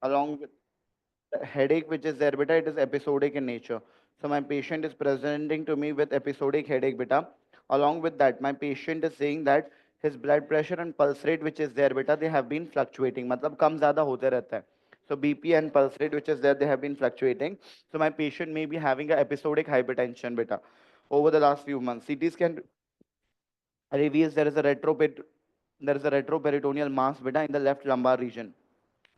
Along with the headache which is there, beta, it is episodic in nature. So my patient is presenting to me with episodic headache, beta. Along with that, my patient is saying that his blood pressure and pulse rate which is there, beta, they have been fluctuating. मतलब कम ज़्यादा होते रहता है. So BP and pulse rate which is there, they have been fluctuating. So my patient may be having a episodic hypertension, beta, over the last few months. CT scan reveals there is a retroperitoneal mass, beta, in the left lumbar region.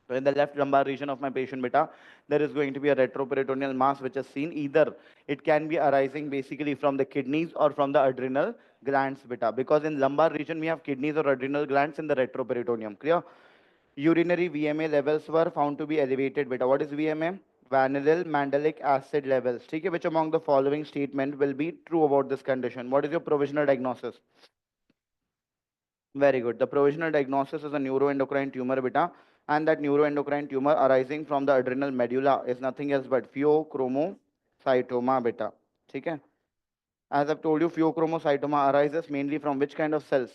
So in the left lumbar region of my patient, beta, there is going to be a retroperitoneal mass which is seen. Either it can be arising basically from the kidneys or from the adrenal glands, beta. Because in lumbar region we have kidneys or adrenal glands in the retroperitoneum. Clear? Urinary VMA levels were found to be elevated, beta. What is VMA? Vanillyl mandelic acid levels. Okay, which among the following statement will be true about this condition? What is your provisional diagnosis? Very good. The provisional diagnosis is a neuroendocrine tumor, beta, and that neuroendocrine tumor arising from the adrenal medulla is nothing else but pheochromocytoma, beta. Okay? As I've told you, pheochromocytoma arises mainly from which kind of cells?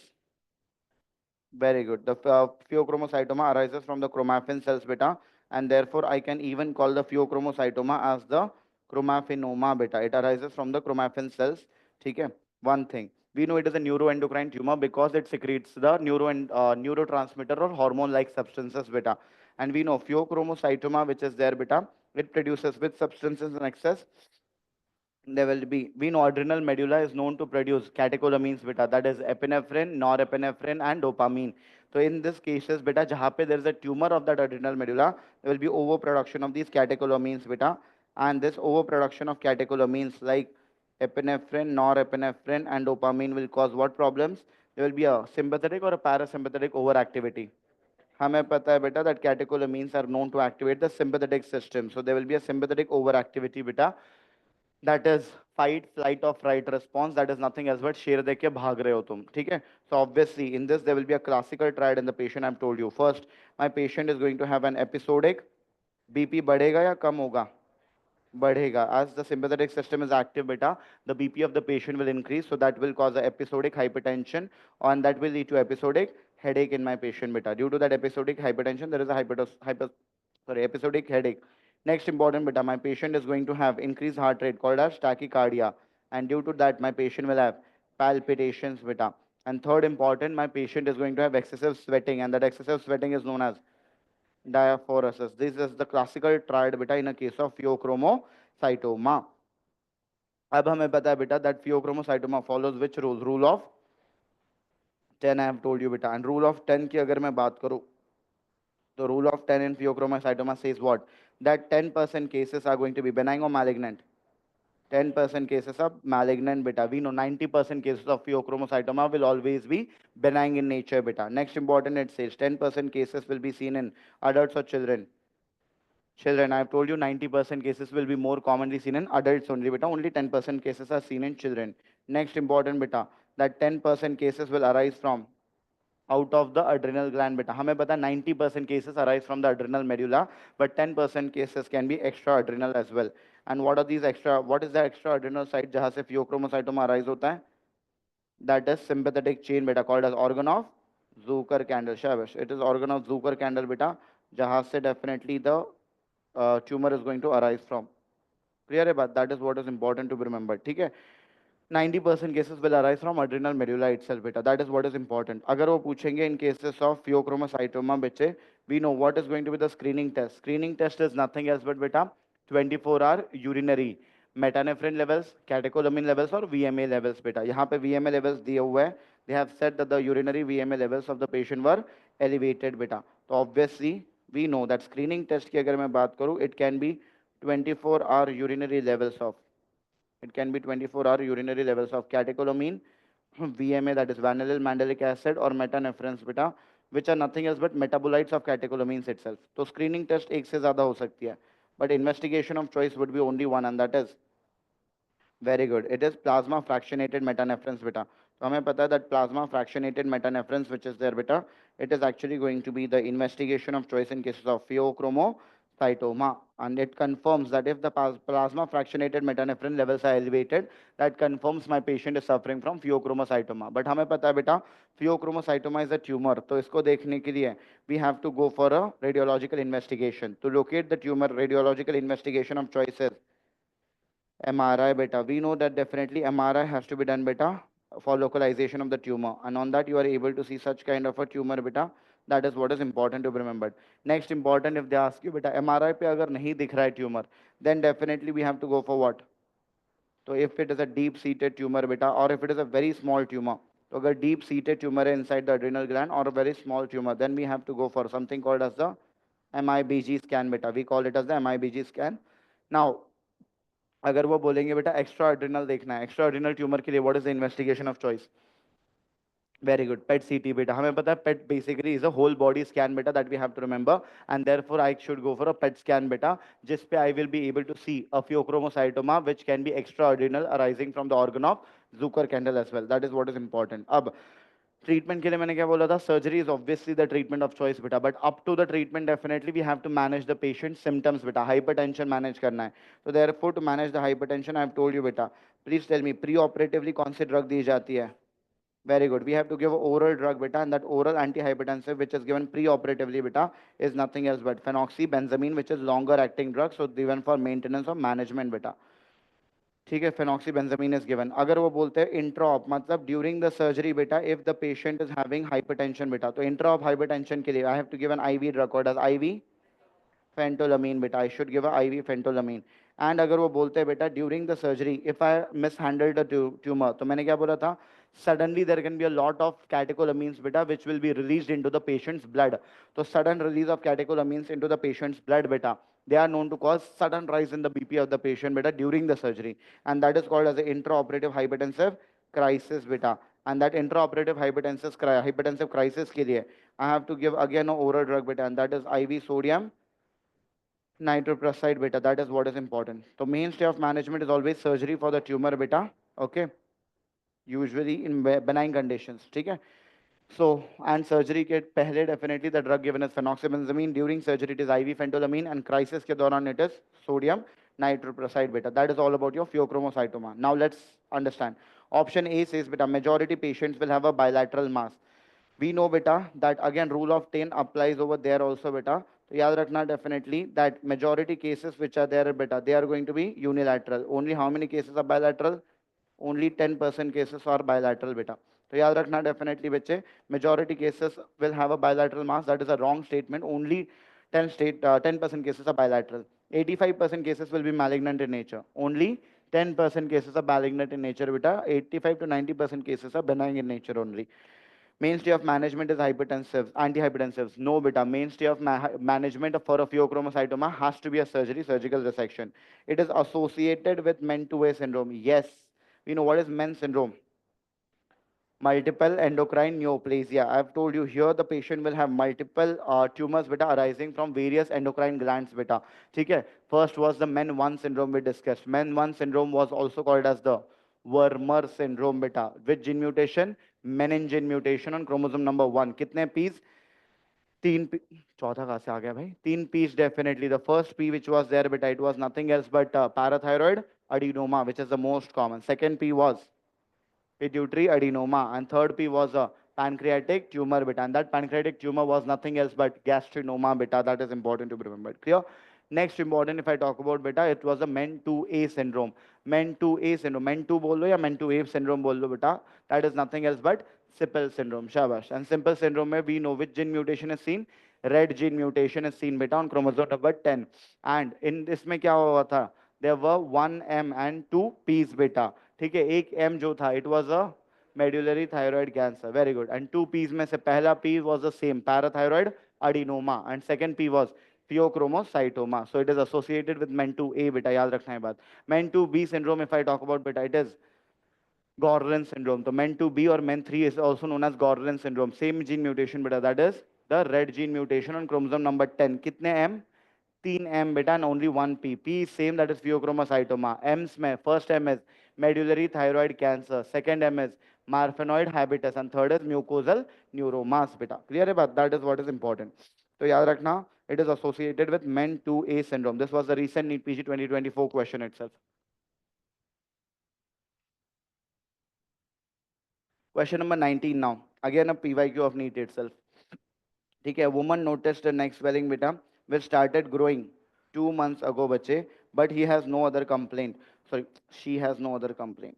Very good. The pheochromocytoma arises from the chromaffin cells, beta, and therefore I can even call the pheochromocytoma as the chromaphinoma, beta. It arises from the chromaffin cells. Okay? One thing. We know it is a neuroendocrine tumor because it secretes the neurotransmitter or hormone-like substances, beta. And we know pheochromocytoma, which is there, beta, it produces which substances in excess? There will be, we know adrenal medulla is known to produce catecholamines, beta, that is epinephrine, norepinephrine, and dopamine. So in this cases, beta, jahan pe there is a tumor of that adrenal medulla, there will be overproduction of these catecholamines, beta, and this overproduction of catecholamines like epinephrine, norepinephrine, and dopamine will cause what problems? There will be a sympathetic or a parasympathetic overactivity. हमें पता है बेटा that catecholamines are known to activate the sympathetic system. So there will be a sympathetic overactivity, beta, that is fight flight or fright response. That is nothing else but शेर देख के भाग रहे हो तुम. ठीक है? So obviously in this there will be a classical triad in the patient. I've told you first my patient is going to have an episodic. BP बढ़ेगा या कम होगा? बढ़ेगा. As the sympathetic system is active, beta, the BP of the patient will increase, so that will cause a episodic hypertension, and that will lead to episodic headache in my patient, beta. Due to that episodic hypertension, there is a episodic headache. Next important, beta, my patient is going to have increased heart rate called as tachycardia, and due to that, my patient will have palpitations, beta. And third important, my patient is going to have excessive sweating, and that excessive sweating is known as diaphoresis. This is the classical triad, beta, in a case of pheochromocytoma. अब हमें पता है बेटा that pheochromocytoma follows which rule? Rule of 10 I have told you, beta. And rule of 10 की अगर मैं बात करूँ, the rule of 10 in pheochromocytoma says what? That 10% cases are going to be benign or malignant. 10% cases of malignant, beta. We know 90% cases of pheochromocytoma will always be benign in nature, beta. Next important, it says 10% cases will be seen in adults or children. Children, I have told you 90% cases will be more commonly seen in adults only, beta. Only 10% cases are seen in children. Next important, beta, that 10% cases will arise from out of the adrenal gland, beta. हमें पता 90% cases arise from the adrenal medulla, but 10% cases can be extra adrenal as well. And what are these extra? What is the extra adrenal site जहाँ से pheochromocytoma arise होता है? That is sympathetic chain, beta, called as organ of Zucker candle. Shabash. It is organ of Zucker candle, beta, जहाँ से definitely the tumor is going to arise from. Clear है बात? That is what is important to be remembered. ठीक है? 90% cases will arise from adrenal medulla itself, beta. That is what is important. अगर वो पूछेंगे in cases of pheochromocytoma, बच्चे, we know what is going to be the screening test. Screening test is nothing else but, beta, 24-hour urinary metanephrine levels, catecholamine levels और VMA levels, बेटा. यहाँ पे VMA levels दिए हुए हैं. They have said that the urinary VMA levels of the patient were elevated, बेटा. तो obviously we know that screening test की अगर मैं बात करूँ, it can be 24-hour urinary levels of, it can be 24-hour urinary levels of catecholamine, VMA, that is vanillyl mandelic acid, or metanephrines, beta, which are nothing else but metabolites of catecholamines itself. तो screening test एक से ज़्यादा हो सकती है, but investigation of choice would be only one, and that is very good. It is plasma fractionated metanephrines, beta. So हमें पता है that plasma fractionated metanephrines which is there, beta, it is actually going to be the investigation of choice in cases of pheochromocytoma, cytoma, and it confirms that if the plasma fractionated metanephrine levels are elevated, that confirms my patient is suffering from pheochromocytoma. But हमें पता है बेटा pheochromocytoma is a tumor, तो इसको देखने के लिए we have to go for a radiological investigation. To locate the tumor, radiological investigation of choices MRI beta. We know that definitely MRI has to be done beta for localization of the tumor. And on that you are able to see such kind of a tumor beta. That is what is important to be remembered. Next important, if they ask you beta MRI पे अगर नहीं दिख रहा है tumor, then definitely we have to go for what? So if it is a deep seated tumor beta, or if it is a very small tumor, तो अगर deep seated tumor है inside the adrenal gland or a very small tumor, then we have to go for something called as the MIBG scan beta. We call it as the MIBG scan. Now अगर वो बोलेंगे बेटा extra adrenal देखना है, extra adrenal tumour के लिए what is the investigation of choice? Very good, PET CT बेटा. हमें पता है PET basically is a whole body scan बेटा, that we have to remember, and therefore I should go for a PET scan बेटा, जिस पे I will be able to see a phaeochromocytoma which can be extra adrenal arising from the organ of Zuckerkandl as well. That is what is important. अब treatment के लिए मैंने क्या बोला था? Surgery is obviously the treatment of choice बेटा, but up to the treatment definitely we have to manage the patient symptoms बेटा. Hypertension manage करना है, तो therefore to manage the hypertension I have told you बेटा, please tell me preoperatively कौन सी drug दी जाती है? Very good. We have to give oral drug beta, and that oral antihypertensive which is given pre-operatively beta is nothing else but phenoxybenzamine, which is longer acting drug, so given for maintenance of management beta. ठीक है, फेनॉक्सीबेंजामीन is given. अगर वो बोलते हैं intraop मतलब during the surgery बेटा, if the patient is having hypertension बेटा, तो इंट्राऑप हाइपरटेंशन के लिए I have to give an IV drug called as IV phentolamine बेटा. I should give IV phentolamine. And अगर वो बोलते हैं बेटा during the surgery if I mishandle the tumour, तो मैंने क्या बोला था? Suddenly there can be a lot of catecholamines beta which will be released into the patient's blood. So sudden release of catecholamines into the patient's blood beta, they are known to cause sudden rise in the BP of the patient beta during the surgery, and that is called as the intraoperative hypertensive crisis beta. And that intraoperative hypertensive crisis के लिए I have to give again an oral drug beta, and that is IV sodium nitroprusside beta. That is what is important. So mainstay of management is always surgery for the tumor beta. Okay, usually in benign conditions. ठीक है. So and surgery के पहले definitely the drug given is phenoxybenzamine. During surgery it is IV phentolamine, and crisis के दौरान it is sodium nitroprusside beta. That is all about your pheochromocytoma. Now let's understand. Option A says beta majority patients will have a bilateral mass. We know beta that again rule of 10 applies over there also beta. तो याद रखना definitely that majority cases which are there beta, they are going to be unilateral. Only how many cases are bilateral? Only 10% cases are bilateral beta. तो याद रखना definitely बच्चे, majority cases will have a bilateral mass. That is a wrong statement. Only 10% cases are bilateral. 85% cases will be malignant in nature. Only 10% cases are malignant in nature beta. 85 to 90% cases are benign in nature only. Mainstay of management is hypertensives, antihypertensives. No beta. Mainstay of management for a pheochromocytoma has to be a surgery, surgical resection. It is associated with MEN2A syndrome. Yes, we know what is MEN syndrome. Multiple endocrine neoplasia. I have told you here the patient will have multiple tumors beta arising from various endocrine glands beta. Okay? First was the MEN1 syndrome we discussed. MEN1 syndrome was also called as the Wermer syndrome beta. Which gene mutation? Menin gene mutation on chromosome number 1. कितने P's? तीन चौथा कहाँ से आ गया भाई? तीन P's definitely. The first P which was there beta, it was nothing else but parathyroid adenoma, which is the most common. Second P was pituitary adenoma, and third P was a pancreatic tumor beta, and that pancreatic tumor was nothing else but gastrinoma beta. That is important to be remembered. Clear? Next important, if I talk about beta, it was a MEN2A syndrome. MEN2A syndrome. MEN2 बोल लो या MEN2A syndrome बोल लो beta. That is nothing else but Sippel syndrome. Shabash. And Sippel syndrome में we know which gene mutation is seen. Red gene mutation is seen beta on chromosome number 10. And in इसमें क्या हुआ था? There were 1M and 2 P's beta. ठीक है, एक M जो था it was a medullary thyroid cancer. Very good. And 2 P's में से पहला P was the same, parathyroid adenoma, and second P was pheochromocytoma. So it is associated with MEN2A beta. याद रखना है बात. MEN2B syndrome, if I talk about beta, it is Gorlin syndrome. So MEN2B or MEN3 is also known as Gorlin syndrome. Same gene mutation beta, that is the red gene mutation on chromosome number 10. कितने M? 3M beta and only 1 P. P is same, that is pheochromocytoma. M's में first M is medullary thyroid cancer, second M is marfanoid habitus, and third is mucosal neuromas beta. Clear है बात? That is what is important. तो याद रखना It is associated with men 2A syndrome. This was the recent NEET PG 2024 question itself. Question number 19 now. Again a PYQ of NEET itself. ठीक है, woman noticed the neck swelling beta which started growing 2 months ago बच्चे, but he has no other complaint. Sorry, she has no other complaint.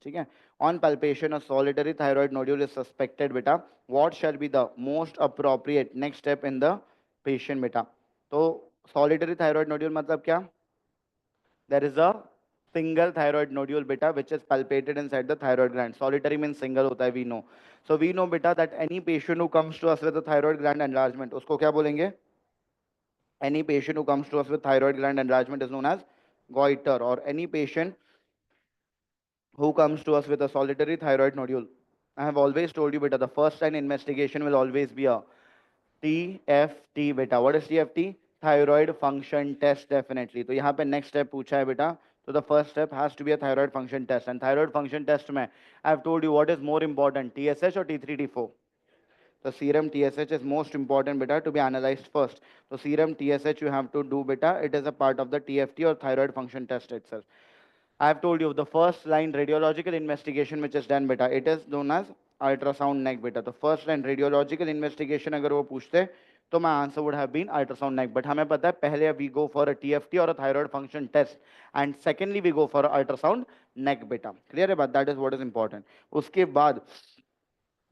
ठीक है, on palpation a solitary thyroid nodule is suspected beta. What shall be the most appropriate next step in the patient beta? तो solitary thyroid nodule मतलब क्या? There is a single thyroid nodule beta which is palpated inside the thyroid gland. Solitary means single hota hai, we know. So we know beta that any patient who comes to us with a thyroid gland enlargement, usko kya bolenge? Any patient who comes to us with thyroid gland enlargement is known as goiter, or any patient who comes to us with a solitary thyroid nodule. I have always told you beta, the first line investigation will always be a TFT beta. What is TFT? Thyroid function test definitely. तो यहाँ पे next step पूछा है बेटा. So the first step has to be a thyroid function test. And thyroid function test में I have told you what is more important, TSH or T3 T4. The serum TSH is most important beta to be analyzed first. So serum TSH you have to do beta. It is a part of the TFT or thyroid function test itself. I have told you the first line radiological investigation which is done beta, it is known as ultrasound neck beta. The first line radiological investigation अगर वो पूछते तो my answer would have been ultrasound neck. But हमें पता है पहले we go for a TFT or a thyroid function test, and secondly we go for a ultrasound neck beta. Clear है बात? That is what is important. उसके बाद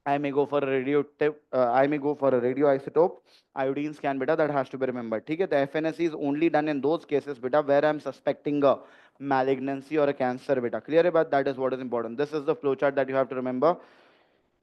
I may go for a I may go for a radioisotope iodine scan beta, that has to be remembered. ठीक है, the FNSC is only done in those cases beta where I am suspecting a malignancy or a cancer beta. Clear है बात? That is what is important. This is the flowchart that you have to remember.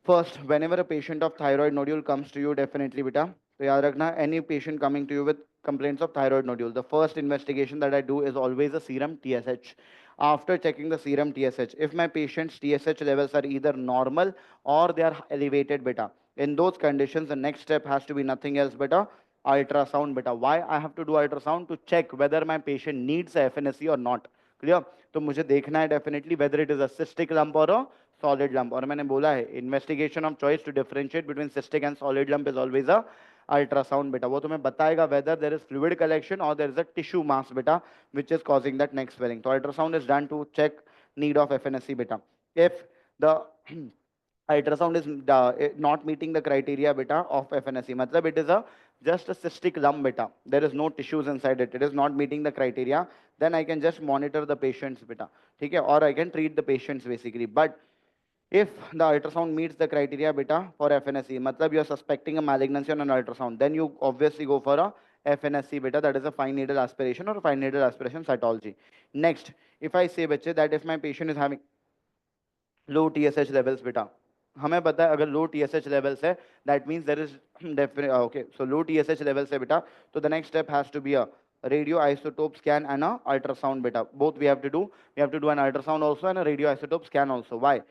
First, whenever a patient of thyroid nodule comes to you, definitely beta, तो याद रखना, any patient coming to you with complaints of thyroid nodule, the first investigation that I do is always a serum TSH. After checking the serum TSH, if my patient's TSH levels are either normal or they are elevated beta, in those conditions, the next step has to be nothing else but a ultrasound beta. Why I have to do ultrasound? To check whether my patient needs a FNSC or not. Clear? तो मुझे देखना है definitely whether it is a cystic lump or a solid lump. और मैंने बोला है investigation of choice to differentiate between cystic and solid lump is always a ultrasound beta. वो तुम्हें बताएगा whether there is fluid collection or there is a tissue mass beta which is causing that neck swelling. So ultrasound is done to check need of FNSC beta. If the ultrasound is not meeting the criteria beta of FNSC, matlab it is a just a cystic lump beta, there is no tissues inside it, it is not meeting the criteria, then I can just monitor the patients beta, okay, or I can treat the patients basically. But if the ultrasound meets the criteria beta for FNSC, matlab you are suspecting a malignancy on an ultrasound, then you obviously go for a FNSC beta, that is a fine needle aspiration or fine needle aspiration cytology. Next, if I say बच्चे that if my patient is having low TSH levels beta, हमें पता है अगर low TSH levels है, that means there is definitely okay. So low TSH levels है beta, so the next step has to be a radioisotope scan and a ultrasound beta. Both we have to do. We have to do an ultrasound also and a radioisotope scan also. Why?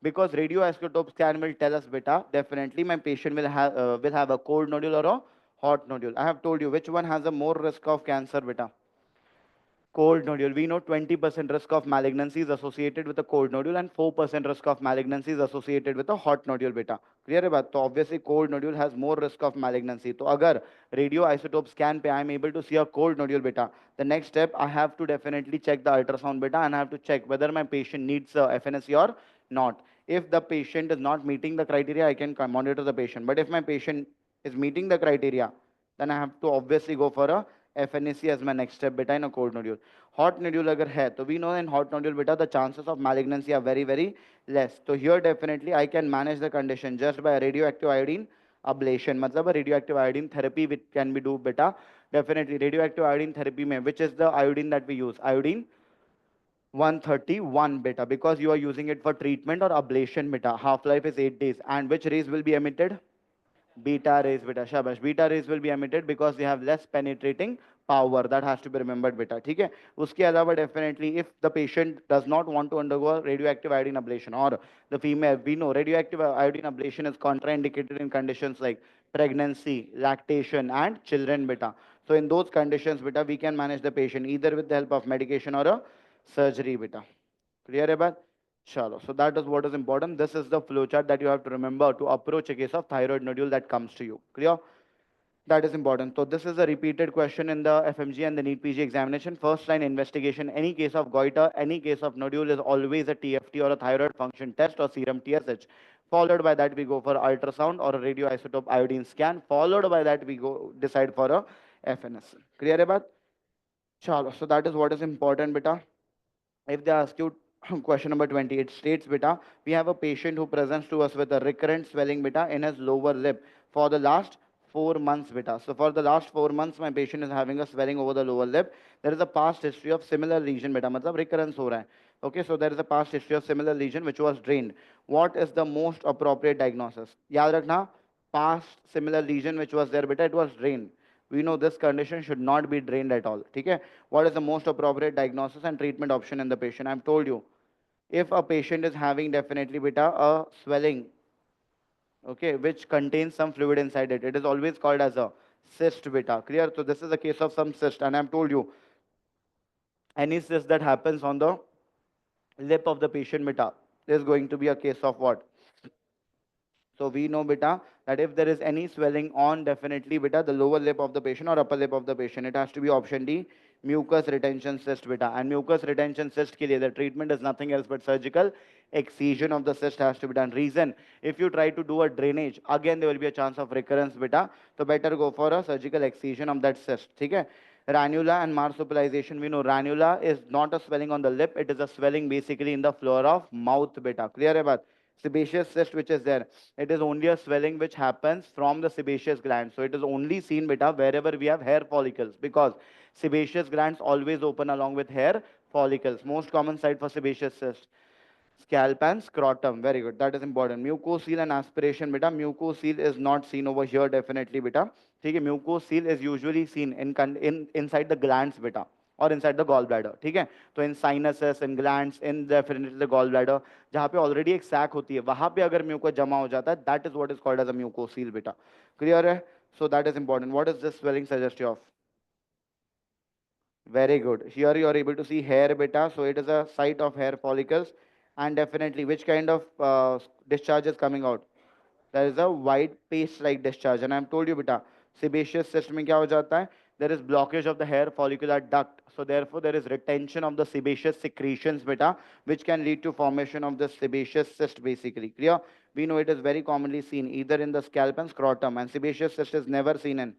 Because radioisotope scan will tell us beta definitely my patient will have a cold nodule or a hot nodule. I have told you which one has a more risk of cancer beta. Cold nodule. We know 20% risk of malignancy is associated with a cold nodule and 4% risk of malignancy is associated with a hot nodule beta. Clear है बात? तो obviously cold nodule has more risk of malignancy. तो अगर radioisotope scan पे I am able to see a cold nodule beta, the next step I have to definitely check the ultrasound beta and I have to check whether my patient needs a FNSC or not. If the patient is not meeting the criteria, I can monitor the patient. But if my patient is meeting the criteria, then I have to obviously go for a FNAC as my next step beta in a cold nodule. Hot nodule अगर है तो we know in hot nodule beta the chances of malignancy are very less. So here definitely I can manage the condition just by radioactive iodine ablation. मतलब a radioactive iodine therapy which can be do beta. Definitely radioactive iodine therapy में which is the iodine that we use, iodine 131 beta, because you are using it for treatment or ablation beta. Half life is 8 days, and which rays will be emitted? Beta rays beta. Shabash. Beta rays will be emitted because they have less penetrating power. That has to be remembered beta. ठीक है? उसके अलावा definitely if the patient does not want to undergo radioactive iodine ablation, or the female, we know radioactive iodine ablation is contraindicated in conditions like pregnancy, lactation and children beta. So in those conditions beta we can manage the patient either with the help of medication or a surgery beta. Clear है बात? Chalo. So that is what is important. This is the flowchart that you have to remember to approach a case of thyroid nodule that comes to you. Clear? That is important. So this is a repeated question in the FMG and the NEET PG examination. First line investigation, any case of goiter, any case of nodule is always a TFT or a thyroid function test or serum TSH. Followed by that, we go for ultrasound or a radioisotope iodine scan. Followed by that, we go decide for a FNS. Clear hai baat? Chalo. So that is what is important, beta. If they ask you question number 20, it states, beta, we have a patient who presents to us with a recurrent swelling, beta, in his lower lip for the last 4 months, beta. So for the last 4 months, my patient is having a swelling over the lower lip. There is a past history of similar lesion, beta, matlab recurrence ho raha hai. Okay, so there is a past history of similar lesion which was drained. What is the most appropriate diagnosis? Yaad rakhna, past similar lesion which was there, beta, it was drained. We know this condition should not be drained at all. Okay? What is the most appropriate diagnosis and treatment option in the patient? I've told you, if a patient is having definitely beta a swelling, okay, which contains some fluid inside it, it is always called as a cyst beta. Clear? So this is a case of some cyst, and I've told you, any cyst that happens on the lip of the patient beta is going to be a case of what? So we know beta that if there is any swelling on definitely beta the lower lip of the patient or upper lip of the patient, it has to be option D, mucus retention cyst beta. And mucus retention cyst ke liye the treatment is nothing else but surgical excision of the cyst has to be done. Reason, if you try to do a drainage, again there will be a chance of recurrence beta. So better go for a surgical excision of that cyst. Okay? Ranula and marsupialization, we know ranula is not a swelling on the lip, it is a swelling basically in the floor of mouth beta. Clear hai baat? Sebaceous cyst which is there, it is only a swelling which happens from the sebaceous gland. So it is only seen beta wherever we have hair follicles, because sebaceous glands always open along with hair follicles. Most common site for sebaceous cyst, scalp and scrotum. Very good. That is important. Mucocele and aspiration, beta. Mucocele is not seen over here definitely, beta. ठीक है, mucocele is usually seen in inside the glands, beta, or inside the gallbladder. ठीक है, तो in sinuses, in glands, in definitely the gallbladder, जहाँ पे already एक sac होती है, वहाँ पे अगर mucus जमा हो जाता है, that is what is called as a mucocele, beta. Clear है? So that is important. What is this swelling suggest you of? Very good. Here you are able to see hair beta. So it is a site of hair follicles. And definitely, which kind of discharge is coming out? There is a white paste-like discharge. And I have told you, beta, sebaceous cyst में क्या हो जाता है? There is blockage of the hair follicular duct. So therefore, there is retention of the sebaceous secretions, beta, which can lead to formation of the sebaceous cyst, basically. Clear? We know it is very commonly seen either in the scalp and scrotum. And sebaceous cyst is never seen in.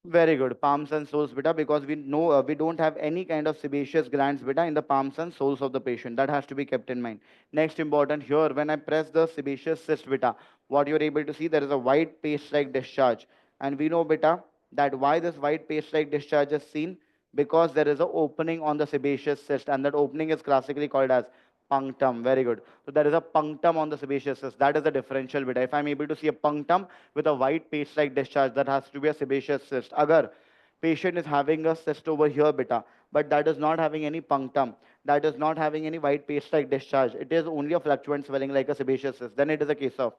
Very good. Palms and soles, beta, because we know we don't have any kind of sebaceous glands, beta, in the palms and soles of the patient. That has to be kept in mind. Next important here, when I press the sebaceous cyst, beta, what you're able to see, there is a white paste-like discharge. And we know, beta, that why this white paste-like discharge is seen? Because there is an opening on the sebaceous cyst, and that opening is classically called as punctum. Very good. So there is a punctum on the sebaceous cyst. That is the differential beta. If I'm able to see a punctum with a white paste-like discharge, that has to be a sebaceous cyst. Agar patient is having a cyst over here, beta, but that is not having any punctum, that is not having any white paste-like discharge, it is only a fluctuant swelling like a sebaceous cyst, then it is a case of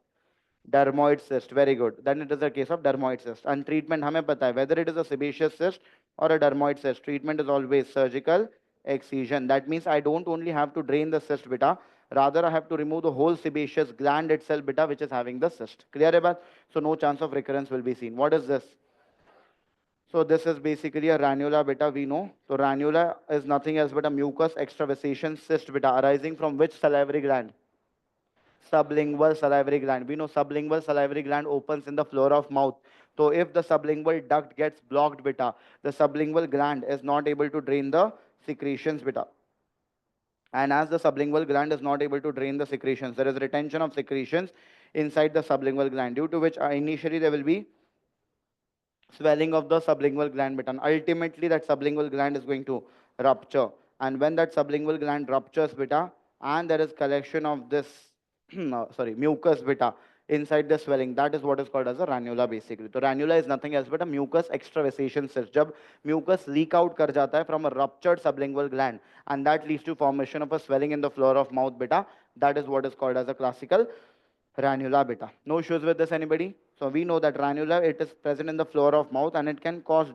dermoid cyst. Very good. Then it is a case of dermoid cyst. And treatment हमें पता है whether it is a sebaceous cyst or a dermoid cyst. Treatment is always surgical excision. That means I don't only have to drain the cyst, beta. Rather, I have to remove the whole sebaceous gland itself, beta, which is having the cyst. Clear है बात? So no chance of recurrence will be seen. What is this? So this is basically a ranula, beta, we know. So ranula is nothing else but a mucus extravasation cyst, beta, arising from which salivary gland? Sublingual salivary gland. We know sublingual salivary gland opens in the floor of mouth. So if the sublingual duct gets blocked, beta, the sublingual gland is not able to drain the secretions, beta. And as the sublingual gland is not able to drain the secretions, there is retention of secretions inside the sublingual gland, due to which initially there will be swelling of the sublingual gland, beta. And ultimately, that sublingual gland is going to rupture. And when that sublingual gland ruptures, beta, and there is collection of this, sorry, mucus, beta, inside the swelling, that is what is called as a ranula, basically. So ranula is nothing else but a mucus extravasation cyst. जब mucus leak out कर जाता है from a ruptured sublingual gland, and that leads to formation of a swelling in the floor of mouth, beta. That is what is called as a classical ranula, beta. No issues with this, anybody? So we know that ranula, it is present in the floor of mouth and it can cause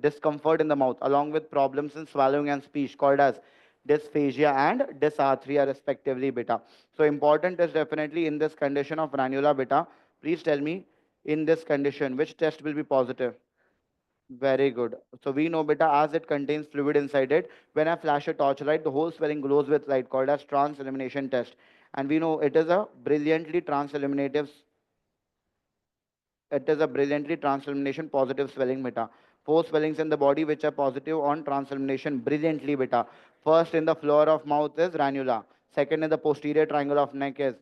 discomfort in the mouth along with problems in swallowing and speech called as dysphagia and dysarthria respectively, beta. So important is definitely in this condition of ranula, beta. Please tell me, in this condition, which test will be positive? Very good. So we know beta as it contains fluid inside it. When I flash a torchlight, the whole swelling glows with light called as trans elimination test. And we know it is a brilliantly transelimination positive swelling beta. Four swellings in the body which are positive on transelimination brilliantly beta. First in the floor of mouth is ranula. Second in the posterior triangle of neck is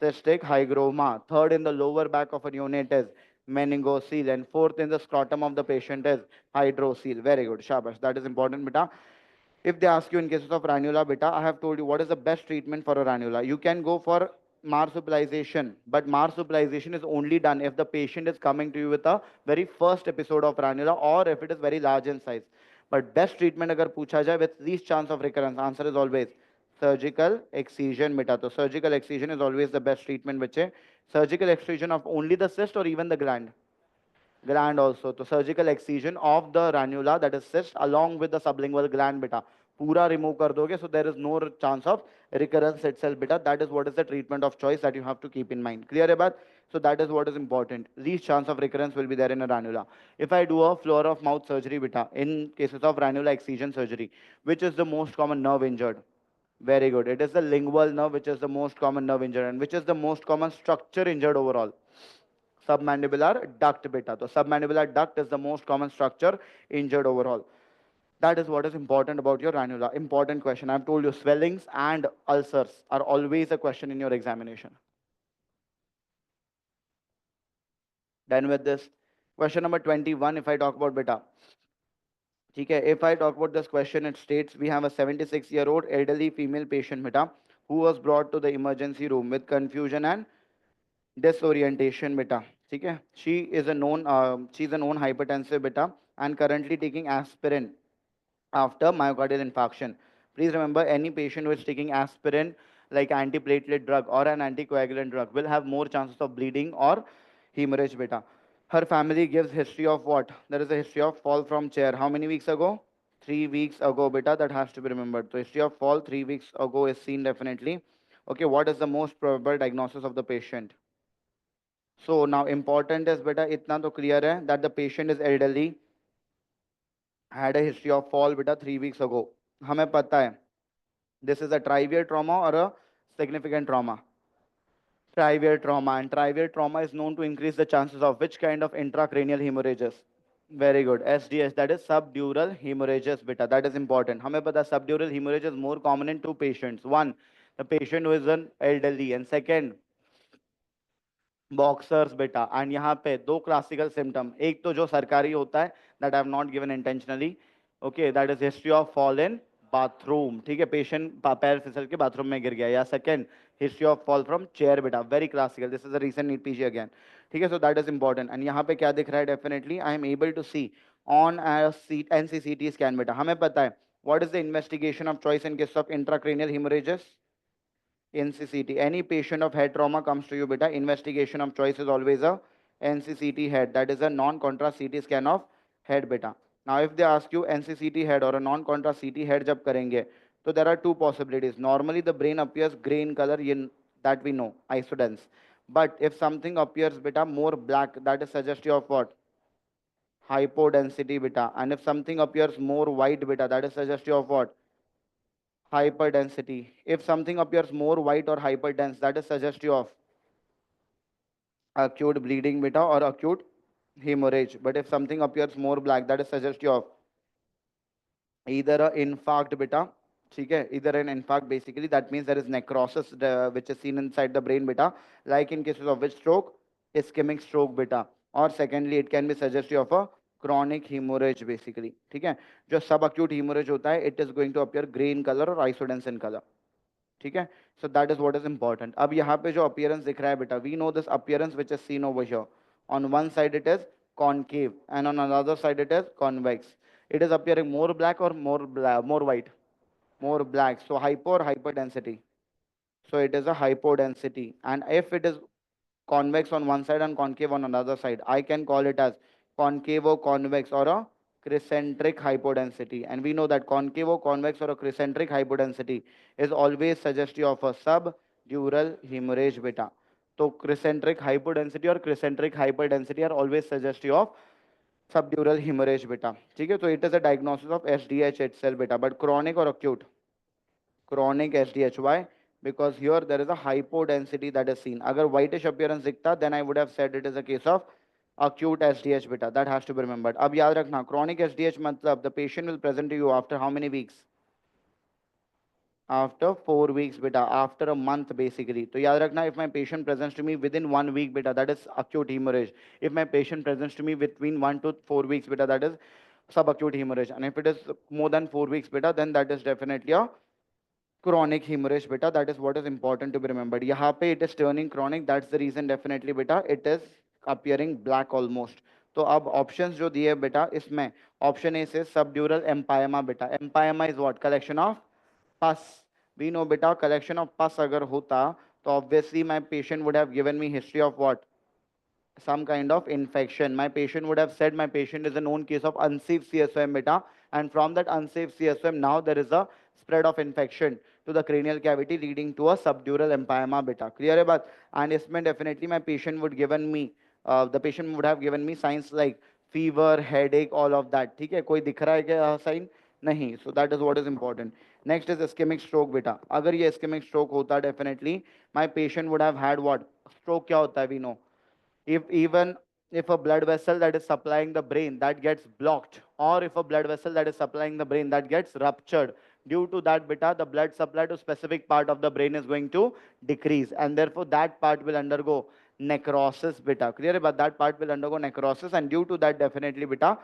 cystic hygroma. Third in the lower back of a neonate is meningocele. And fourth in the scrotum of the patient is hydrocele. Very good. Shabash. That is important beta. If they ask you in cases of ranula beta, I have told you what is the best treatment for a ranula. You can go for marsupialization, but marsupialization is only done if the patient is coming to you with a very first episode of ranula or if it is very large in size. But best treatment agar pucha jaye with least chance of recurrence, answer is always surgical excision beta. So surgical excision is always the best treatment which is surgical excision of only the cyst or even the gland gland also. So surgical excision of the ranula that is cyst along with the sublingual gland beta. Pura remove kar doge, so there is no chance of recurrence itself beta. That is what is the treatment of choice that you have to keep in mind. Clear about? So that is what is important. Least chance of recurrence will be there in a ranula. If I do a floor of mouth surgery beta in cases of ranula excision surgery, which is the most common nerve injured? Very good. It is the lingual nerve which is the most common nerve injured and which is the most common structure injured overall. Submandibular duct beta. So submandibular duct is the most common structure injured overall. That is what is important about your ranula. Important question. I've told you swellings and ulcers are always a question in your examination. Done with this. Question number 21, if I talk about beta. Okay, if I talk about this question, it states we have a 76-year-old elderly female patient beta who was brought to the emergency room with confusion and disorientation beta. Okay, she's a known hypertensive beta and currently taking aspirin after myocardial infarction. Please remember, any patient who is taking aspirin like antiplatelet drug or an anticoagulant drug will have more chances of bleeding or hemorrhage beta. Her family gives history of what? There is a history of fall from chair. How many weeks ago? 3 weeks ago beta, that has to be remembered. So history of fall 3 weeks ago is seen definitely. Okay, what is the most probable diagnosis of the patient? So now important is beta itna to clear hai that the patient is elderly, had a history of fall beta 3 weeks ago. हमें पता है this is a trivial trauma or a significant trauma. Trivial trauma, and trivial trauma is known to increase the chances of which kind of intracranial hemorrhages? Very good. SDS, that is subdural hemorrhages beta. That is important. हमें पता है subdural hemorrhage is more common in two patients. One, the patient who is an elderly, and second, boxers बेटा and यहाँ पे दो classical symptom एक तो जो सरकारी होता है that I have not given intentionally okay that is history of fall in bathroom ठीक है पेशेंट पैर फिसल के बाथरूम में गिर गया या second history of fall from chair बेटा very classical this is a recent NEET PG again ठीक है so that is important and यहाँ पे क्या दिख रहा है definitely I am able to see on NCCT scan बेटा हमें पता है what is the investigation of choice in case of intracranial haemorrhages NCCT. Any patient of head trauma comes to you, beta. Investigation of choice is always a NCCT head. That is a non-contrast CT scan of head, beta. Now, if they ask you NCCT head or a non-contrast CT head, jab karenge, so there are two possibilities. Normally, the brain appears gray in color. That we know, isodense. But if something appears, beta, more black, that is suggestive of what? Hypodensity, beta. And if something appears more white, beta, that is suggestive of what? Hyperdensity. If something appears more white or hyperdense, that is suggestive of acute bleeding beta or acute hemorrhage. But if something appears more black, that is suggestive of either a infarct beta, okay, either an infarct basically, that means there is necrosis which is seen inside the brain beta, like in cases of which stroke, ischemic stroke beta, or secondly, it can be suggestive of a chronic hemorrhage basically, ठीक है जो सब acute hemorrhage होता है it is going to appear gray in color or isodense in color ठीक है so that is what is important अब यहाँ पे जो appearance दिख रहा है बेटा we know this appearance which is seen over here on one side it is concave and on another side it is convex it is appearing more black or more white more black so hypo or hyperdensity so it is a hypodensity and if it is convex on one side and concave on another side I can call it as concavo convex or a crescentric hypodensity and we know that concavo convex or a crescentric hypodensity is always suggestive of a subdural hemorrhage beta तो crescentic hypodensity और crescentic hyperdensity are always suggestive of subdural haemorrhage बेटा, ठीक है। तो it is a diagnosis of SDH itself बेटा, but chronic और acute, chronic SDH. Why? Because here there is a hypodensity that is seen. Agar whitish appearance दिखता, then I would have said it is a case of acute SDH beta. That has to be remembered. अब याद रखना, chronic SDH मतलब the patient will present to you after how many weeks? After 4 weeks beta, after a month basically. तो याद रखना, if my patient presents to me within 1 week beta, that is acute hemorrhage. If my patient presents to me between 1 to 4 weeks beta, that is subacute hemorrhage. And if it is more than 4 weeks beta, then that is definitely a chronic hemorrhage beta. That is what is important to be remembered. यहाँ पे it is turning chronic, that's the reason definitely beta it is appearing black almost. तो अब options जो दिए बेटा, इसमें option A से subdural empyema बेटा. Empyema is what? Collection of pus. We know बेटा collection of pus अगर होता तो obviously my patient would have given me history of what? Some kind of infection. My patient would have said my patient is a known case of unsafe CSOM beta, and from that unsafe CSOM now there is a spread of infection to the cranial cavity leading to a subdural empyema beta. Clear है बात? And इसमें definitely my patient would given me the patient would have given me signs like fever, headache, all of that. ठीक है? कोई दिख रहा है क्या sign? नहीं. So that is what is important. Next is ischemic stroke beta. अगर ये ischemic stroke होता definitely my patient would have had what? Stroke क्या होता है? We know. If even if a blood vessel that is supplying the brain that gets blocked, or if a blood vessel that is supplying the brain that gets ruptured, due to that beta the blood supply to specific part of the brain is going to decrease, and therefore that part will undergo necrosis beta. Clear? But that part will undergo necrosis, and due to that definitely beta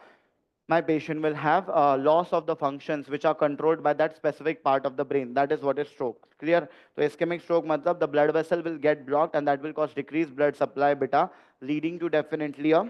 my patient will have loss of the functions which are controlled by that specific part of the brain. That is what is stroke. Clear? So ischemic stroke matlab the blood vessel will get blocked, and that will cause decreased blood supply beta, leading to definitely a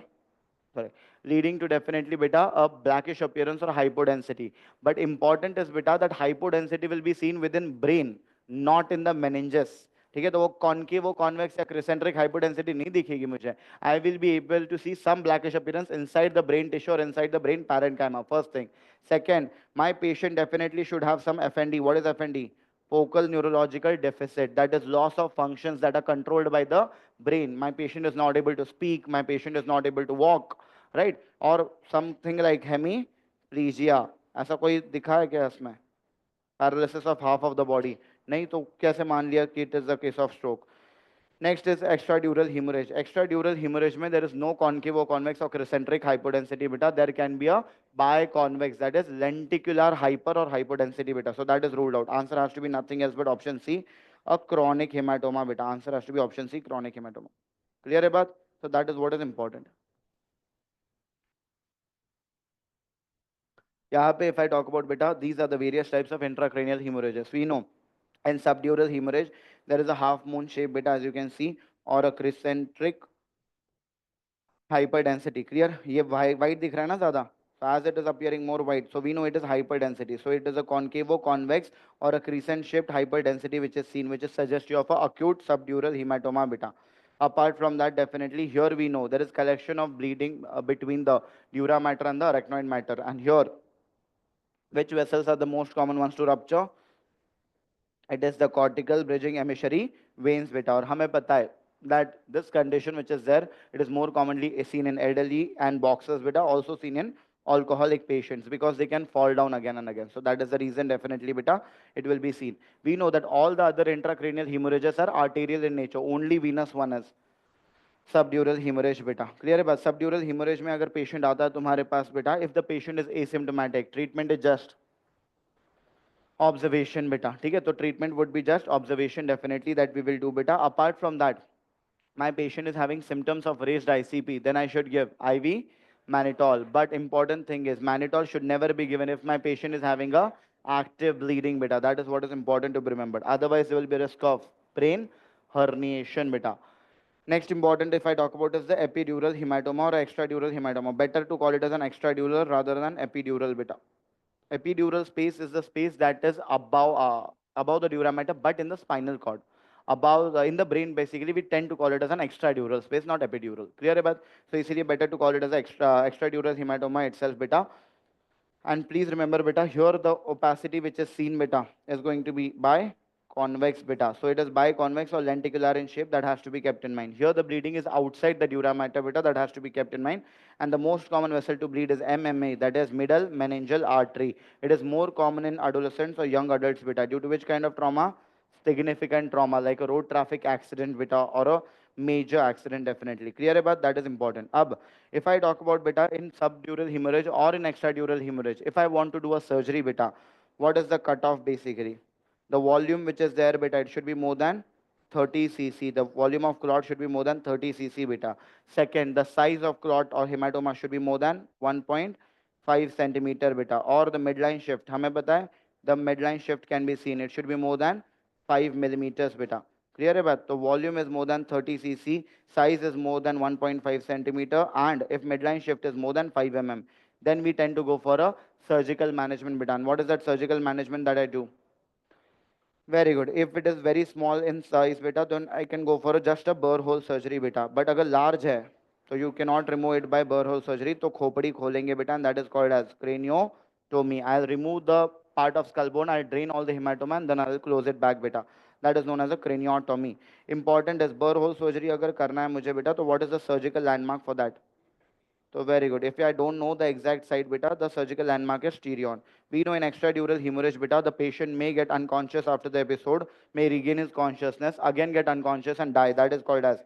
sorry, leading to definitely beta a blackish appearance or hypodensity. But important is beta that hypodensity will be seen within brain, not in the meninges. ठीक है, तो वो concave वो convex या क्रिसेंट्रिक हाइपोडेंसिटी नहीं दिखेगी मुझे. I will be able to see some blackish appearance inside the brain tissue और inside the brain parenchyma. First thing. Second, my patient definitely should have some FND. What is FND? Focal neurological deficit. That is loss of functions that are controlled by the brain. My patient is not able to speak. My patient is not able to walk. Right? Or something like hemiplegia. ऐसा कोई दिखा है क्या इसमें? Paralysis of half of the body. नहीं तो कैसे मान लिया कि it is a case of stroke. Next is extradural hemorrhage. Extradural hemorrhage mein there is no concave or convex or crescentric hypodensity beta. There can be a biconvex, that is lenticular hyper or hypodensity beta. So that is ruled out. Answer has to be nothing else but option C, a chronic hematoma beta. Answer has to be option C, chronic hematoma. Clear hai baat? So that is what is important. यहाँ पे if I talk about beta, these are the various types of intracranial hemorrhages. We know in subdural hemorrhage there is a half moon shape beta, as you can see, or a crescentric hyperdensity. Clear? ये white दिख रहा है ना ज़्यादा. So as it is appearing more white, so we know it is hyperdensity. So it is a concavo-convex or a crescent-shaped hyperdensity which is seen, which is suggestive of a acute subdural hematoma beta. Apart from that, definitely here we know there is collection of bleeding between the dura mater and the arachnoid mater. And here, which vessels are the most common ones to rupture? It is the cortical bridging emissary veins beta. और हमें पता है that this condition which is there, it is more commonly seen in elderly and boxers beta, also seen in alcoholic patients because they can fall down again and again. So that is the reason definitely beta it will be seen. We know that all the other intracranial hemorrhages are arterial in nature. Only venous one is subdural hemorrhage beta. Clear है बात? Subdural hemorrhage में अगर patient आता है तुम्हारे पास बेटा, if the patient is asymptomatic, treatment is just observation beta. ठीक है, तो treatment would be just observation definitely that we will do beta. Apart from that, my patient is having symptoms of raised ICP, then I should give IV mannitol. But important thing is mannitol should never be given if my patient is having a active bleeding beta. That is what is important to be remembered. Otherwise, there will be a risk of brain herniation beta. Next important, if I talk about, is the epidural hematoma or extradural hematoma. Better to call it as an extradural rather than epidural beta. Epidural space is the space that is above the dura mater, but in the spinal cord. Above in the brain, basically, we tend to call it as an extradural space, not epidural. Clear है बात? So इसीलिए better to call it as extradural hematoma itself, beta. And please remember, beta, here the opacity which is seen, beta, is going to be by convex beta. So it is biconvex or lenticular in shape, that has to be kept in mind. Here the bleeding is outside the dura mater beta, that has to be kept in mind. And the most common vessel to bleed is MMA, that is middle meningeal artery. It is more common in adolescents or young adults beta. Due to which kind of trauma? Significant trauma like a road traffic accident beta or a major accident definitely. Clear about that is important. If I talk about beta in subdural hemorrhage or in extradural hemorrhage, if I want to do a surgery beta, what is the cutoff basically? The volume which is there beta, it should be more than 30 cc. The volume of clot should be more than 30 cc beta. Second, the size of clot or hematoma should be more than 1.5 centimeter beta. Or the midline shift, हमें पता है the midline shift can be seen. It should be more than 5 millimeters beta. Clear है बात? The volume is more than 30 cc, size is more than 1.5 centimeter, and if midline shift is more than 5 mm, then we tend to go for a surgical management beta. And what is that surgical management that I do? Very good. If it is very small in size beta, then I can go for just a burr hole surgery beta. But अगर large है, so you cannot remove it by burr hole surgery, तो खोपड़ी खोलेंगे beta, and that is called as craniotomy. I'll remove the part of skull bone, I'll drain all the hematoma, and then I'll close it back beta. That is known as a craniotomy. Important is burr hole surgery अगर करना है मुझे बेटा, तो what is the surgical landmark for that? So very good. If I don't know the exact site beta, the surgical landmark is stereon. We know in extradural hemorrhage beta, the patient may get unconscious after the episode, may regain his consciousness, again get unconscious and die. That is called as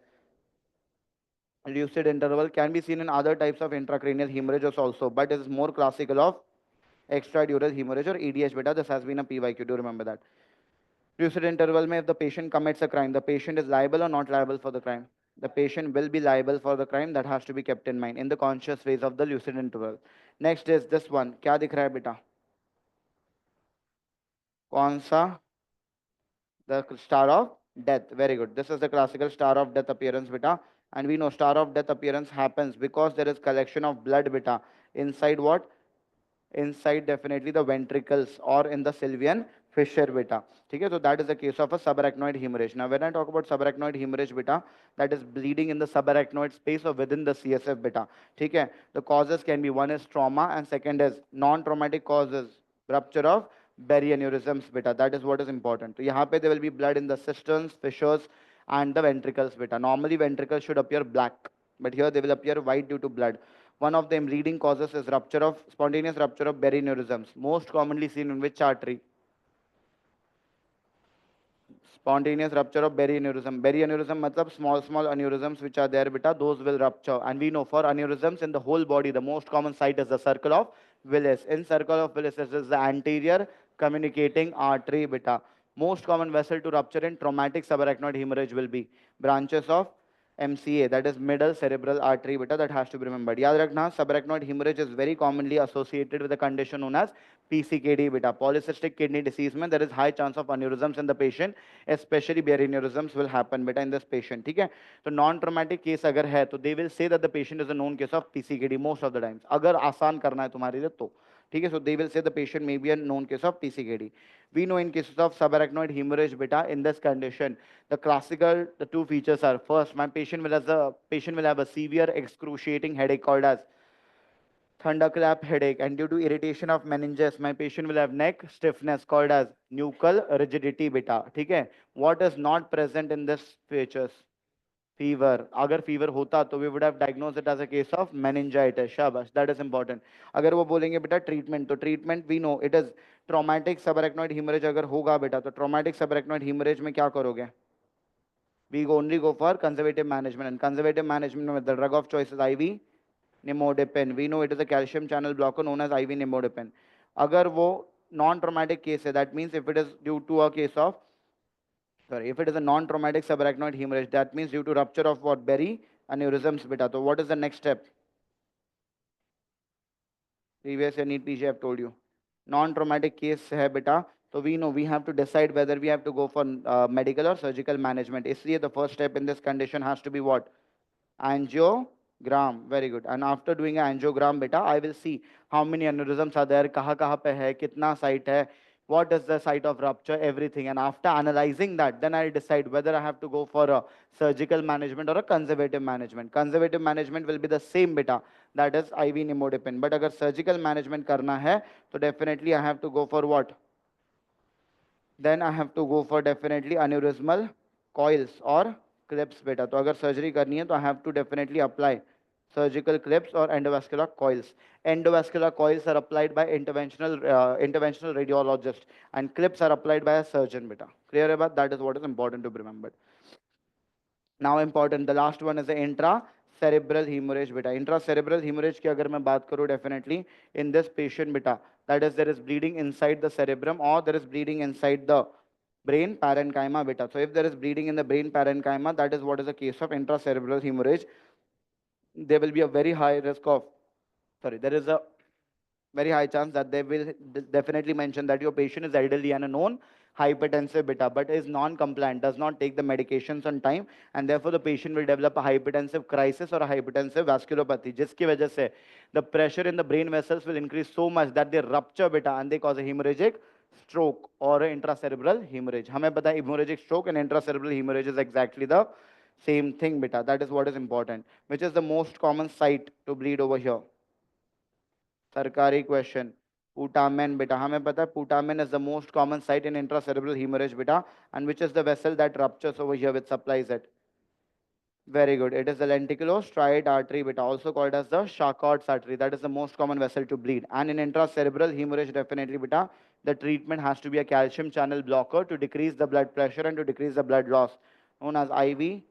lucid interval. Can be seen in other types of intracranial hemorrhages also, but it is more classical of extradural hemorrhage or EDH beta. This has been a PYQ. Do remember that. Lucid interval may, if the patient commits a crime, the patient is liable or not liable for the crime? The patient will be liable for the crime. That has to be kept in mind in the conscious phase of the lucid interval. Next is this one. क्या दिख रहा है बेटा? कौन सा? The star of death. Very good. This is the classical star of death appearance beta. And we know star of death appearance happens because there is collection of blood beta inside what? Inside definitely the ventricles or in the sylvian fissure beta. Okay, so that is the case of a subarachnoid hemorrhage. Now when I talk about subarachnoid hemorrhage beta, that is bleeding in the subarachnoid space or within the CSF beta. Okay, the causes can be, one is trauma and second is non-traumatic causes, rupture of berry aneurysms beta. That is what is important. So यहाँ पे there will be blood in the cisterns, fissures and the ventricles beta. Normally ventricles should appear black, but here they will appear white due to blood. One of them leading causes is spontaneous rupture of berry aneurysms. Most commonly seen in which artery? Spontaneous rupture of berry aneurysm. Berry aneurysm matlab small aneurysms which are there beta, those will rupture. And we know for aneurysms in the whole body, the most common site is the circle of Willis. In circle of Willis is the anterior communicating artery beta. Most common vessel to rupture in traumatic subarachnoid hemorrhage will be branches of MCA, that is middle cerebral artery beta, that has to be remembered. याद रखना, subarachnoid hemorrhage is very commonly associated with a condition known as PCKD beta. Polycystic kidney disease में there is high chance of aneurysms in the patient, especially berry aneurysms will happen beta in this patient. ठीक है? तो non-traumatic case अगर है तो they will say that the patient is a known case of PCKD most of the times. अगर आसान करना है तुम्हारे लिए तो ठीक है, so they will say the patient may be a known case of PCKD. We know in cases of subarachnoid hemorrhage beta, in this condition, the two features are, first, my patient will have a severe excruciating headache called as thunderclap headache, and due to irritation of meninges, my patient will have neck stiffness called as nuchal rigidity beta. Okay? What is not present in this features? Fever. अगर fever होता तो we would have diagnosed it as a case of meningitis. शाबाश, that is important. अगर वो बोलेंगे बेटा treatment, तो treatment we know it is traumatic subarachnoid hemorrhage अगर होगा बेटा, तो traumatic subarachnoid hemorrhage में क्या करोगे? We only go for conservative management, and conservative management with the drug of choice is IV nimodipine. We know it is a calcium channel blocker known as IV nimodipine. अगर वो non-traumatic case है, that means if it is due to a case of if it is a non-traumatic subarachnoid hemorrhage, that means due to rupture of what? Berry aneurysms beta. So what is the next step? Previous year NEET PG I have told you. Non-traumatic case hai beta. So we know we have to decide whether we have to go for medical or surgical management. इसलिए the first step in this condition has to be what? Angiogram. Very good. And after doing an angiogram beta, I will see how many aneurysms are there, कहाँ पे है, कितना site है, what is the site of rupture, everything. And after analyzing that, then I'll decide whether I have to go for a surgical management or a conservative management. Conservative management will be the same beta, that is IV nimodipine. But अगर surgical management करना है, तो definitely I have to go for what? Then I have to go for definitely aneurysmal coils और clips बेटा। तो अगर surgery करनी है तो I have to definitely apply surgical clips or endovascular coils. Endovascular coils are applied by interventional radiologist, and clips are applied by a surgeon beta. Clear about that is what is important to be remembered. Now important, the last one is the intracerebral hemorrhage beta. Intracerebral hemorrhage की अगर मैं बात करूँ definitely in this patient beta, that is there is bleeding inside the cerebrum or there is bleeding inside the brain parenchyma beta. So if there is bleeding in the brain parenchyma, that is what is the case of intracerebral hemorrhage. There will be a very high risk of, sorry, there is a very high chance that they will definitely mention that your patient is elderly and a known hypertensive beta, but is non-compliant, does not take the medications on time, and therefore the patient will develop a hypertensive crisis or a hypertensive vasculopathy, जिसकी वजह से the pressure in the brain vessels will increase so much that they rupture beta and they cause a hemorrhagic stroke or a intracerebral hemorrhage. हमें पता है hemorrhagic stroke and intracerebral hemorrhage is exactly the same thing beta. That is what is important. Which is the most common site to bleed over here? सरकारी question, putamen beta. हमें पता है putamen is the most common site in intracerebral hemorrhage beta, and which is the vessel that ruptures over here which supplies it? Very good. It is the lenticulostriate artery beta, also called as the Charcot's artery. That is the most common vessel to bleed. And in intracerebral hemorrhage, definitely beta, the treatment has to be a calcium channel blocker to decrease the blood pressure and to decrease the blood loss, known as IV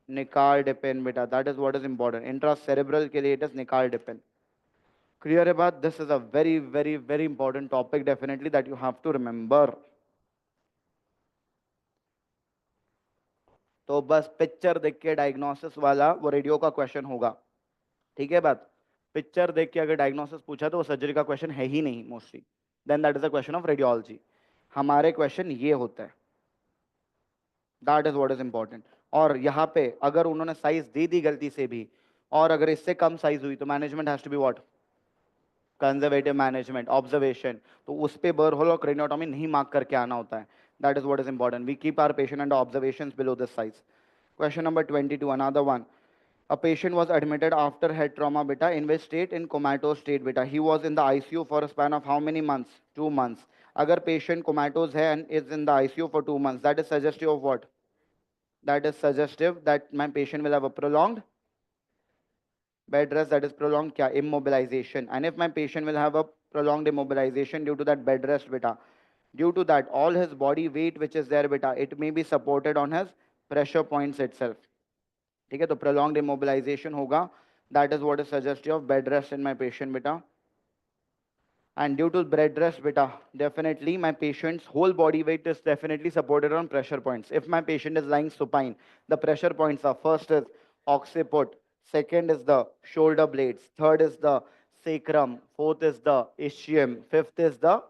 nicardipine beta. That is what is important. Intracerebral के लिए it is nicardipine. Clear about this is a very, very, very important topic definitely that you have to remember. तो बस picture देख के diagnosis वाला वो radio का question होगा, ठीक है बात। पिक्चर देख के अगर डायग्नोसिस पूछा तो वो सर्जरी का क्वेश्चन है ही नहीं mostly, then that is a question of radiology. हमारे क्वेश्चन ये होता है, that is what is important. और यहाँ पे अगर उन्होंने साइज दे दी गलती से भी और अगर इससे कम साइज हुई तो management has to be what? Conservative management, observation. तो उस पे बर्र होल और क्रेनियोटॉमी नहीं मार्क करके आना होता है। That is what is important. We keep our patient under observations below this size. Question number 22, another one. A patient was admitted after head trauma beta, in which state? In comatose state beta. He was in the ICU for a span of how many months? 2 months. अगर patient comatose है and is in the ICU for 2 months, that is suggestive of what? That is suggestive that my patient will have a prolonged bed rest, that is prolonged kya? Immobilization. And if my patient will have a prolonged immobilization due to that bed rest beta, due to that all his body weight which is there beta, it may be supported on his pressure points itself. ठीक है, तो prolonged immobilization होगा, that is what is suggestive of bed rest in my patient beta. And due to bed rest beta, definitely my patient's whole body weight is definitely supported on pressure points. If my patient is lying supine, the pressure points are, first is occiput, second is the shoulder blades, third is the sacrum, fourth is the ischium, fifth is the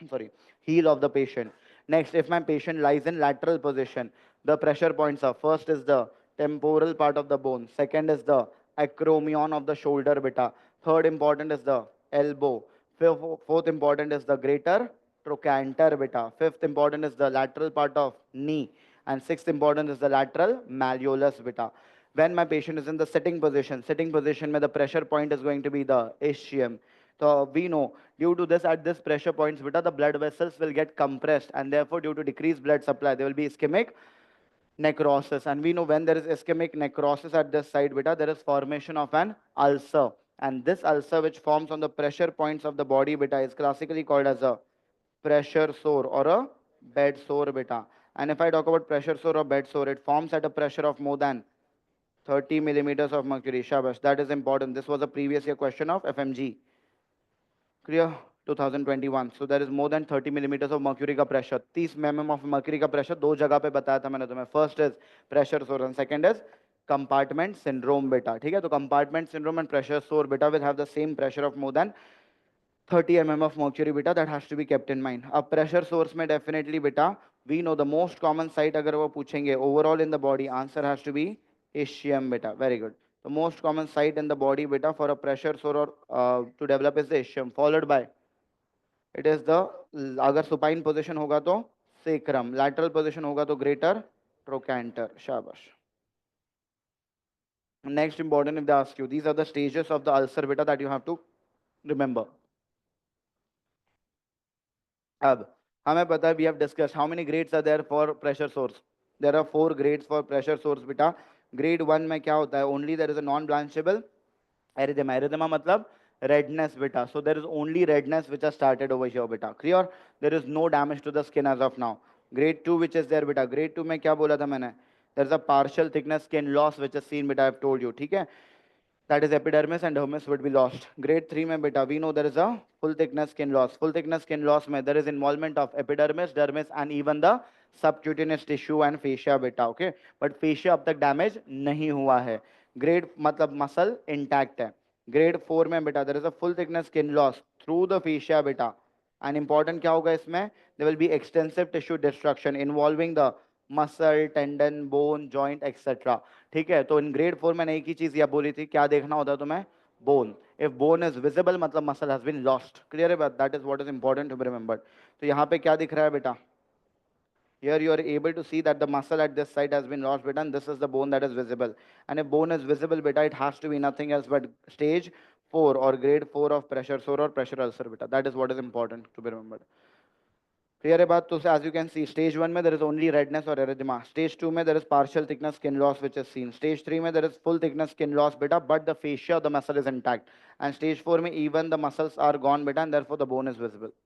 sorry, heel of the patient. Next, if my patient lies in lateral position, the pressure points are, first is the temporal part of the bone, second is the acromion of the shoulder beta, third important is the elbow, fourth important is the greater trochanter beta, fifth important is the lateral part of knee, and sixth important is the lateral malleolus beta. When my patient is in the sitting position where the pressure point is going to be the ischium. So we know due to this, at this pressure points beta, the blood vessels will get compressed, and therefore due to decreased blood supply, there will be ischemic necrosis. And we know when there is ischemic necrosis at this site beta, there is formation of an ulcer. And this ulcer which forms on the pressure points of the body beta is classically called as a pressure sore or a bed sore beta. And if I talk about pressure sore or bed sore, it forms at a pressure of more than 30 millimeters of mercury. Shabash, that is important. This was a previous year question of FMG. Clear? 2021. So there is more than 30 millimeters of mercury का pressure. 30 mm of mercury का pressure दो जगह पे बताया था मैंने तुम्हें. First is pressure sore and second is compartment syndrome beta. ठीक है, तो compartment syndrome and pressure sore beta will have the same pressure of more than 30 mm of mercury beta. That has to be kept in mind. अब pressure source में definitely beta, we know the most common site अगर वो पूछेंगे overall in the body, answer has to be ischium beta. Very good. The most common site in the body beta for a pressure sore or to develop is the ischium, followed by it is the, अगर supine position होगा तो sacrum, lateral position होगा तो greater trochanter. शाबाश. Next important, if they ask you, these are the stages of the ulcer beta that you have to remember. अब हमें पता है, we have discussed how many grades are there for pressure sores. There are 4 grades for pressure sores बेटा. Grade 1 में क्या होता है? Only there is a non blanchable erythema. Erythema मतलब redness beta. So there is only redness which has started over here beta. Clear? There is no damage to the skin as of now. Grade 2 which is there beta. Grade 2 में क्या बोला था मैंने? There is a partial thickness skin loss which is seen beta. I have told you. ठीक है? That is epidermis and dermis would be lost. Grade 3 में beta we know there is a full thickness skin loss. Full thickness skin loss में there is involvement of epidermis, dermis and even the subcutaneous tissue and fascia beta. Okay, but fascia अब तक damage नहीं हुआ है. Grade मतलब muscle intact है. Grade 4 में beta there is a full thickness skin loss through the fascia beta. And important क्या होगा इसमें? There will be extensive tissue destruction involving the muscle, tendon, bone, joint, etc. ठीक है, तो in grade 4 मैंने एक ही चीज यह बोली थी, क्या देखना होता है तुम्हें? Bone. If bone is visible मतलब muscle has been lost. Clear है बात? That is what is important to be remembered. तो यहाँ पे क्या दिख रहा है बेटा? Here you are able to see that the muscle at this site has been lost beta, and this is the bone that is visible. And if bone is visible beta, it has to be nothing else but stage 4 or grade 4 of pressure sore or pressure ulcer beta. That is what is important to be remembered. Clear है बात? तो as you can see, stage 1 में there is only redness or erythema. Stage 2 में there is partial thickness skin loss which is seen. Stage 3 में there is full thickness skin loss beta, but the fascia of the muscle is intact. And stage 4 में even the muscles are gone beta, and therefore the bone is visible.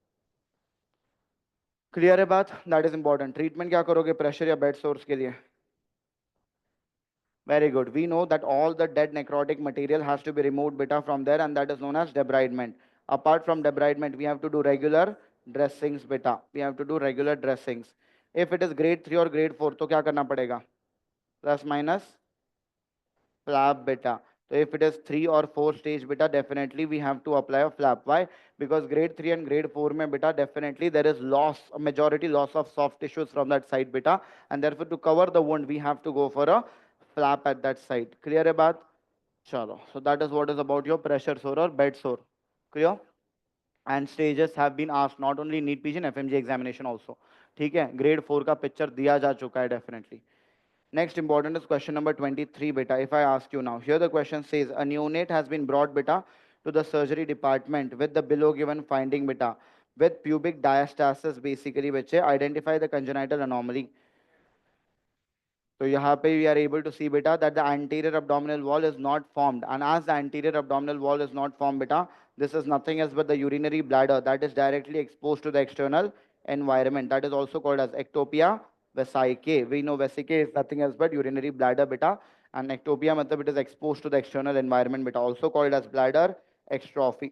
Clear है बात? That is important. Treatment क्या करोगे pressure या bed source के लिए? Very good. We know that all the dead necrotic material has to be removed beta from there, and that is known as debridement. Apart from debridement, we have to do regular dressings beta. We have to do regular dressings. If it is grade 3 or grade 4, तो क्या करना पड़ेगा? Plus minus flap beta. So if it is 3 or 4 stage beta, definitely we have to apply a flap. Why? Because grade 3 and grade 4 mein beta, definitely there is loss, a majority loss of soft tissues from that side beta, and therefore to cover the wound, we have to go for a flap at that site. Clear hai baat? Chalo. So that is what is about your pressure sore or bed sore. Clear? And stages have been asked not only in NEET PG and FMG examination also. ठीक है, grade 4 का picture दिया जा चुका है definitely. Next important is question number 23 beta. If I ask you now, here the question says a neonate has been brought beta to the surgery department with the below given finding beta with pubic diastasis basically which identify the congenital anomaly. So यहाँ पे we are able to see beta that the anterior abdominal wall is not formed, and as the anterior abdominal wall is not formed beta, this is nothing else but the urinary bladder that is directly exposed to the external environment. That is also called as ectopia vesicae. We know vesicae is nothing else but urinary bladder beta, and ectopia matlab it is exposed to the external environment beta, also called as bladder extrophy.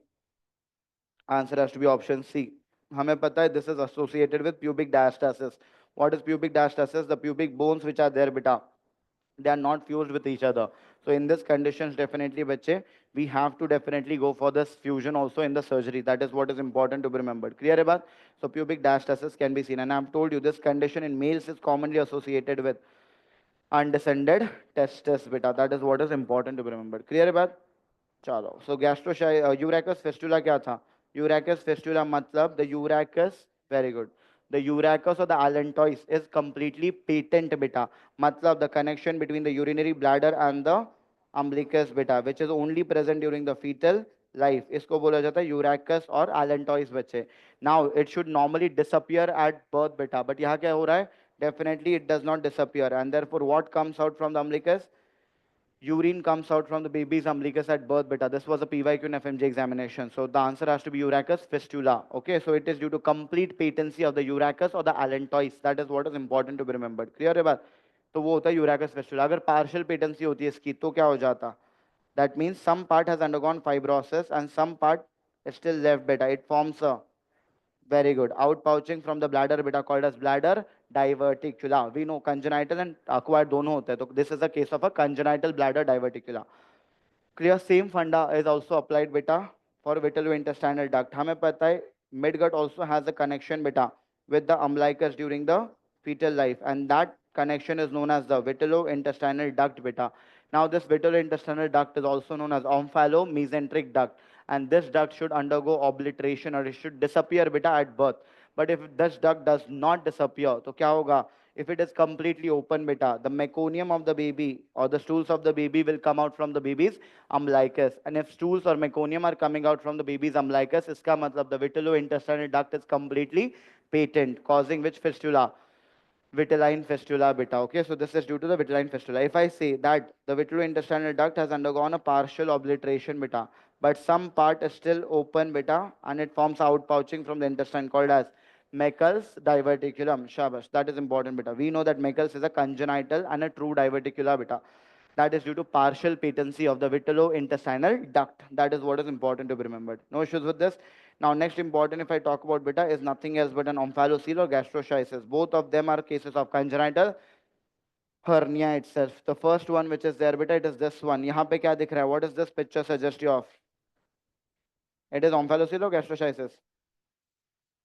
Answer has to be option C. हमें पता है this is associated with pubic diastasis. What is pubic diastasis? The pubic bones which are there beta, they are not fused with each other. So in this conditions definitely बच्चे we have to definitely go for this fusion also in the surgery. That is what is important to be remembered. Clear है बात? So pubic diastasis can be seen, and I have told you this condition in males is commonly associated with undescended testes beta. That is what is important to be remembered. Clear है बात? चलो. So urachus fistula क्या था? Urachus fistula मतलब the urachus, very good. The urachus or the allantois is completely patent beta. मतलब the connection between the urinary bladder and the umbilicus beta, which is only present during the fetal life. इसको बोला जाता है urachus और allantois बच्चे. Now it should normally disappear at birth beta, but यहाँ क्या हो रहा है? Definitely it does not disappear, and therefore what comes out from the umbilicus? Urine comes out from the baby's umbilicus at birth beta. This was a PYQ and FMG examination. So the answer has to be urachus fistula. Okay, so it is due to complete patency of the urachus or the allantois. That is what is important to be remembered. Clear है बात? तो वो होता है urachus fistula. अगर partial patency होती है इसकी तो क्या हो जाता? That means some part has undergone fibrosis and some part is still left beta. It forms a, very good, outpouching from the bladder beta called as bladder diverticula. We know congenital and acquired दोनों होते हैं. तो this is a case of a congenital bladder diverticula. Clear? Same funda is also applied beta for vitalointestinal duct. हमें पता है midgut also has a connection beta with the umbilicus during the fetal life, and that connection is known as the vitalointestinal duct beta. Now this vitalointestinal duct is also known as omphallomesenteric duct, and this duct should undergo obliteration or it should disappear beta at birth. But if this duct does not disappear, तो क्या होगा? If it is completely open, beta, the meconium of the baby or the stools of the baby will come out from the baby's umbilicus. And if stools or meconium are coming out from the baby's umbilicus, iska matlab the vitellointestinal duct is completely patent, causing which fistula? Vitelline fistula beta. Okay, so this is due to the vitelline fistula. If I say that the vitreointestinal duct has undergone a partial obliteration beta, but some part is still open beta and it forms outpouching from the intestine called as Meckel's diverticulum. Shabash, that is important beta. We know that Meckel's is a congenital and a true diverticula beta. That is due to partial patency of the vitellointestinal duct. That is what is important to be remembered. No issues with this. Now, next important, if I talk about beta, is nothing else but an omphalocele or gastroschisis. Both of them are cases of congenital hernia itself. The first one which is there, beta, it is this one. यहाँ पे क्या दिख रहा है? What is this picture suggest you of? It is omphalocele or gastroschisis?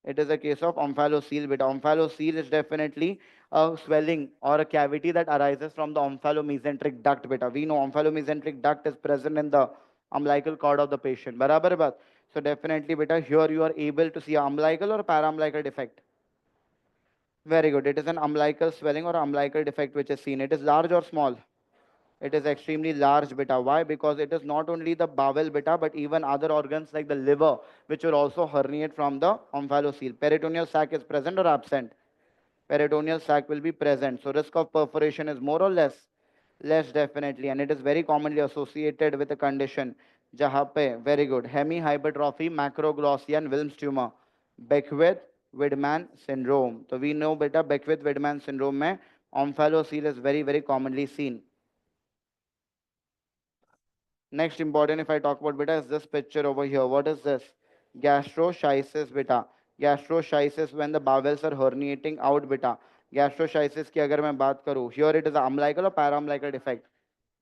It is a case of omphalocele beta. Omphalocele is definitely a swelling or a cavity that arises from the omphalomesenteric duct beta. We know omphalomesenteric duct is present in the umbilical cord of the patient. बराबर है बात? So definitely beta, here you are able to see umbilical or paraumbilical defect. Very good. It is an umbilical swelling or umbilical defect which is seen. It is large or small? It is extremely large beta. Why? Because it is not only the bowel beta, but even other organs like the liver, which will also herniate from the omphalocele. Peritoneal sac is present or absent? Peritoneal sac will be present. So risk of perforation is more or less? Less definitely. And it is very commonly associated with a condition. जहाँ पे, very good, hemihypertrophy, macroglossy and Wilms tumor. Beckwith-Widman syndrome. So we know beta Beckwith-Widman syndrome में omphalocele is very, very commonly seen. Next important, if I talk about beta, is this picture over here. What is this? Gastroschisis beta. Gastroschisis when the bowels are herniating out beta. Gastroschisis की अगर मैं बात करूँ, here it is a umbilical or paraumbilical defect.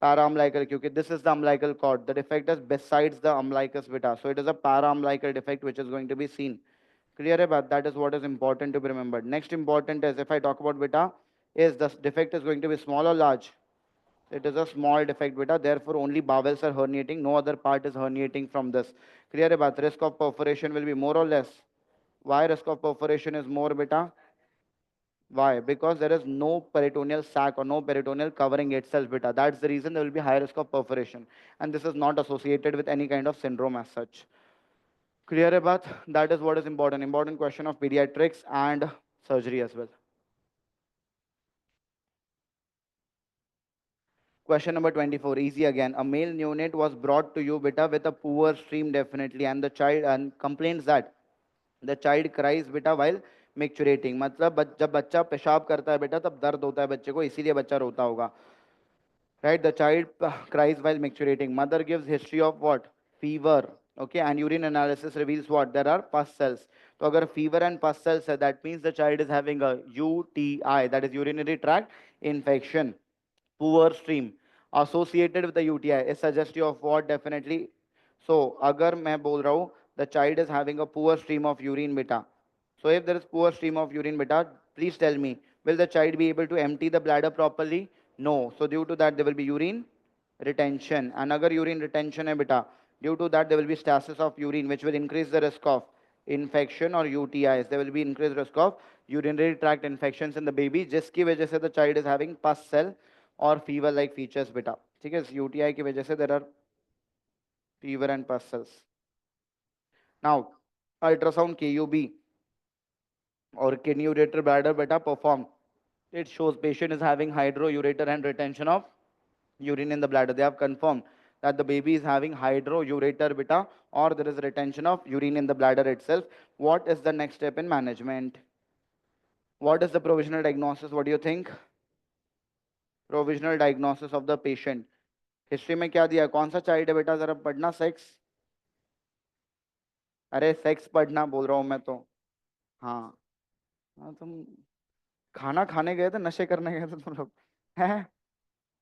Paraumbilical, क्योंकि this is the umbilical cord. The defect is besides the umbilicus beta. So it is a paraumbilical defect which is going to be seen. Clear about that is what is important to be remembered. Next important is if I talk about beta, is the defect is going to be small or large? It is a small defect beta, therefore only bowels are herniating, no other part is herniating from this. Clear about risk of perforation will be more or less. Why risk of perforation is more beta? Why? Because there is no peritoneal sac or no peritoneal covering itself beta. That's the reason there will be high risk of perforation. And this is not associated with any kind of syndrome as such. Clear about that is what is important. Important question of pediatrics and surgery as well. Question number 24, easy again. A male neonate was brought to you, beta, with a poor stream definitely, and the child and complains that the child cries beta while micturating. मतलब जब बच्चा पेशाब करता है बेटा तब दर्द होता है बच्चे को, इसीलिए बच्चा रोता होगा. Right? The child cries while micturating. Mother gives history of what? Fever. Okay, and urine analysis reveals what? There are pus cells. So, agar fever and pus cells hai, that means the child is having a UTI, that is urinary tract infection. Poor stream associated with the UTI is suggestive of what? Definitely. So, agar मैं बोल रहा हूँ, the child is having a poor stream of urine beta. So, if there is poor stream of urine beta, please tell me, will the child be able to empty the bladder properly? No. So, due to that, there will be urine retention. And agar urine retention hai beta, due to that, there will be stasis of urine, which will increase the risk of infection or UTIs. There will be increased risk of urinary tract infections in the baby, जिसकी वजह से the child is having pus cell or fever like features beta. ठीक है, UTI की वजह से there are fever and pus cells. Now, ultrasound KUB or kidney ureter bladder beta performed. It shows patient is having hydroureter and retention of urine in the bladder. They have confirmed that the baby is having hydroureter beta or there is retention of urine in the bladder itself. What is the next step in management? What is the provisional diagnosis? What do you think? Provisional diagnosis of the patient. History में क्या दिया? कौन सा child है बेटा? जरा पढ़ना. Sex. अरे सेक्स पढ़ना बोल रहा हूँ मैं तो. हाँ. हाँ, तुम खाना खाने गए थे, नशे करने गए थे तुम लोग हैं?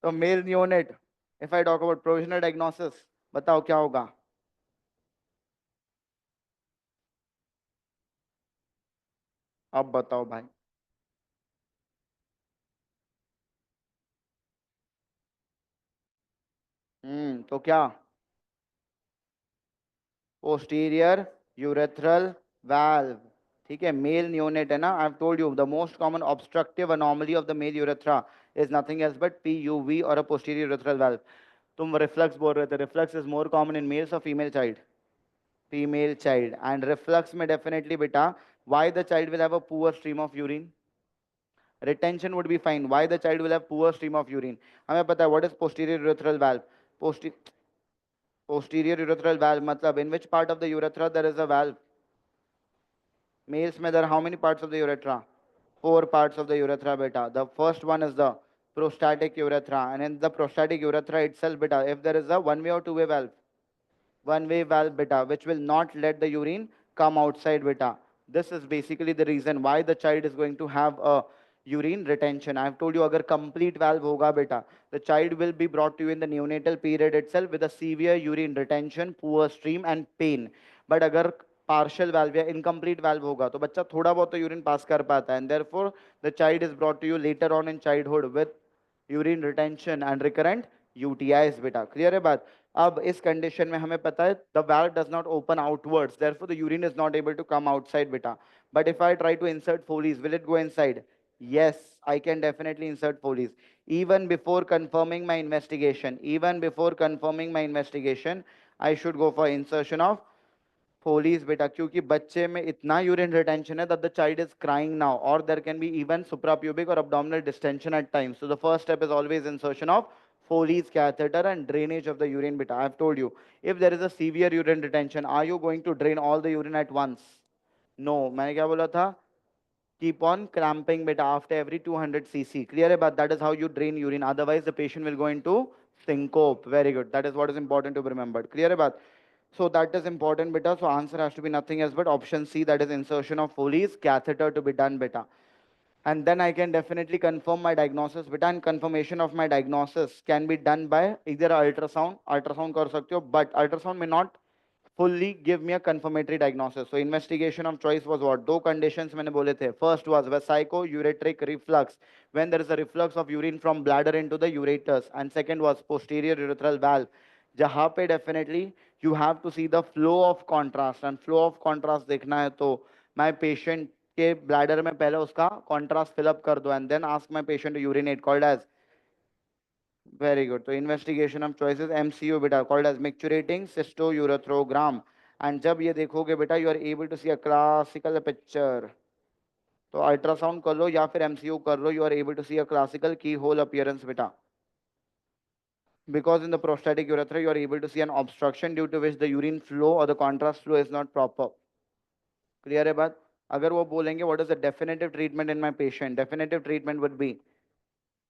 तो male neonate. If I talk about provisional diagnosis, बताओ क्या होगा? अब बताओ भाई. तो क्या? Posterior urethral valve. ठीक है, मेल नियोनेट है ना, I have told you the most common obstructive anomaly of the male urethra is nothing else but PUV और अ पोस्टीरियर यूरेथ्रल वाल्व। तुम रिफ्लक्स बोल रहे थे, reflux is more common in males और female child? Female child. And reflux में definitely बेटा why the child will have a poor stream of urine? Retention would be fine. Why the child will have poor stream of urine? हमें पता है what is posterior urethral valve? Posti posterior urethral valve मतलब in which part of the urethra there is a valve? Males में there are how many parts of the urethra? Four parts of the urethra beta. The first one is the prostatic urethra, and in the prostatic urethra itself beta, if there is a one way or two way valve, one way valve beta, which will not let the urine come outside beta. This is basically the reason why the child is going to have a urine retention. I have told you agar complete valve hoga beta, the child will be brought to you in the neonatal period itself with a severe urine retention, poor stream and pain. But agar partial valve या incomplete valve होगा तो बच्चा थोड़ा बहुत तो urine pass कर पाता है, and therefore the child is brought to you later on in childhood with urine retention and recurrent UTIs बेटा। क्लियर है बात? अब इस कंडीशन में हमें पता है the valve does not open outwards, therefore the urine is not able to come outside बेटा। But if I try to insert Foley's, will it go inside? Yes, I can definitely insert Foley's. Even before confirming my investigation, even before confirming my investigation, I should go for insertion of Foley's बेटा, क्योंकि बच्चे में इतना urine retention है that the child is crying now, or there can be even suprapubic or abdominal distension at times. So the first step is always insertion of Foley's catheter and drainage of the urine beta. I have told you, if there is a severe urine retention, are you going to drain all the urine at once? No. मैंने क्या बोला था? Keep on cramping beta after every 200 cc. Clear about that is how you drain urine. Otherwise, the patient will go into syncope. Very good. That is what is important to be remembered. Clear about. So that is important beta. So answer has to be nothing else but option C. That is insertion of Foley's catheter to be done beta. And then I can definitely confirm my diagnosis beta. And confirmation of my diagnosis can be done by either ultrasound. Ultrasound कर सकते हो, but ultrasound may not fully give me a confirmatory diagnosis. So investigation of choice was what? दो conditions मैंने बोले थे. First was vesico-ureteric reflux, when there is a reflux of urine from bladder into the ureters, and second was posterior urethral valve, जहाँ पे definitely you have to see the flow of contrast, and flow of contrast देखना है तो my patient के bladder में पहले उसका contrast fill up कर दो and then ask my patient to urinate, called as very good. So investigation of choices MCU beta, called as micturating cystourethrogram. And जब ये देखोगे बेटा you are able to see a classical picture. तो ultrasound कर लो या फिर MCU कर लो, you are able to see a classical keyhole appearance बेटा. Because in the prostatic urethra you are able to see an obstruction due to which the urine flow or the contrast flow is not proper. Clear है बात? अगर वो बोलेंगे what is the definitive treatment in my patient? Definitive treatment would be,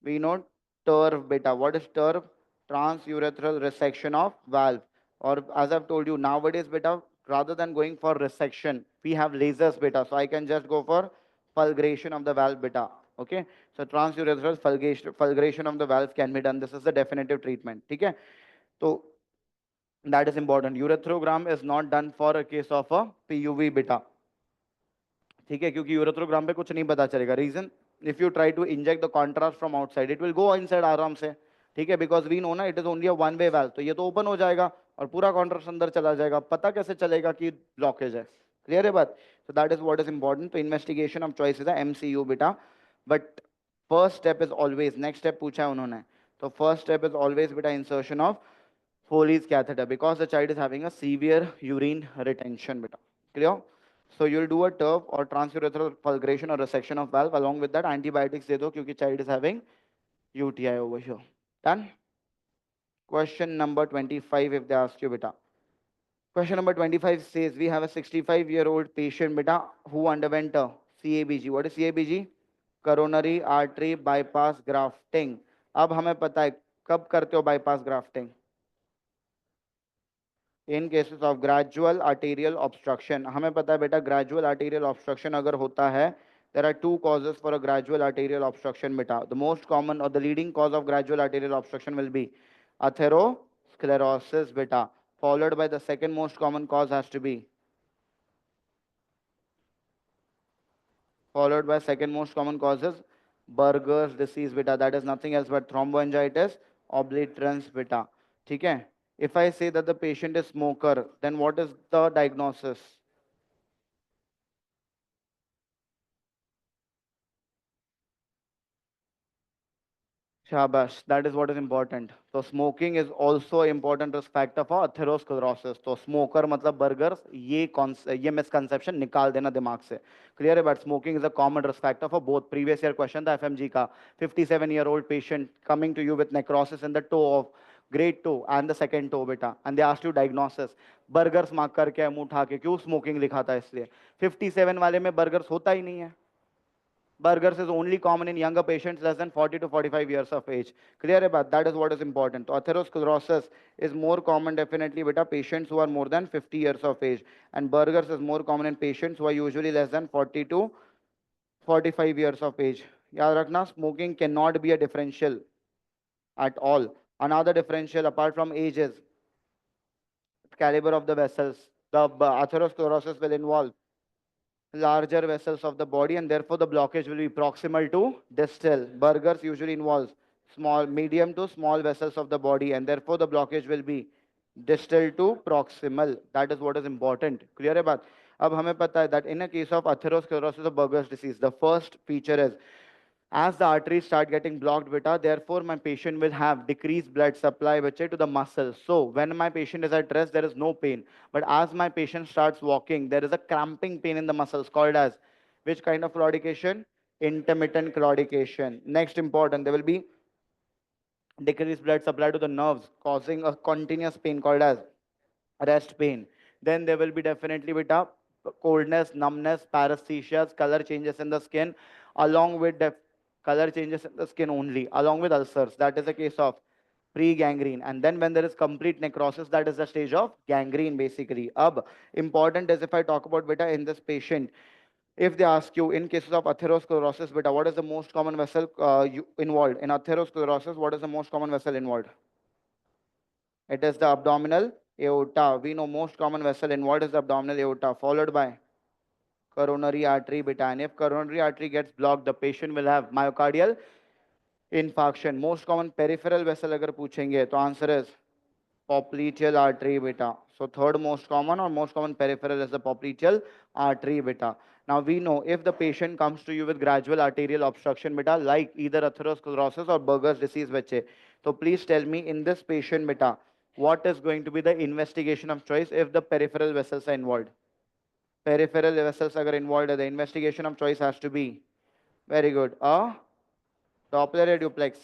we know TURV beta. What is TURV? Transurethral resection of valve. Or as I've told you, nowadays beta, rather than going for resection, we have lasers beta. So I can just go for fulguration of the valve beta. Okay. So transurethral fulguration of the valve can be done. This is the definitive treatment. Okay. So that is important. Urethrogram is not done for a case of a PUV beta. ठीक है, क्योंकि यूरेथ्रोग्राम पे कुछ नहीं पता चलेगा. Reason, if you try to inject the contrast from outside it will go inside आराम से. ठीक है, बिकॉज वी नो ना it is only a one way valve, तो ये तो ओपन हो जाएगा और पूरा कॉन्ट्रास्ट अंदर चला जाएगा. पता कैसे चलेगा कि ब्लॉकेज है? क्लियर है बात? so that is what is important. तो investigation of choice is MCU बेटा. But first step is always, next step पूछा है उन्होंने, तो फर्स्ट स्टेप इज ऑलवेज बेटा insertion of Foley's catheter because the child is having a severe urine retention beta. Clear? So you'll do a TURV or transurethral fulguration or resection of valve. Along with that, antibiotics दे दो क्योंकि child is having UTI over here. Done? Question number 25 if they ask you beta. Question number 25 says we have a 65-year-old patient beta who underwent a CABG. What is CABG? Coronary artery bypass grafting. अब हमें पता है कब करते हो bypass grafting? In cases of gradual arterial obstruction. हमें पता है बेटा ग्रेजुअल आर्टेरियल ऑब्स्ट्रक्शन अगर होता है, there are two causes for a gradual arterial obstruction बेटा. द मोस्ट कॉमन और the leading cause of gradual arterial obstruction will be atherosclerosis बेटा, followed by the second most common cause has to be followed by second most common causes Burger's disease beta, that is nothing else but thromboangiitis obliterans beta. ठीक है. If I say that the patient is smoker, then what is the diagnosis? Shabash, that is what is important. So smoking is also important risk factor for atherosclerosis. तो smoker मतलब burgers ये misconception निकाल देना दिमाग से. Clear है? But smoking is a common risk factor for both. Previous year question था FMG का 57-year-old patient coming to you with necrosis in the toe of great toe and the second toe बेटा, and they asked you diagnosis. Burgers mark करके मुंह उठा के क्यों smoking लिखा था इसलिए 57 वाले में burgers होता ही नहीं है. Burgers is only common in younger patients less than 40 to 45 years of age. Clear about that is what is important. So atherosclerosis is more common definitely with patients who are more than 50 years of age. And burgers is more common in patients who are usually less than 40 to 45 years of age. याद रखना, smoking cannot be a differential at all. Another differential apart from age is caliber of the vessels. The atherosclerosis will involve larger vessels of the body and therefore the blockage will be proximal to distal. Burgers usually involves small, medium to small vessels of the body and therefore the blockage will be distal to proximal. That is what is important. Clear है बात? अब हमें पता है that in a case of atherosclerosis or Buerger's disease, the first feature is as the arteries start getting blocked, beta, therefore my patient will have decreased blood supply bache, to the muscles. So when my patient is at rest, there is no pain. But as my patient starts walking, there is a cramping pain in the muscles called as which kind of claudication? Intermittent claudication. Next important, there will be decreased blood supply to the nerves, causing a continuous pain called as rest pain. Then there will be definitely with a coldness, numbness, paresthesias, color changes in the skin, along with color changes in the skin only, along with ulcers. That is a case of pre-gangrene. And then when there is complete necrosis, that is the stage of gangrene basically. Important is if I talk about beta in this patient, if they ask you in cases of atherosclerosis, beta, what is the most common vessel involved? In atherosclerosis, what is the most common vessel involved? It is the abdominal aorta. We know most common vessel involved is the abdominal aorta, followed by coronary artery beta. And if coronary artery gets blocked, the patient will have myocardial infarction. Most common peripheral vessel अगर पूछेंगे तो answer is popliteal artery beta. So third most common or most common peripheral is the popliteal artery beta. Now we know if the patient comes to you with gradual arterial obstruction beta like either atherosclerosis or Buerger's disease bache, so please tell me in this patient beta what is going to be the investigation of choice if the peripheral vessels are involved. Peripheral vessels are involved, the investigation of choice has to be very good. A Doppler or duplex?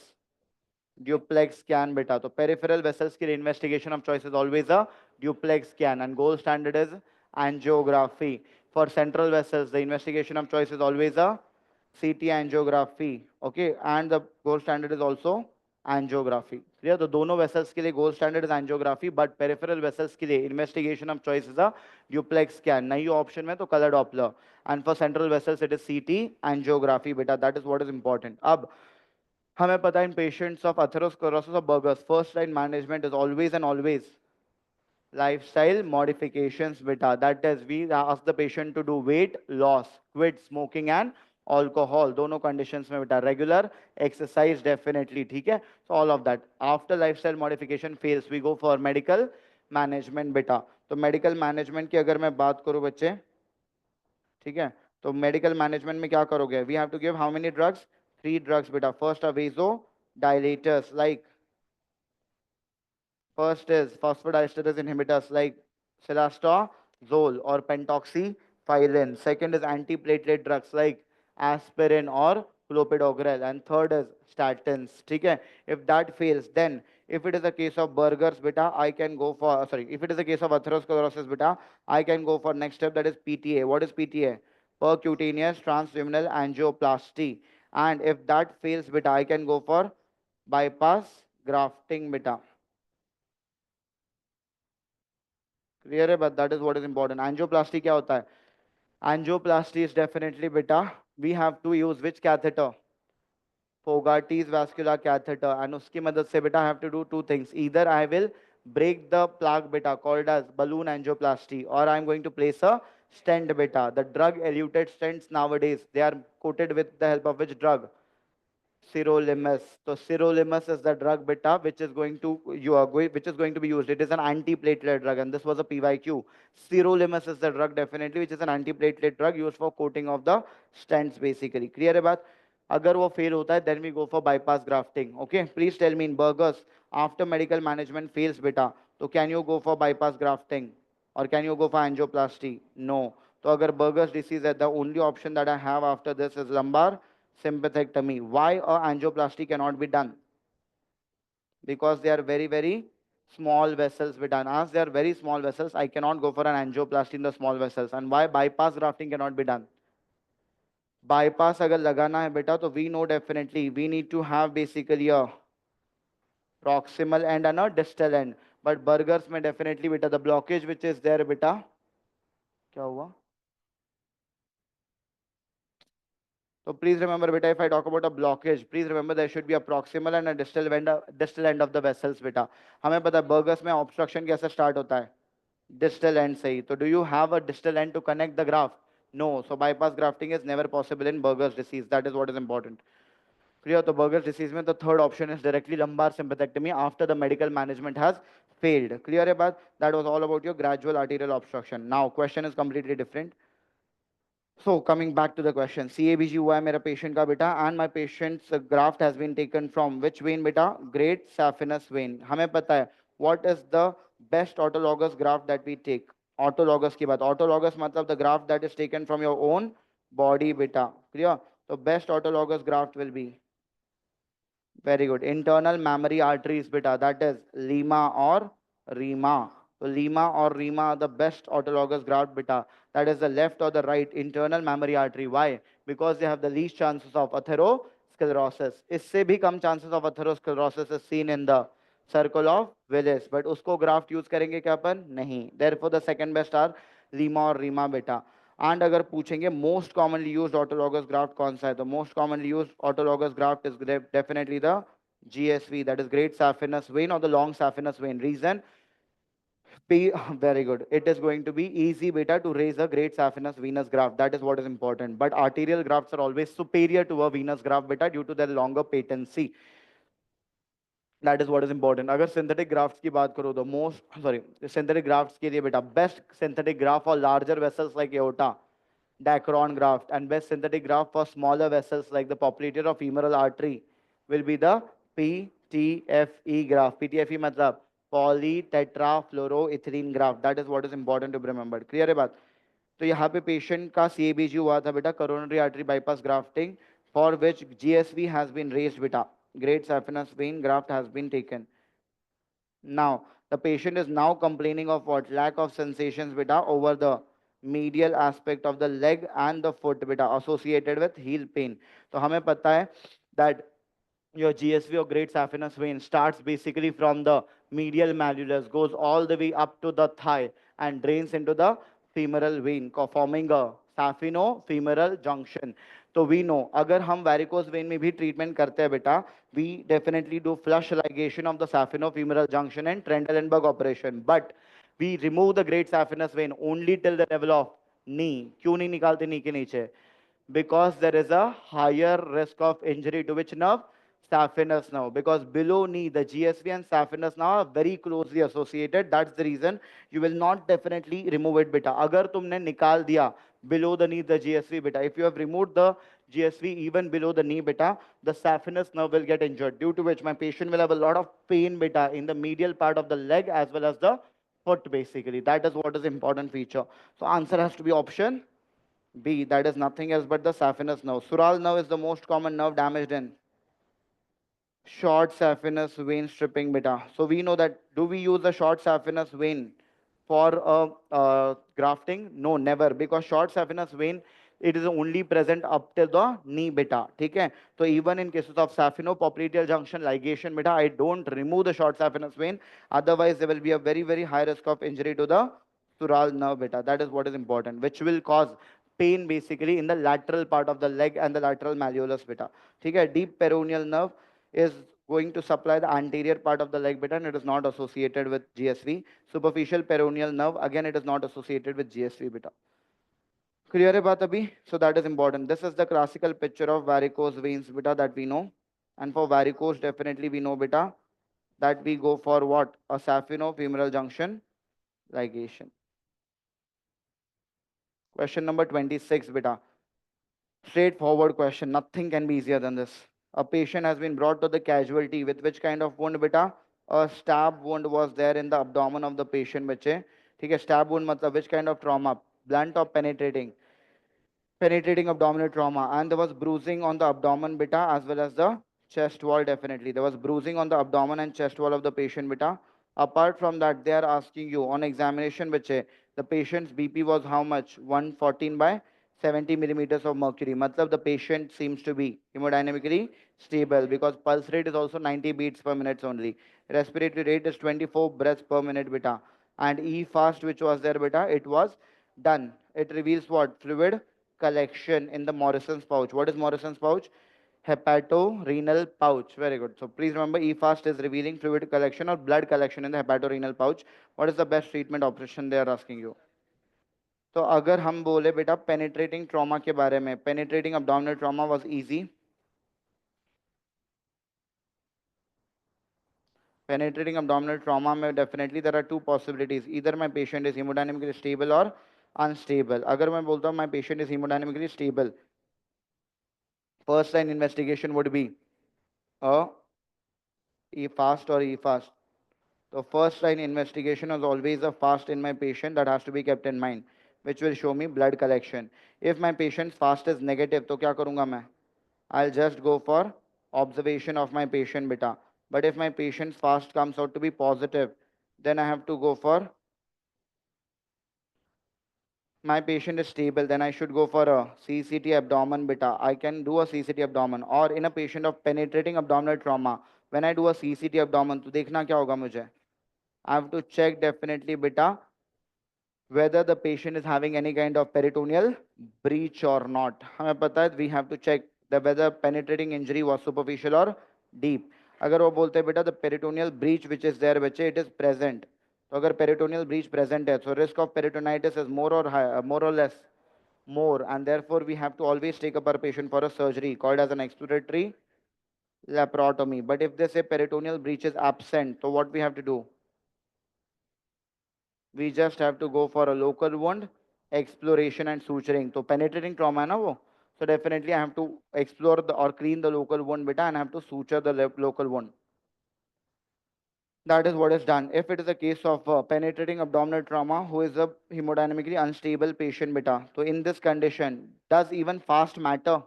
Duplex scan beta. So peripheral vessels के लिए investigation of choice is always a duplex scan and gold standard is angiography. For central vessels, the investigation of choice is always a CT angiography. Okay, and the gold standard is also angiography. Clear? तो दोनों vessels के लिए gold standard is angiography, but peripheral vessels के लिए investigation of choice is a duplex scan. नहीं option में तो color Doppler. And for central vessels, it is CT angiography beta. That is what is important. अब हमें पता है in patients of atherosclerosis or Buerger's, first line management is always and always lifestyle modifications beta. That is, we ask the patient to do weight loss, quit smoking and alcohol. दोनों conditions में beta. Regular exercise definitely, ठीक है? So all of that. After lifestyle modification fails, we go for medical management beta. तो medical management की अगर मैं बात करूँ बच्चे, ठीक है? तो medical management में क्या करोगे? We have to give how many drugs? 3 drugs beta. First are vasodilators like first is phosphodiesterase inhibitors like cilostazol or pentoxyphylline. Second is antiplatelet drugs like aspirin or clopidogrel. And third is statins. Okay? If that fails, then if it is a case of Buerger's beta, I can go for, sorry, if it is a case of atherosclerosis beta, I can go for next step, that is PTA. What is PTA? Percutaneous transluminal angioplasty. And if that fails beta, I can go for bypass grafting beta. Clear है, but that is what is important. Angioplasty क्या होता है? Angioplasty is definitely beta. We have to use which catheter? Fogarty's vascular catheter. And उसकी मदद से beta I have to do two things. Either I will break the plaque beta called as balloon angioplasty, or I am going to place a stent beta. The drug eluted stents nowadays, they are coated with the help of which drug? Sirolimus. So sirolimus is the drug beta which is going to which is going to be used. It is an antiplatelet drug, and this was a PYQ. Sirolimus is the drug definitely which is an antiplatelet drug used for coating of the stents basically. Clear about? अगर वो fail होता है then we go for bypass grafting. Okay, please tell me in Buerger's after medical management fails बेटा, तो can you go for bypass grafting और can you go for angioplasty? No. तो अगर Buerger's disease है, the only option that I have after this is lumbar sympathectomy. Why a angioplasty cannot be done? Because they are very very small vessels be done. As they are very small vessels, I cannot go for an angioplasty in the small vessels. And why bypass grafting cannot be done? Bypass अगर लगाना है बेटा, तो we know definitely we need to have basically a proximal end and a distal end. But burgers में definitely बेटा the blockage which is there बेटा, क्या हुआ? So please remember beta, if I talk about a blockage, please remember there should be a proximal and a distal end of the vessels beta. हमें पता है burgers में obstruction कैसे start होता है? Distal end से ही. So do you have a distal end to connect the graft? No. So bypass grafting is never possible in Buerger's disease. That is what is important. Clear? So Buerger's disease में the third option is directly lumbar sympathectomy after the medical management has failed. Clear है बात? That was all about your gradual arterial obstruction. Now question is completely different. So coming back to the question, CABG हुआ है मेरा patient का बेटा, and my patient's graft has been taken from which vein बेटा? Great saphenous vein. हमें पता है what is the best autologous graft that we take. Autologous की बात, autologous मतलब the graft that is taken from your own body बेटा. Clear? So best autologous graft will be, very good, internal mammary arteries beta, that is Lima or Rima. So Lima or Rima are the best autologous graft beta. That is the left or the right internal mammary artery. Why? Because they have the least chances of atherosclerosis. इससे भी कम chances of atherosclerosis is seen in the circle of Willis. But उसको graft use करेंगे क्या अपन? नहीं. Therefore the second best are Lima or Rima beta. And अगर पूछेंगे most commonly used autologous graft कौन सा है, तो most commonly used autologous graft is definitely the GSV, that is great saphenous vein or the long saphenous vein. Reason P, very good. It is going to be easy beta to raise a great saphenous venous graft. That is what is important. But arterial grafts are always superior to a venous graft beta due to their longer patency. That is what is important. अगर synthetic grafts की बात करो तो synthetic grafts के लिए बेटा best synthetic graft for larger vessels like aorta, Dacron graft, and best synthetic graft for smaller vessels like the popliteal or femoral artery will be the PTFE graft. PTFE मतलब polytetrafluoroethylene graft. That is what is important to be remembered. Clear है बात? तो यहाँ पे patient का CABG हुआ था बेटा coronary artery bypass grafting for which GSV has been raised beta. Great saphenous vein graft has been taken. Now, the patient is now complaining of what? Lack of sensations beta over the medial aspect of the leg and the foot beta associated with heel pain. So हमें पता है that your GSV or great saphenous vein starts basically from the medial malleolus, goes all the way up to the thigh and drains into the femoral vein, forming a sapheno-femoral junction. तो we know अगर हम varicose vein में भी treatment करते हैं बेटा, we definitely do flush ligation of the sapheno-femoral junction and Trendelenburg operation. But we remove the great saphenous vein only till the level of knee. क्यों नहीं निकालते knee के नीचे? Because there is a higher risk of injury to which nerve? Saphenous nerve. Because below knee, the GSV and saphenous nerve are very closely associated. That's the reason you will not definitely remove it beta. अगर तुमने निकाल दिया below the knee the GSV beta, if you have removed the GSV even below the knee beta, the saphenous nerve will get injured, due to which my patient will have a lot of pain beta in the medial part of the leg as well as the foot basically. That is what is important feature. So answer has to be option B, that is nothing else but the saphenous nerve. Sural nerve is the most common nerve damaged in short saphenous vein stripping beta. So we know that, do we use the short saphenous vein for grafting? No, never, because short saphenous vein, it is only present up till the knee beta. Okay? So even in cases of saphenopopliteal junction ligation beta, I don't remove the short saphenous vein. Otherwise, there will be a very, very high risk of injury to the sural nerve beta. That is what is important, which will cause pain basically in the lateral part of the leg and the lateral malleolus beta. Okay? Deep peroneal nerve is going to supply the anterior part of the leg beta and it is not associated with GSV. Superficial peroneal nerve, again it is not associated with GSV beta. Clear hai baat abhi? So that is important. This is the classical picture of varicose veins beta that we know. And for varicose, definitely we know beta that we go for what? A saphenofemoral junction ligation. Question number 26 beta. Straightforward question. Nothing can be easier than this. A patient has been brought to the casualty with which kind of wound, beta? A stab wound was there in the abdomen of the patient, बच्चे. ठीक है, stab wound मतलब which kind of trauma? Blunt or penetrating? Penetrating abdominal trauma, and there was bruising on the abdomen beta as well as the chest wall. Definitely there was bruising on the abdomen and chest wall of the patient beta. Apart from that, they are asking you on examination which the patient's bp was how much? 114 by 70 millimeters of mercury. Matlab the patient seems to be hemodynamically stable because pulse rate is also 90 beats per minute only. Respiratory rate is 24 breaths per minute beta. And e fast which was there beta, it was done. It reveals what? Fluid collection in the Morrison's pouch. What is Morrison's pouch? Hepatorenal pouch. Very good. So please remember, EFAST is revealing fluid collection or blood collection in the hepatorenal pouch. What is the best treatment option they are asking you? तो अगर हम बोले बेटा penetrating trauma के बारे में, penetrating abdominal trauma was easy. Penetrating abdominal trauma में definitely there are two possibilities. Either my patient is hemodynamically stable or unstable. अगर मैं बोलता हूँ my patient is hemodynamically stable, first line investigation would be a fast or fast. The first line investigation is always a fast in my patient that has to be kept in mind, which will show me blood collection. If my patient's fast is negative, तो क्या करूँगा मैं? I'll just go for observation of my patient beta. But if my patient's fast comes out to be positive, then I have to go for my patient is stable, then I should go for a CCT abdomen beta. I can do a CCT abdomen. Or in a patient of penetrating abdominal trauma, when I do a CCT abdomen, तो देखना क्या होगा मुझे? I have to check definitely beta whether the patient is having any kind of peritoneal breach or not. हमें पता है we have to check the whether penetrating injury was superficial or deep. अगर वो बोलते हैं बेटा the peritoneal breach which is there बच्चे it is present. तो अगर peritoneal breach present है so risk of peritonitis is more or high, more or less more, and therefore we have to always take up our patient for a surgery called as an exploratory laparotomy. But if they say peritoneal breach is absent, so what we have to do? We just have to go for a local wound exploration and suturing. So penetrating trauma na wo. So definitely I have to explore the or clean the local wound beta and I have to suture the local wound. That is what is done. If it is a case of penetrating abdominal trauma who is a hemodynamically unstable patient beta. So in this condition, does even fast matter?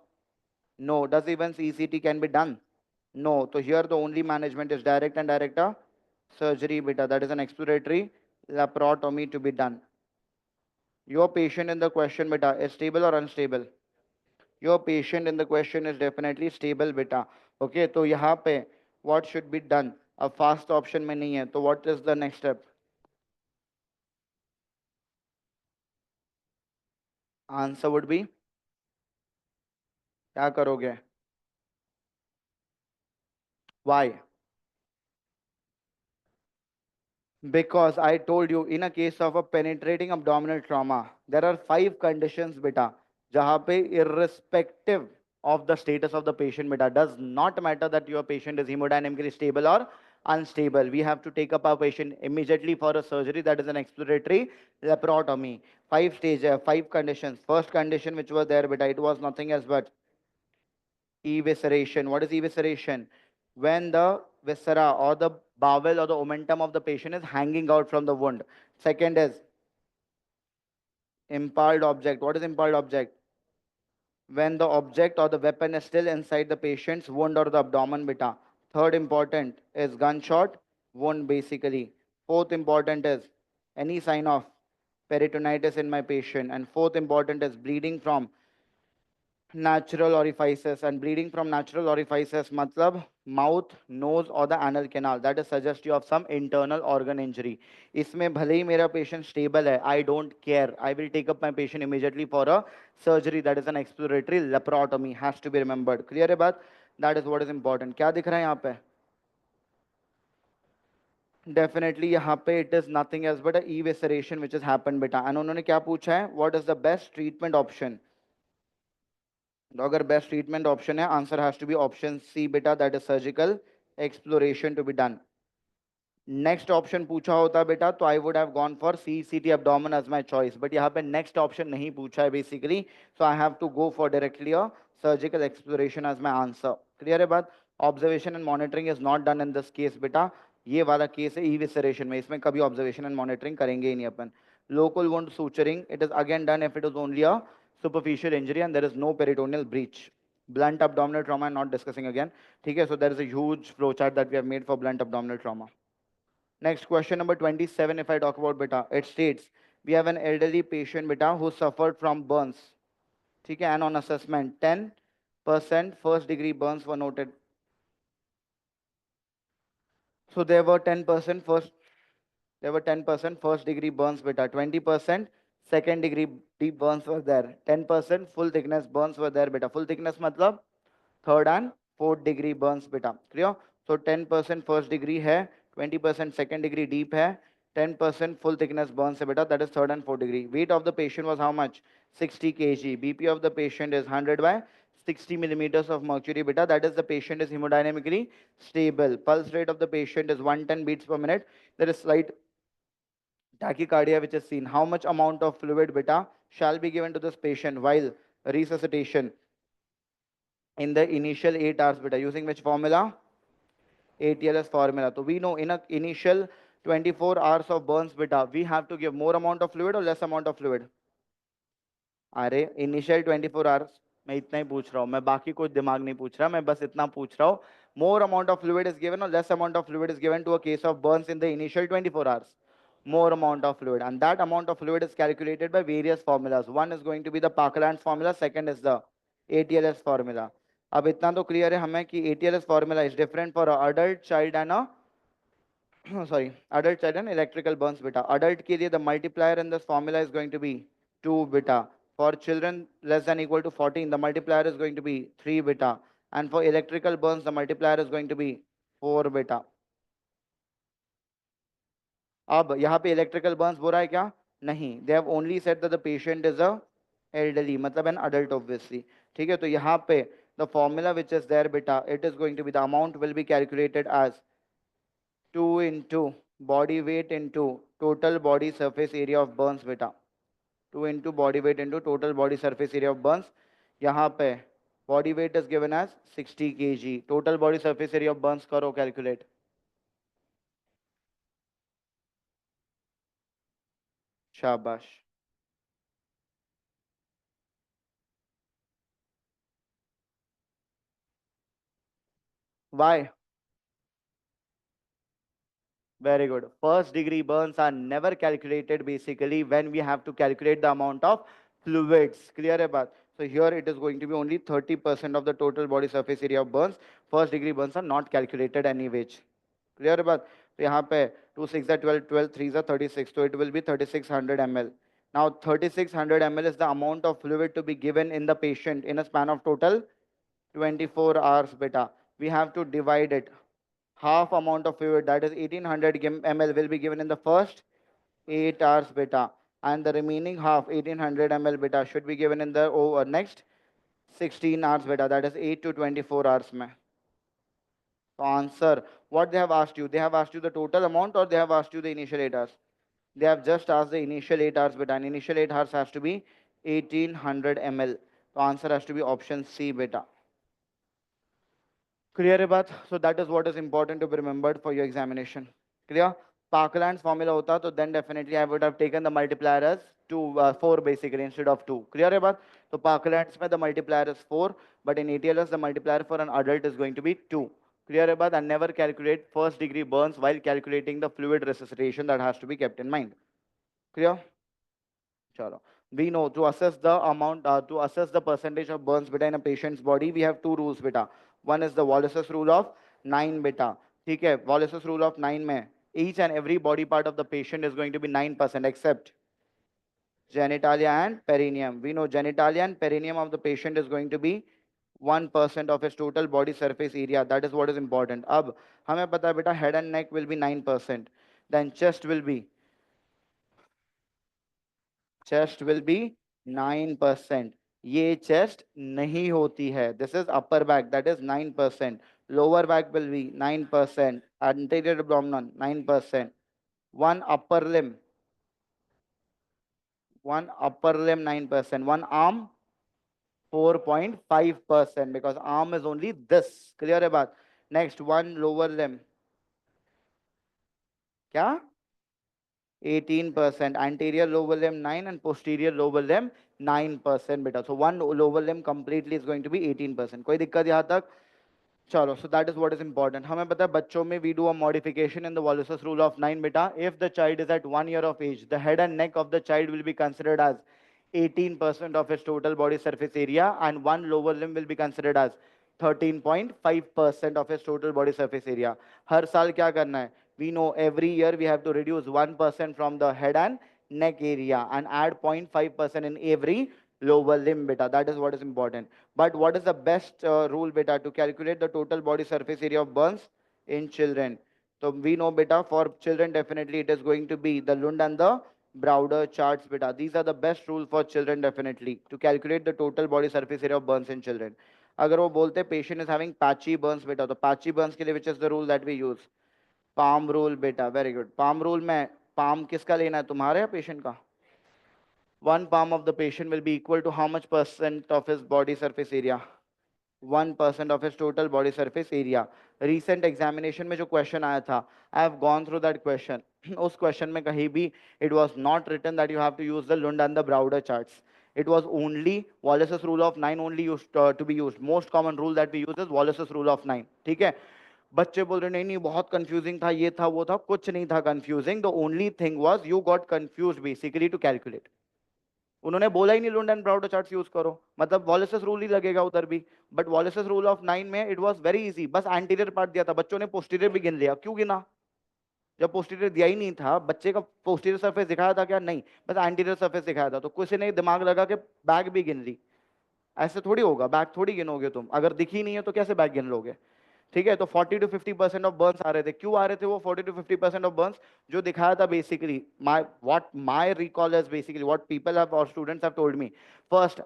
No. Does even CCT can be done? No. So here the only management is direct and direct surgery beta. That is an exploratory laparotomy to be done. Your patient in the question beta is stable or unstable? Your patient in the question is definitely stable beta. Okay, तो यहाँ पे what should be done? अब fast option में नहीं है, तो what is the next step? Answer would be क्या करोगे? Why? Because I told you in a case of a penetrating abdominal trauma, there are 5 conditions beta जहाँ पे irrespective of the status of the patient beta does not matter that your patient is hemodynamically stable or unstable. We have to take up our patient immediately for a surgery that is an exploratory laparotomy. 5 conditions. First condition which was there beta, it was nothing else but evisceration. What is evisceration? When the viscera or the bowel or the omentum of the patient is hanging out from the wound. Second is impaled object. What is impaled object? When the object or the weapon is still inside the patient's wound or the abdomen beta. Third important is gunshot wound basically. Fourth important is any sign of peritonitis in my patient. And fourth important is bleeding from natural orifices, and bleeding from natural orifices matlab mouth, nose or the anal canal, that is suggestive of some internal organ injury. इसमें भले ही मेरा patient stable है, I don't care, I will take up my patient immediately for a surgery that is an exploratory laparotomy. Has to be remembered. Clear है बात? That is what is important. क्या दिख रहा है यहाँ पे? Definitely यहाँ पे it is nothing else but a evisceration which has happened बेटा. And उन्होंने क्या पूछा है? What is the best treatment option? तो अगर बेस्ट ट्रीटमेंट ऑप्शन है, answer has to be option C बेटा, that is surgical exploration to be done. Next option पूछा होता बेटा तो I would have gone for C C T abdomen as my choice, but यहाँ पे next option नहीं पूछा है basically, so I have to go for directly a surgical exploration as my answer. Clear है बात? Observation and monitoring is not done in this case बेटा, ये वाला केस है इविसरेशन में, इसमें कभी ऑब्जर्वेशन एंड मॉनिटरिंग करेंगे ही नहीं अपन। Local wound suturing it is again done if it is only a superficial injury and there is no peritoneal breach. Blunt abdominal trauma I'm not discussing again, ठीक है? So there is a huge flow chart that we have made for blunt abdominal trauma. Next question number 27, if I talk about beta, it states we have an elderly patient beta who suffered from burns. ठीक है? And on assessment 10% first degree burns were noted. So there were 10% first degree burns beta, 20% second degree deep burns were there, 10% full thickness burns were there beta. Full thickness matlab third and fourth degree Burns बेटा। Clear? सो 10% first degree है, 20% second degree deep है, 10% full thickness Burns है बेटा, that is third and fourth degree. Weight of the patient was how much? 60 kg। BP of the patient is 100 by 60 millimeters of mercury beta, that is the patient is hemodynamically stable. Pulse rate of the patient is 110 beats per minute. There is slight tachycardia which is seen. How much amount of fluid beta shall be given to this patient while resuscitation in the initial 8 hours beta, using which formula? ATLS formula. So we know in a initial 24 hours of burns beta, we have to give more amount of fluid or less amount of fluid? अरे initial 24 hours मैं इतना ही पूछ रहा हूँ, मैं बाकी कुछ दिमाग नहीं पूछ रहा, मैं बस इतना पूछ रहा हूँ, more amount of fluid is given और less amount of fluid is given to a case of burns in the initial 24 hours? More amount of fluid, and that amount of fluid is calculated by various formulas. One is going to be the Parkerland's formula, second is the ATLS formula. अब इतना तो clear है हमें कि ATLS formula is different for a adult child and a sorry, adult child and electrical burns beta. Adult के लिए the multiplier in this formula is going to be 2 beta. For children less than equal to 14, the multiplier is going to be 3 beta. And for electrical burns, the multiplier is going to be 4 beta. अब यहाँ पे electrical Burns बोल रहा है क्या? नहीं, they have only said that the patient is a elderly, मतलब an adult obviously. ठीक है, तो यहाँ पे the formula which is there बेटा, it is going to be the amount will be calculated as 2 into body weight into total body surface area of burns beta, 2 into body weight into total body surface area of burns। यहाँ पे body weight is given as 60 kg, total body surface area of burns करो calculate। शाबाश। Why? Very good. First degree burns are never calculated basically when we have to calculate the amount of fluids. Clear है बात? So here it is going to be only 30% of the total body surface area of burns. First degree burns are not calculated anyway. Clear है बात? तो यहाँ पे 2 6 are 12, 12 3 are 36, so it will be 3600 ml. Now 3600 ml is the amount of fluid to be given in the patient in a span of total 24 hours beta. We have to divide it. Half amount of fluid, that is 1800 ml, will be given in the first 8 hours beta, and the remaining half 1800 ml beta should be given in the next 16 hours beta, that is 8 to 24 hours mein. So answer, what they have asked you, they have asked you the total amount or they have asked you the initial 8 hours? They have just asked the initial 8 hours beta, and initial 8 hours has to be 1800 ml. So answer has to be option C beta. Clear है बात? So that is what is important to be remembered for your examination. Clear? Parkland's formula hota, so then definitely I would have taken the multiplier as 4 basically instead of 2. Clear है बात? So Parkland's में the multiplier is 4, but in ATLS the multiplier for an adult is going to be 2. Clear है बात? And never calculate first degree burns while calculating the fluid resuscitation, that has to be kept in mind. Clear? Chalo. We know to assess the amount, to assess the percentage of burns beta in a patient's body, we have two rules beta. One is the Wallace's rule of 9 beta. ठीक है, Wallace's rule of 9 में each and every body part of the patient is going to be 9% except genitalia and perineum. We know genitalia and perineum of the patient is going to be 1% of his total body surface area. That is what is important. अब हमें पता है बेटा head and neck will be 9%. Then chest will be, chest will be 9%। ये chest नहीं होती है, this is upper back, that is 9%। Lower back will be 9%. Anterior abdomen 9%. One upper limb, 9%. One arm 4.5% because arm is only this. Clear about. Next one lower limb. क्या 18%. Anterior lower limb 9 and posterior lower limb 9% beta. So one lower limb completely is going to be 18%. कोई दिक्कत यहाँ तक? चलो, so that is what is important. हमें पता है बच्चों में we do a modification in the Wallace's rule of 9 beta. If the child is at 1 year of age, the head and neck of the child will be considered as 18% of his total body surface area, and one lower limb will be considered as 13.5% of his total body surface area. हर साल क्या करना है? We know every year we have to reduce 1% from the head and neck area and add 0.5% in every lower limb beta. That is what is important. But what is the best rule beta to calculate the total body surface area of burns in children? So we know beta for children definitely it is going to be the Lund and the Browder charts beta. These are the best rule for children definitely to calculate the total body surface area of burns in children. अगर वो बोलते patient is having patchy burns beta, तो patchy burns के लिए which is the rule that we use? Palm rule beta. Very good. Palm rule में palm किसका लेना है, तुम्हारे या patient का? One palm of the patient will be equal to how much percent of his body surface area? 1% of his total body surface area. Recent examination में जो question आया था, I have gone through that question. उस question में कहीं भी it was not written that you have to use the Lund and the Browder charts. It was only Wallace's rule of 9 only used to be used. Most common rule that we use is Wallace's rule of 9. ठीक है? बच्चे बोल रहे नहीं नहीं बहुत confusing था, ये था वो था, कुछ नहीं था confusing. The only thing was you got confused basically to calculate. उन्होंने बोला ही नहीं Lund and Browder charts use करो, मतलब वॉलेसेस रूल ही लगेगा उधर भी. बट वॉलेसेस रूल ऑफ 9 में इट वाज वेरी इजी, बस एंटीरियर पार्ट दिया था, बच्चों ने पोस्टीरियर भी गिन लिया. क्यों गिना? जब पोस्टीरियर दिया ही नहीं था, बच्चे का पोस्टीरियर सरफेस दिखाया था क्या? नहीं, बस एंटीरियर सरफेस दिखाया था. तो किसी ने दिमाग लगा के बैक भी गिन ली. ऐसे थोड़ी होगा, बैक थोड़ी गिनोगे तुम, अगर दिखी नहीं है तो कैसे बैक गिन लोगे? ठीक है, तो 40 to 50% ऑफ बर्न्स आ रहे थे. क्यों आ रहे थे वो 40 to 50% ऑफ बर्न्स? जो दिखाया था basically, my recall is basically what people have और students have told me. First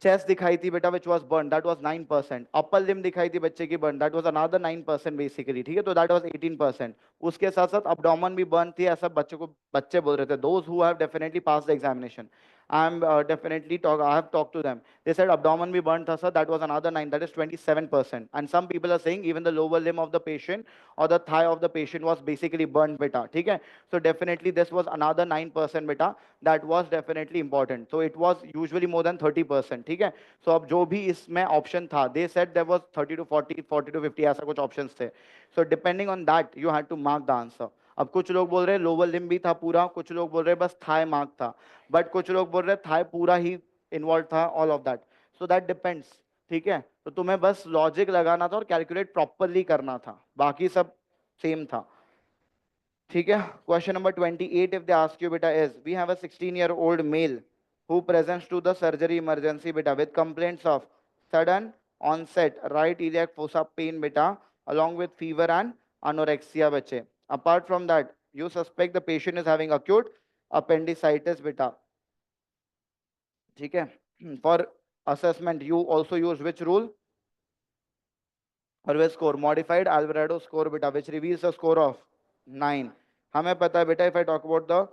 chest दिखाई थी बेटा which was burn, that was 9%. Upper limb दिखाई थी बच्चे की burn, that was another 9% basically. ठीक है, तो दैट वाज 18%. उसके साथ साथ अब्डोमन भी बर्न थी, ऐसा बच्चे बोल रहे थे. Those who have definitely pass the examination, I am definitely talk. I have talked to them. They said abdomen be burnt, sir. That was another 9. That is 27%. And some people are saying even the lower limb of the patient or the thigh of the patient was basically burnt beta. Okay? So definitely this was another 9% beta. That was definitely important. So it was usually more than 30%. Okay? So अब जो भी इसमें option था, they said there was 30 to 40, 40 to 50 ऐसा कुछ options थे. So depending on that, you had to mark the answer. अब कुछ लोग बोल रहे हैं लोअर लिम्ब भी था पूरा, कुछ लोग बोल रहे हैं बस थाई मार्क था, बट कुछ लोग बोल रहे हैं थाई पूरा ही इन्वॉल्व था, all of that. So that depends. ठीक है, तो तुम्हें बस लॉजिक लगाना था और कैलकुलेट प्रॉपरली करना था, बाकी सब सेम था. ठीक है, question number 28 if they ask you बेटा is we have a 16-year-old male who presents to the surgery emergency beta with complaints of sudden onset right iliac fossa pain beta along with fever and anorexia बच्चे. Apart from that, you suspect the patient is having acute appendicitis beta. ठीक है, for assessment you also use which rule or which score? Modified Alvarado score beta which reveals a score of 9. हमें पता है बेटा, if I talk about the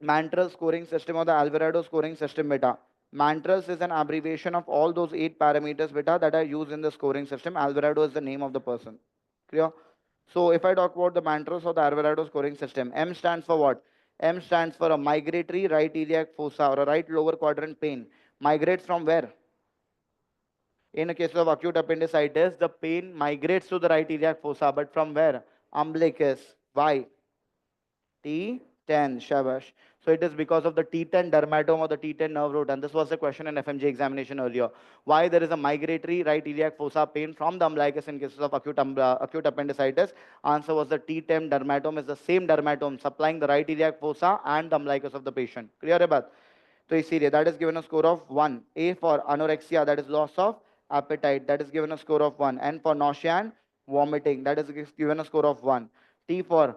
Mantrel scoring system or the Alvarado scoring system beta, Mantrels is an abbreviation of all those 8 parameters beta that are used in the scoring system. Alvarado is the name of the person. Clear? So if I talk about the Mantrels or the Alvarado scoring system, M stands for what? M stands for a migratory right iliac fossa or a right lower quadrant pain. Migrates from where? In a case of acute appendicitis, the pain migrates to the right iliac fossa, but from where? Umbilicus. Why? T10, shabash. So it is because of the T10 dermatome or the T10 nerve root, and this was the question in FMG examination earlier. Why there is a migratory right iliac fossa pain from the umbilicus in cases of acute appendicitis? Answer was the T10 dermatome is the same dermatome supplying the right iliac fossa and the umbilicus of the patient. Clear about? So इसीलिए that is given a score of 1. A for anorexia, that is loss of appetite, that is given a score of 1. N for nausea and vomiting, that is given a score of 1. T for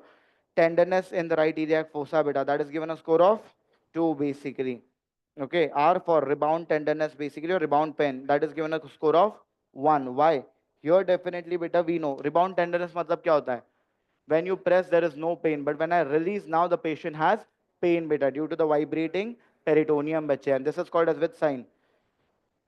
tenderness in the right iliac fossa beta, that is given a score of 2 basically. Okay, R for rebound tenderness basically or rebound pain, that is given a score of 1. Why? Here definitely beta we know rebound tenderness मतलब क्या होता है? When you press there is no pain, but when I release now the patient has pain beta due to the vibrating peritoneum बच्चे, and this is called as which sign?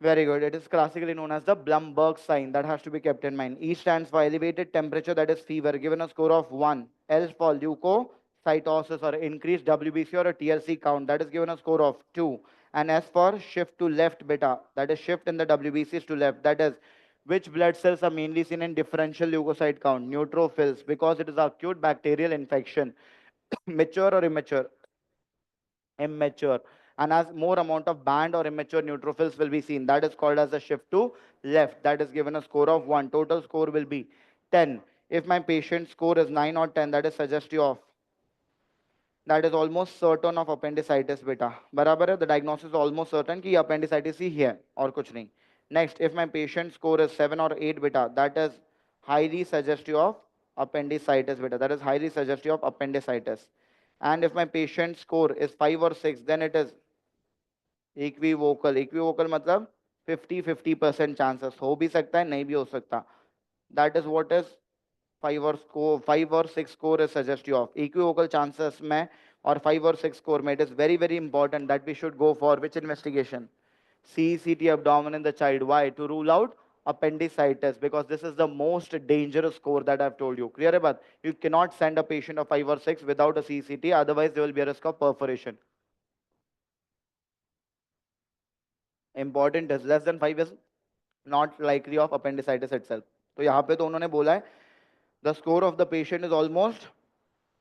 Very good. It is classically known as the Blumberg sign. That has to be kept in mind. E stands for elevated temperature, that is fever, given a score of 1. L for leukocytosis or increased WBC or a TLC count, that is given a score of 2. And S for shift to left beta, that is shift in the WBCs to left. That is which blood cells are mainly seen in differential leukocyte count? Neutrophils, because it is acute bacterial infection. Mature or immature? Immature, and as more amount of band or immature neutrophils will be seen, that is called as a shift to left. That is given a score of 1. Total score will be 10. If my patient score is 9 or 10, that is suggestive of, that is almost certain of appendicitis beta. बराबर है, the diagnosis is almost certain कि appendicitis ही है और कुछ नहीं. Next, if my patient score is 7 or 8 beta, that is highly suggestive of appendicitis beta. That is highly suggestive of appendicitis. And if my patient score is 5 or 6, then it is equivocal. Equivocal मतलब 50-50% chances, हो भी सकता है नहीं भी हो सकता. That is what is 5 और 6 score is suggestive of equivocal chances में. और 5 और 6 स्कोर में it is very very important that we should go for which investigation? CECT abdomen in the child. Why? To rule out appendicitis, because this is the most dangerous score that I've told you. Clear है बात? You cannot send a patient of 5 or 6 without a CECT, otherwise there will be a risk of perforation. Important is less than 5 is not likely of appendicitis itself. तो यहाँ पे तो उन्होंने बोला है the score of the patient is almost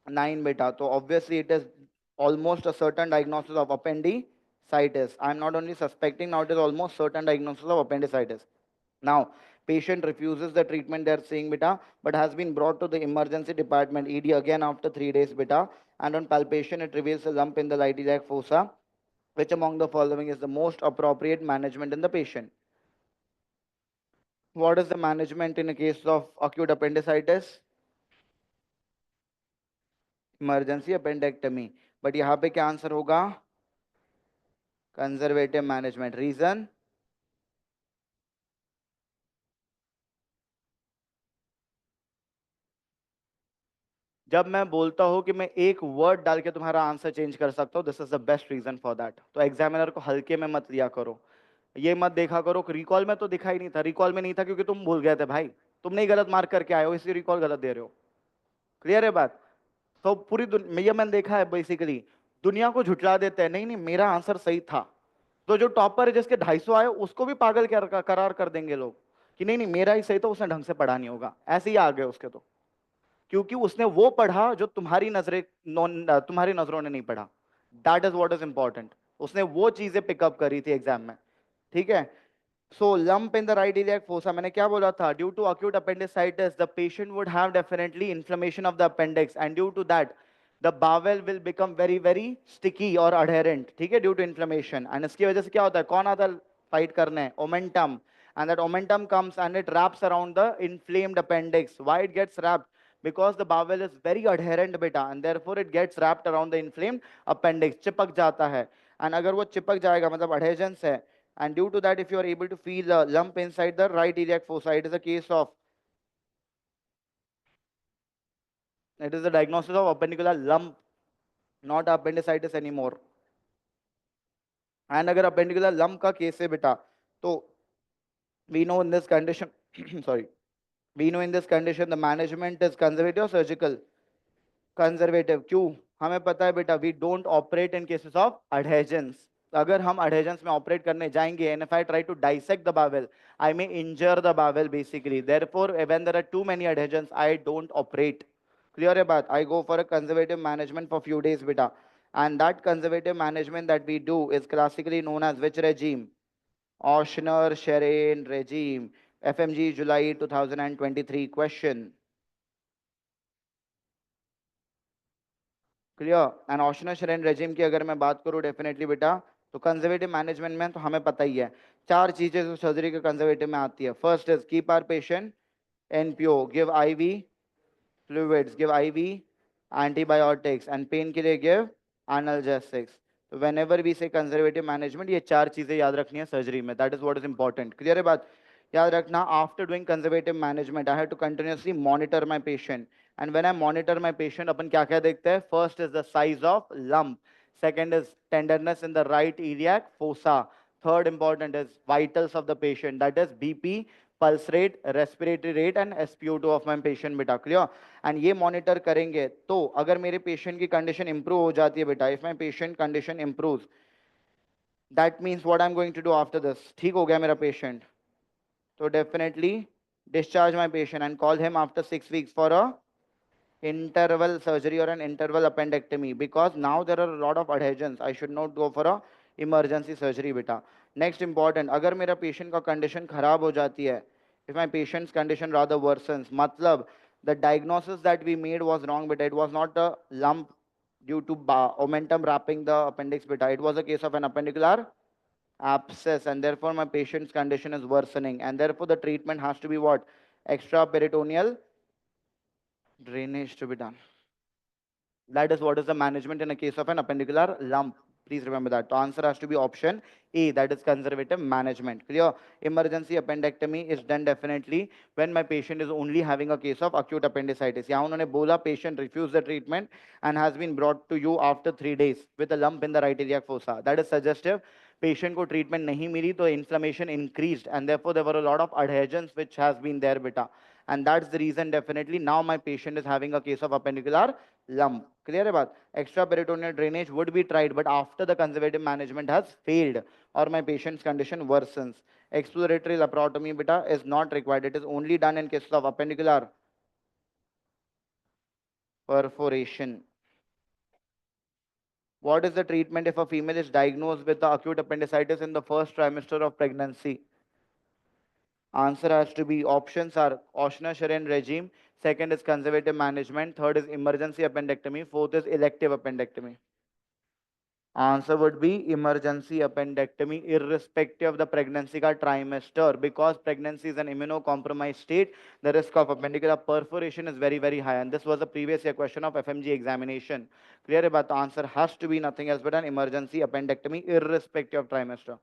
9 beta. So obviously it is almost a certain diagnosis of appendicitis. I'm not only suspecting, now it is almost certain diagnosis of appendicitis. Now, patient refuses the treatment, they are saying beta, but has been brought to the emergency department, ED again after 3 days beta, and on palpation it reveals a lump in the right iliac fossa. Which among the following is the most appropriate management in the patient? What is the management in a case of acute appendicitis? Emergency appendectomy. But यहाँ पे क्या answer होगा? Conservative management. Reason? जब मैं बोलता हूं कि मैं एक वर्ड डाल के तुम्हारा आंसर चेंज कर सकता हूं, this is the best reason for that. तो एग्जामिनर को हल्के में मत लिया करो. ये मत देखा करो कि रिकॉल में तो दिखा ही नहीं था. रिकॉल में नहीं था क्योंकि तुम भूल गए थे भाई. तुमने ही गलत मार्क करके आए हो, इसलिए रिकॉल गलत दे रहे हो. क्लियर है बात? तो पूरी दुनिया, मैंने देखा है बेसिकली दुनिया को झुटला देते हैं. नहीं नहीं, मेरा आंसर सही था. तो जो टॉपर है जिसके 250 आए उसको भी पागल करार कर देंगे लोग कि नहीं नहीं मेरा ही सही था, उसने ढंग से पढ़ा नहीं होगा. ऐसे ही आ गए उसके तो, क्योंकि उसने वो पढ़ा जो तुम्हारी नजरों ने नहीं पढ़ा. That is what is important. उसने वो चीजें पिकअप करी थी एग्जाम में. ठीक है. So lump in the right iliac fossa, मैंने क्या बोला था? Due to acute appendicitis, the patient would have definitely inflammation of the appendix, and due to that, the bowel will become very very sticky or adherent. ठीक है, due to inflammation. And इसकी वजह से क्या होता है? कौन आता है फाइट करने? Omentum. And that omentum comes and it wraps around the inflamed appendix. Why it gets wrapped? Because the bowel is very adherent beta, and therefore it gets wrapped around the inflamed appendix. चिपक जाता है. And अगर वो चिपक जाएगा मतलब adhesions है, and due to that if you are able to feel a lump inside the right iliac fossa, it is a case of, it is the diagnosis of appendicular lump, not appendicitis anymore. And अगर appendicular lump का case है बेटा, तो we know in this condition sorry, we know in this condition the management is conservative or surgical? Conservative. क्यों? हमें पता है बेटा, we don't operate in cases of adhesions. अगर हम adhesions में ऑपरेट करने जाएंगे, and if I try to dissect the bowel, I may injure the bowel basically. Therefore, when there are too many adhesions, I don't operate. Clear है बात? I go for a conservative management for few days बेटा. And that conservative management that we do is classically known as which regime? Oshner-Sherain regime. FMG July 2023 question. Clear. And Ochsner Sherren regime की अगर मैं बात करूं definitely बेटा, तो conservative management में तो हमें पता ही है 4 चीजें जो सर्जरी के कंजर्वेटिव में आती है. First is keep our patient NPO, give IV fluids, give IV antibiotics, and pain के लिए गिव एनाल्जेसिक्स. तो whenever we say conservative management, ये 4 चीजें याद रखनी है सर्जरी में. That is what is important. Clear है बात? याद रखना, after doing conservative management I have to continuously monitor my patient. And when I monitor my patient, अपन क्या क्या देखते हैं? First is the size of lump, second is tenderness in the right iliac fossa, third important is vitals of the patient, that is bp, pulse rate, respiratory rate and spo2 of my patient बेटा. Clear? And ये monitor करेंगे तो अगर मेरे patient की condition improve हो जाती है बेटा, if my patient condition improve, that means what I am going to do after this. ठीक हो गया मेरा patient, so definitely discharge my patient and call him after 6 weeks for a interval surgery or an interval appendectomy, because now there are a lot of adhesions. I should not go for a emergency surgery beta. Next important, अगर मेरा patient का condition खराब हो जाती है, if my patient's condition rather worsens, मतलब the diagnosis that we made was wrong beta. It was not a lump due to omentum wrapping the appendix beta. It was a case of an appendicular abscess, and therefore my patient's condition is worsening, and therefore the treatment has to be what? Extra peritoneal drainage to be done. That is what is the management in a case of an appendicular lump. Please remember that. The answer has to be option A, that is conservative management. Clear? Emergency appendectomy is done definitely when my patient is only having a case of acute appendicitis. यहाँ उन्होंने बोला patient refused the treatment and has been brought to you after 3 days with a lump in the right iliac fossa. That is suggestive. Patient को treatment नहीं मिली तो inflammation increased and therefore there were a lot of adhesions which has been there beta. And that's the reason definitely now my patient is having a case of appendicular lump. Clear about extra peritoneal drainage would be tried, but after the conservative management has failed or my patient's condition worsens, exploratory laparotomy beta is not required. It is only done in cases of appendicular perforation. What is the treatment if a female is diagnosed with the acute appendicitis in the first trimester of pregnancy? Answer has to be, options are Oshna-Sharin regime, second is conservative management, third is emergency appendectomy, fourth is elective appendectomy. Answer would be emergency appendectomy irrespective of the pregnancy ka trimester, because pregnancy is an immunocompromised state. The risk of appendicular perforation is very, very high. And this was a previous year question of FMG examination. Clear about the answer has to be nothing else but an emergency appendectomy irrespective of trimester.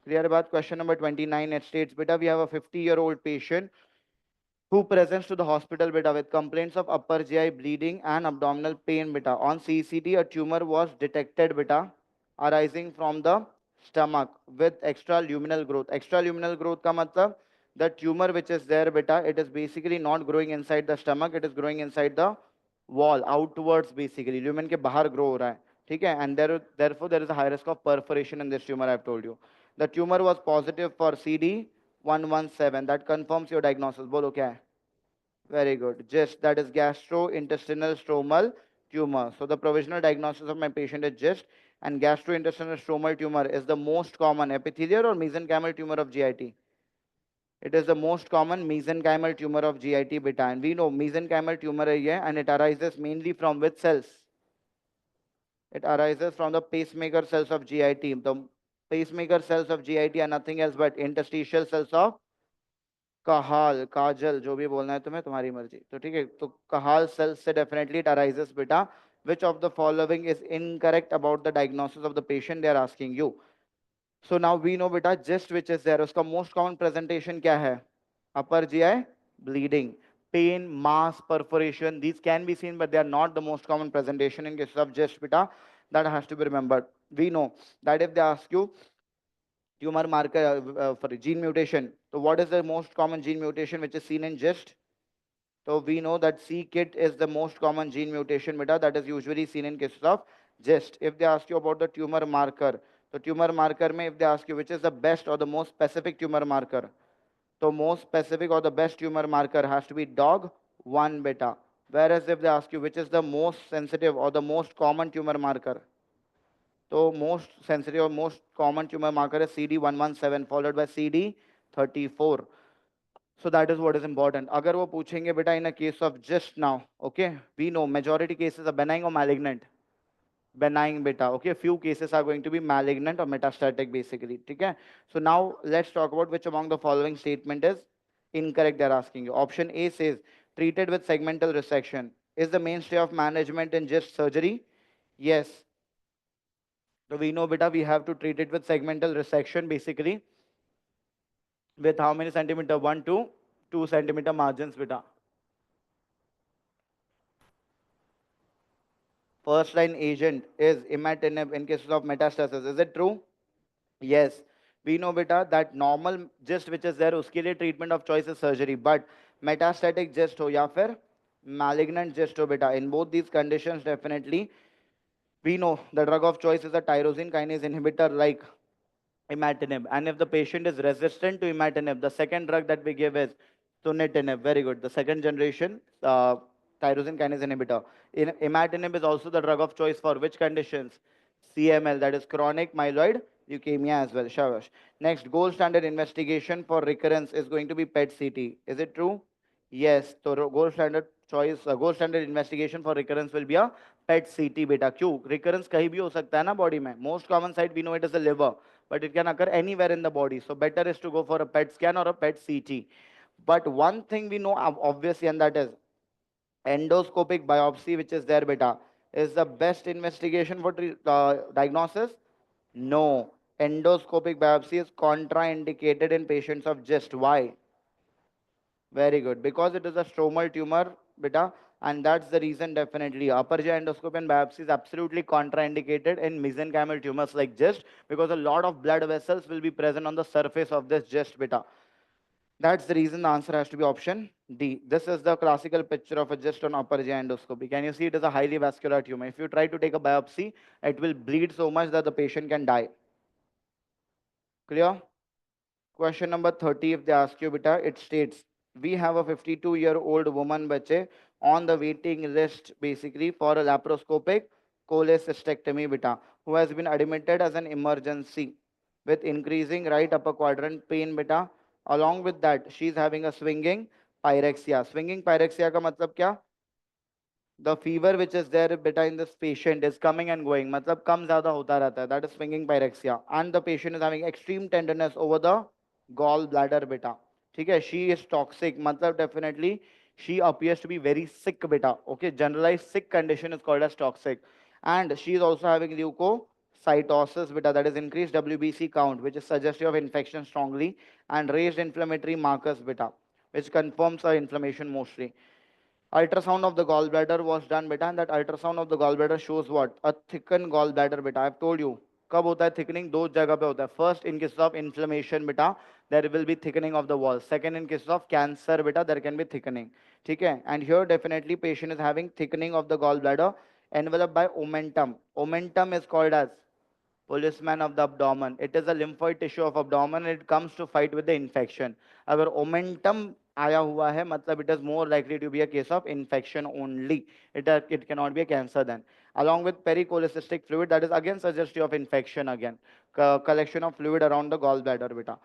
Clear about question number 29. It states, beta, we have a 50-year-old patient who presents to the hospital beta with complaints of upper GI bleeding and abdominal pain beta. On CCT, a tumor was detected beta arising from the stomach with extraluminal growth. Extraluminal growth ka matlab, the tumor which is there beta, it is basically not growing inside the stomach, it is growing inside the wall, outwards basically. Lumen ke bahar grow ho raha hai. ठीक है, and therefore there is a high risk of perforation in this tumor. I have told you the tumor was positive for CD117. That confirms your diagnosis. बोलो क्या है? Very good. GIST, that is gastrointestinal stromal tumor. So the provisional diagnosis of my patient is GIST, and gastrointestinal stromal tumor is the most common epithelial or mesenchymal tumor of GIT. It is the most common mesenchymal tumor of GIT beta, and we know mesenchymal tumor है ये, and it arises mainly from which cells? It arises from the pacemaker cells of GIT. The pacemaker cells of GIT are nothing else but interstitial cells of कहाल, काजल, जो भी बोलना है तुम्हें, तुम्हारी मर्जी. तो ठीक है, तो कहाल cells से definitely it arises beta. Which of the following is incorrect about the diagnosis of the patient? They are asking you. So now we know beta GIST which is there, उसका most common presentation क्या है? Upper GI bleeding, pain, mass, perforation. These can be seen, but they are not the most common presentation in cases of GIST beta. That has to be remembered. We know that if they ask you tumor marker for gene mutation, so what is the most common gene mutation which is seen in GIST? So we know that c-KIT is the most common gene mutation beta that is usually seen in cases of GIST. If they ask you about the tumor marker, so tumor marker mein if they ask you which is the best or the most specific tumor marker, so most specific or the best tumor marker has to be dog 1 beta. Whereas if they ask you which is the most sensitive or the most common tumor marker, so most sensitive or most common tumor marker is CD117 followed by CD34. So that is what is important. अगर वो पूछेंगे बेटा in a case of just now, okay, we know majority cases are benign or malignant. Benign beta, okay, few cases are going to be malignant or metastatic basically. ठीक है? So now let's talk about which among the following statement is incorrect. They're asking you. Option A says treated with segmental resection is the mainstay of management in just surgery. Yes. So we know beta we have to treat it with segmental resection basically. with how many centimeter? 1 to 2 centimeter margins, beta. First line agent is imatinib in cases of metastasis. Is it true? Yes. We know beta that normal gist which is there उसके लिए treatment of choice is surgery, but metastatic gist हो या फिर malignant gist हो beta, in both these conditions definitely we know the drug of choice is a tyrosine kinase inhibitor like imatinib. And if the patient is resistant to imatinib, the second drug that we give is sunitinib. Very good. The second generation tyrosine kinase inhibitor. Imatinib is also the drug of choice for which conditions? CML, that is chronic myeloid leukemia as well. Shabash. Next, gold standard investigation for recurrence is going to be PET CT. Is it true? Yes. So gold standard choice, gold standard investigation for recurrence will be a PET CT beta. क्यों? Recurrence कहीं भी हो सकता है ना body में. Most common site we know it is the liver, but it can occur anywhere in the body. So better is to go for a PET scan or a PET CT. But one thing we know obviously, and that is endoscopic biopsy, which is there, beta, is the best investigation for diagnosis. No, endoscopic biopsy is contraindicated in patients of GIST. Why? Very good. Because it is a stromal tumor, beta, and that's the reason definitely. Upper GI endoscopy and biopsy is absolutely contraindicated in mesenchymal tumors like GIST because a lot of blood vessels will be present on the surface of this GIST, beta. That's the reason the answer has to be option D. This is the classical picture of a GIST on upper GI endoscopy. Can you see it is a highly vascular tumor? If you try to take a biopsy, it will bleed so much that the patient can die. Clear? Question number 30, if they ask you, beta, it states, we have a 52-year-old woman, bache, on the waiting list, basically, for a laparoscopic cholecystectomy, beta, who has been admitted as an emergency with increasing right upper quadrant pain, beta. Along with that, she is having a swinging pyrexia. Swinging pyrexia ka matlab kya? The fever which is there beta in this patient is coming and going, matlab kam zyada hota rehta hai, that is swinging pyrexia, and the patient is having extreme tenderness over the gallbladder beta. ठीक है, she is toxic, matlab definitely she appears to be very sick beta. Okay, generalized sick condition is called as toxic, and she is also having leukocytosis beta, that is increased WBC count, which is suggestive of infection strongly, and raised inflammatory markers beta, which confirms the inflammation mostly. Ultrasound of the gallbladder was done beta, and that ultrasound of the gallbladder shows what? A thickened gallbladder beta. I have told you. कब होता है thickening? दो जगह पे होता है. First, in case of inflammation beta, there will be thickening of the wall. Second, in case of cancer beta, there can be thickening. ठीक है? And here definitely patient is having thickening of the gallbladder enveloped by omentum. Omentum is called as policeman of the abdomen. It is a lymphoid tissue of abdomen and it comes to fight with the infection. अगर omentum आया हुआ है मतलब it is more likely to be a case of infection only. It cannot be a cancer then. Along with pericholecystic fluid, that is again suggestive of infection again. Collection of fluid around the gallbladder beta.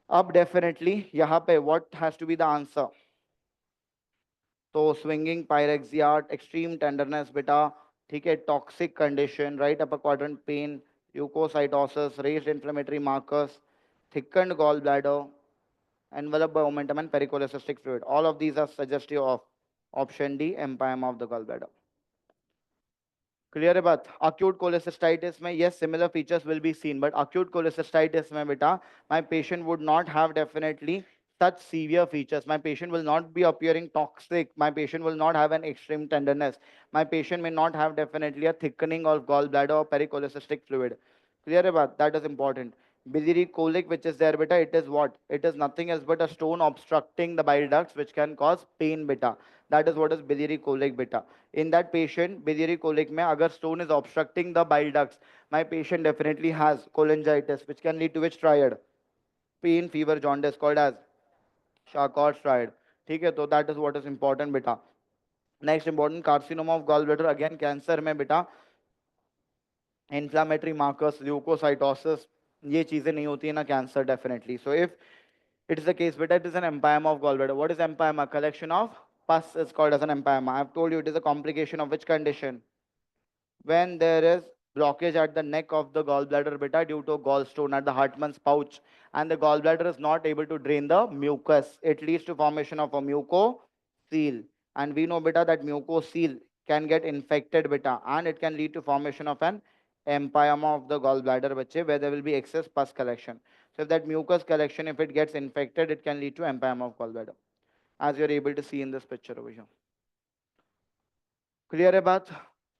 अब definitely यहाँ पे what has to be the answer? तो swinging pyrexia, extreme tenderness beta, ठीक है, toxic condition, right upper quadrant pain, leukocytosis, raised inflammatory markers, thickened gallbladder, enveloped by omentum and pericholecystic fluid. All of these are suggestive of option D, empyema of the gallbladder. Clear है बात? Acute cholecystitis में yes, similar features will be seen, but acute cholecystitis में बेटा my patient would not have definitely such severe features. My patient will not be appearing toxic. My patient will not have an extreme tenderness. My patient may not have definitely a thickening of gallbladder or pericholecystic fluid. Clear है बात? That is important. Biliary colic which is there beta, it is what? It is nothing else but a stone obstructing the bile ducts which can cause pain beta. That is what is biliary colic beta. In that patient, biliary colic mein agar stone is obstructing the bile ducts, my patient definitely has cholangitis, which can lead to which triad? Pain, fever, jaundice, called as Charcot's triad. ठीक है, तो that is what is important beta. Next important, carcinoma of gallbladder, again cancer में बेटा inflammatory markers, leukocytosis, ये चीजें नहीं होती है ना cancer definitely. So if it is the case, but it is an empyema of gallbladder. What is empyema? Collection of pus is called as an empyema. I have told you it is a complication of which condition? When there is blockage at the neck of the gallbladder beta due to gallstone at the Hartmann's pouch, and the gallbladder is not able to drain the mucus. It leads to formation of a mucocele. And we know beta that mucocele can get infected beta and it can lead to formation of an empyema of the gallbladder bache, where there will be excess pus collection. So if that mucus collection, if it gets infected, it can lead to empyema of gallbladder, as you're able to see in this picture over here. Clear है बात?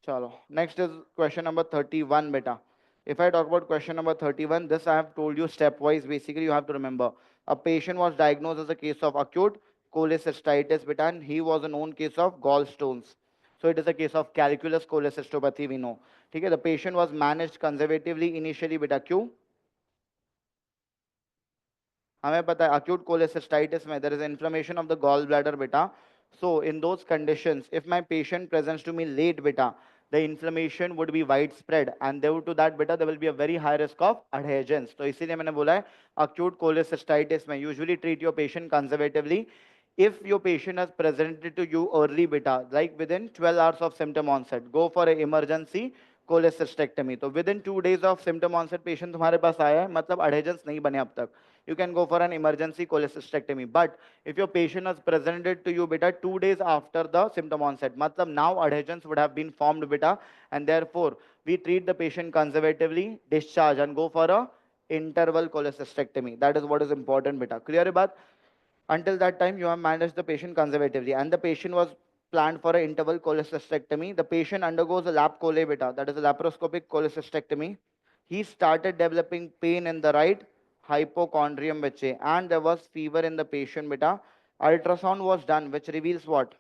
चलो. Next is question number 31 beta. If I talk about question number 31, this I have told you stepwise. Basically, you have to remember a patient was diagnosed as a case of acute cholecystitis beta, and he was a known case of gallstones. So it is a case of calculus cholecystopathy, we know. ठीक है, the patient was managed conservatively initially beta. क्यों? हमें पता है acute cholecystitis में there is inflammation of the gallbladder beta. So in those conditions, if my patient presents to me late beta, the inflammation would be widespread, and due to that beta there will be a very high risk of adhesions. तो इसीलिए मैंने बोला है acute cholecystitis में usually treat your patient conservatively. If your patient has presented to you early beta, like within 12 hours of symptom onset, go for an emergency cholecystectomy. तो within 2 days of symptom onset patient तुम्हारे पास आया है, मतलब adhesions नहीं बने अब तक, you can go for an emergency cholecystectomy. But if your patient has presented to you beta 2 days after the symptom onset, matlab now adhesions would have been formed beta, and therefore we treat the patient conservatively, discharge and go for a interval cholecystectomy. That is what is important beta. Clear hai baat? Until that time, you have managed the patient conservatively, and the patient was planned for an interval cholecystectomy. The patient undergoes a lap chole beta, that is a laparoscopic cholecystectomy. He started developing pain in the right hypochondrium beta, and there was fever in the patient beta. Ultrasound was done, which reveals what?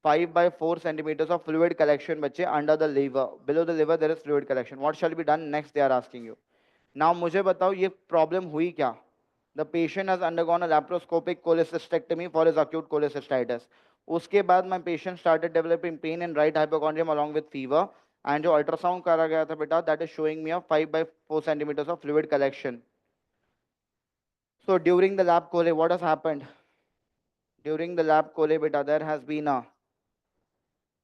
5 by 4 centimeters of fluid collection बच्चे under the liver. Below the liver there is fluid collection. What shall be done next? They are asking you. Now मुझे बताओ ये problem हुई क्या? The patient has undergone a laparoscopic cholecystectomy for his acute cholecystitis. उसके बाद my patient started developing pain in right hypochondrium along with fever. And जो ultrasound करा गया था बेटा, that is showing me a 5 by 4 centimeters of fluid collection. So during the lab chole, what has happened? During the lab chole beta, there has been a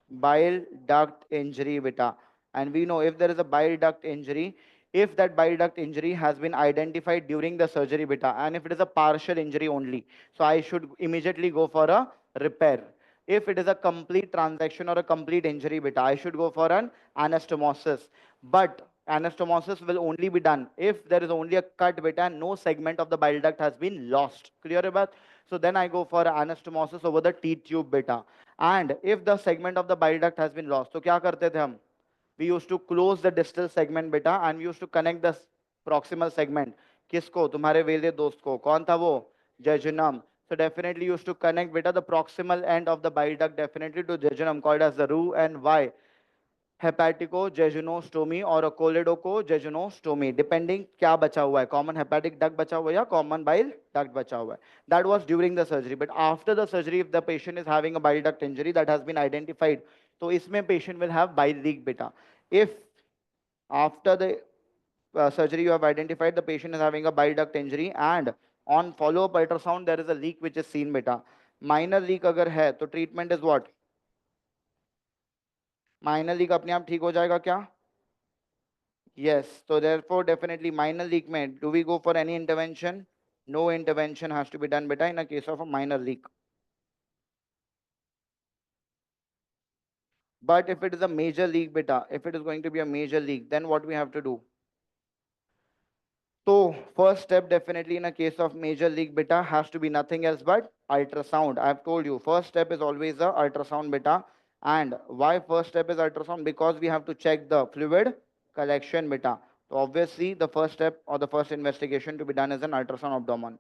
bile duct injury beta, and we know if there is a bile duct injury, if that bile duct injury has been identified during the surgery beta, and if it is a partial injury only, so I should immediately go for a repair. If it is a complete transaction or a complete injury beta, I should go for an anastomosis. But anastomosis will only be done if there is only a cut beta and no segment of the bile duct has been lost. Clear about? So then I go for anastomosis over the T tube beta. And if the segment of the bile duct has been lost, तो क्या करते थे हम? We used to close the distal segment beta, and we used to connect the proximal segment. किसको? तुम्हारे वेले दोस्त को. कौन था वो? Jejunum. So definitely used to connect beta the proximal end of the bile duct definitely to jejunum, called as the roux, and why? हेपेटिको और कोलेडोको depending क्या बचा हुआ है, कॉमन हेपेटिक डक्ट बचा हुआ है या कॉमन बाइल डक्ट बचा हुआ है. That was during the surgery. But after the surgery if the patient is having a bile duct injury that has been identified, तो इसमें patient will have bile leak बेटा. If after the surgery you have identified the patient is having a bile duct injury and on follow up ultrasound there is a leak which is seen beta, minor leak अगर है तो treatment is what? Minor leak अपने आप ठीक हो जाएगा क्या? Yes. So therefore definitely minor leak में do we go for any intervention? No intervention has to be done beta in a case of a minor leak. But if it is a major leak beta, if it is going to be a major leak, then what we have to do? So first step definitely in a case of major leak beta has to be nothing else but ultrasound. I have told you first step is always the ultrasound beta. And why first step is ultrasound? Because we have to check the fluid collection beta. So obviously the first step or the first investigation to be done is an ultrasound abdomen.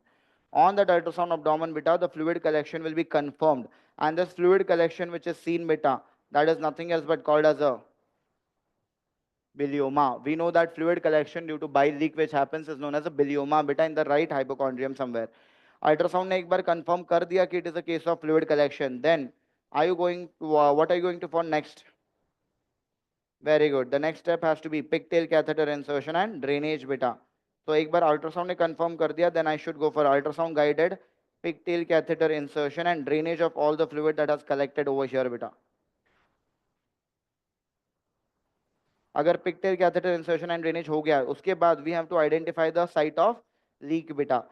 On that ultrasound abdomen beta, the fluid collection will be confirmed. And this fluid collection which is seen beta, that is nothing else but called as a bilioma. We know that fluid collection due to bile leak which happens is known as a bilioma beta in the right hypochondrium somewhere. Ultrasound ने एक बार confirm कर दिया कि it is a case of fluid collection. Then are you going to what are you going to for next? Very good. The next step has to be pigtail catheter insertion and drainage beta. So एक बार ultrasound ने confirm कर दिया, then I should go for ultrasound guided pigtail catheter insertion and drainage of all the fluid that has collected over here beta. अगर pigtail catheter insertion and drainage हो गया उसके बाद we have to identify the site of leak बेटा.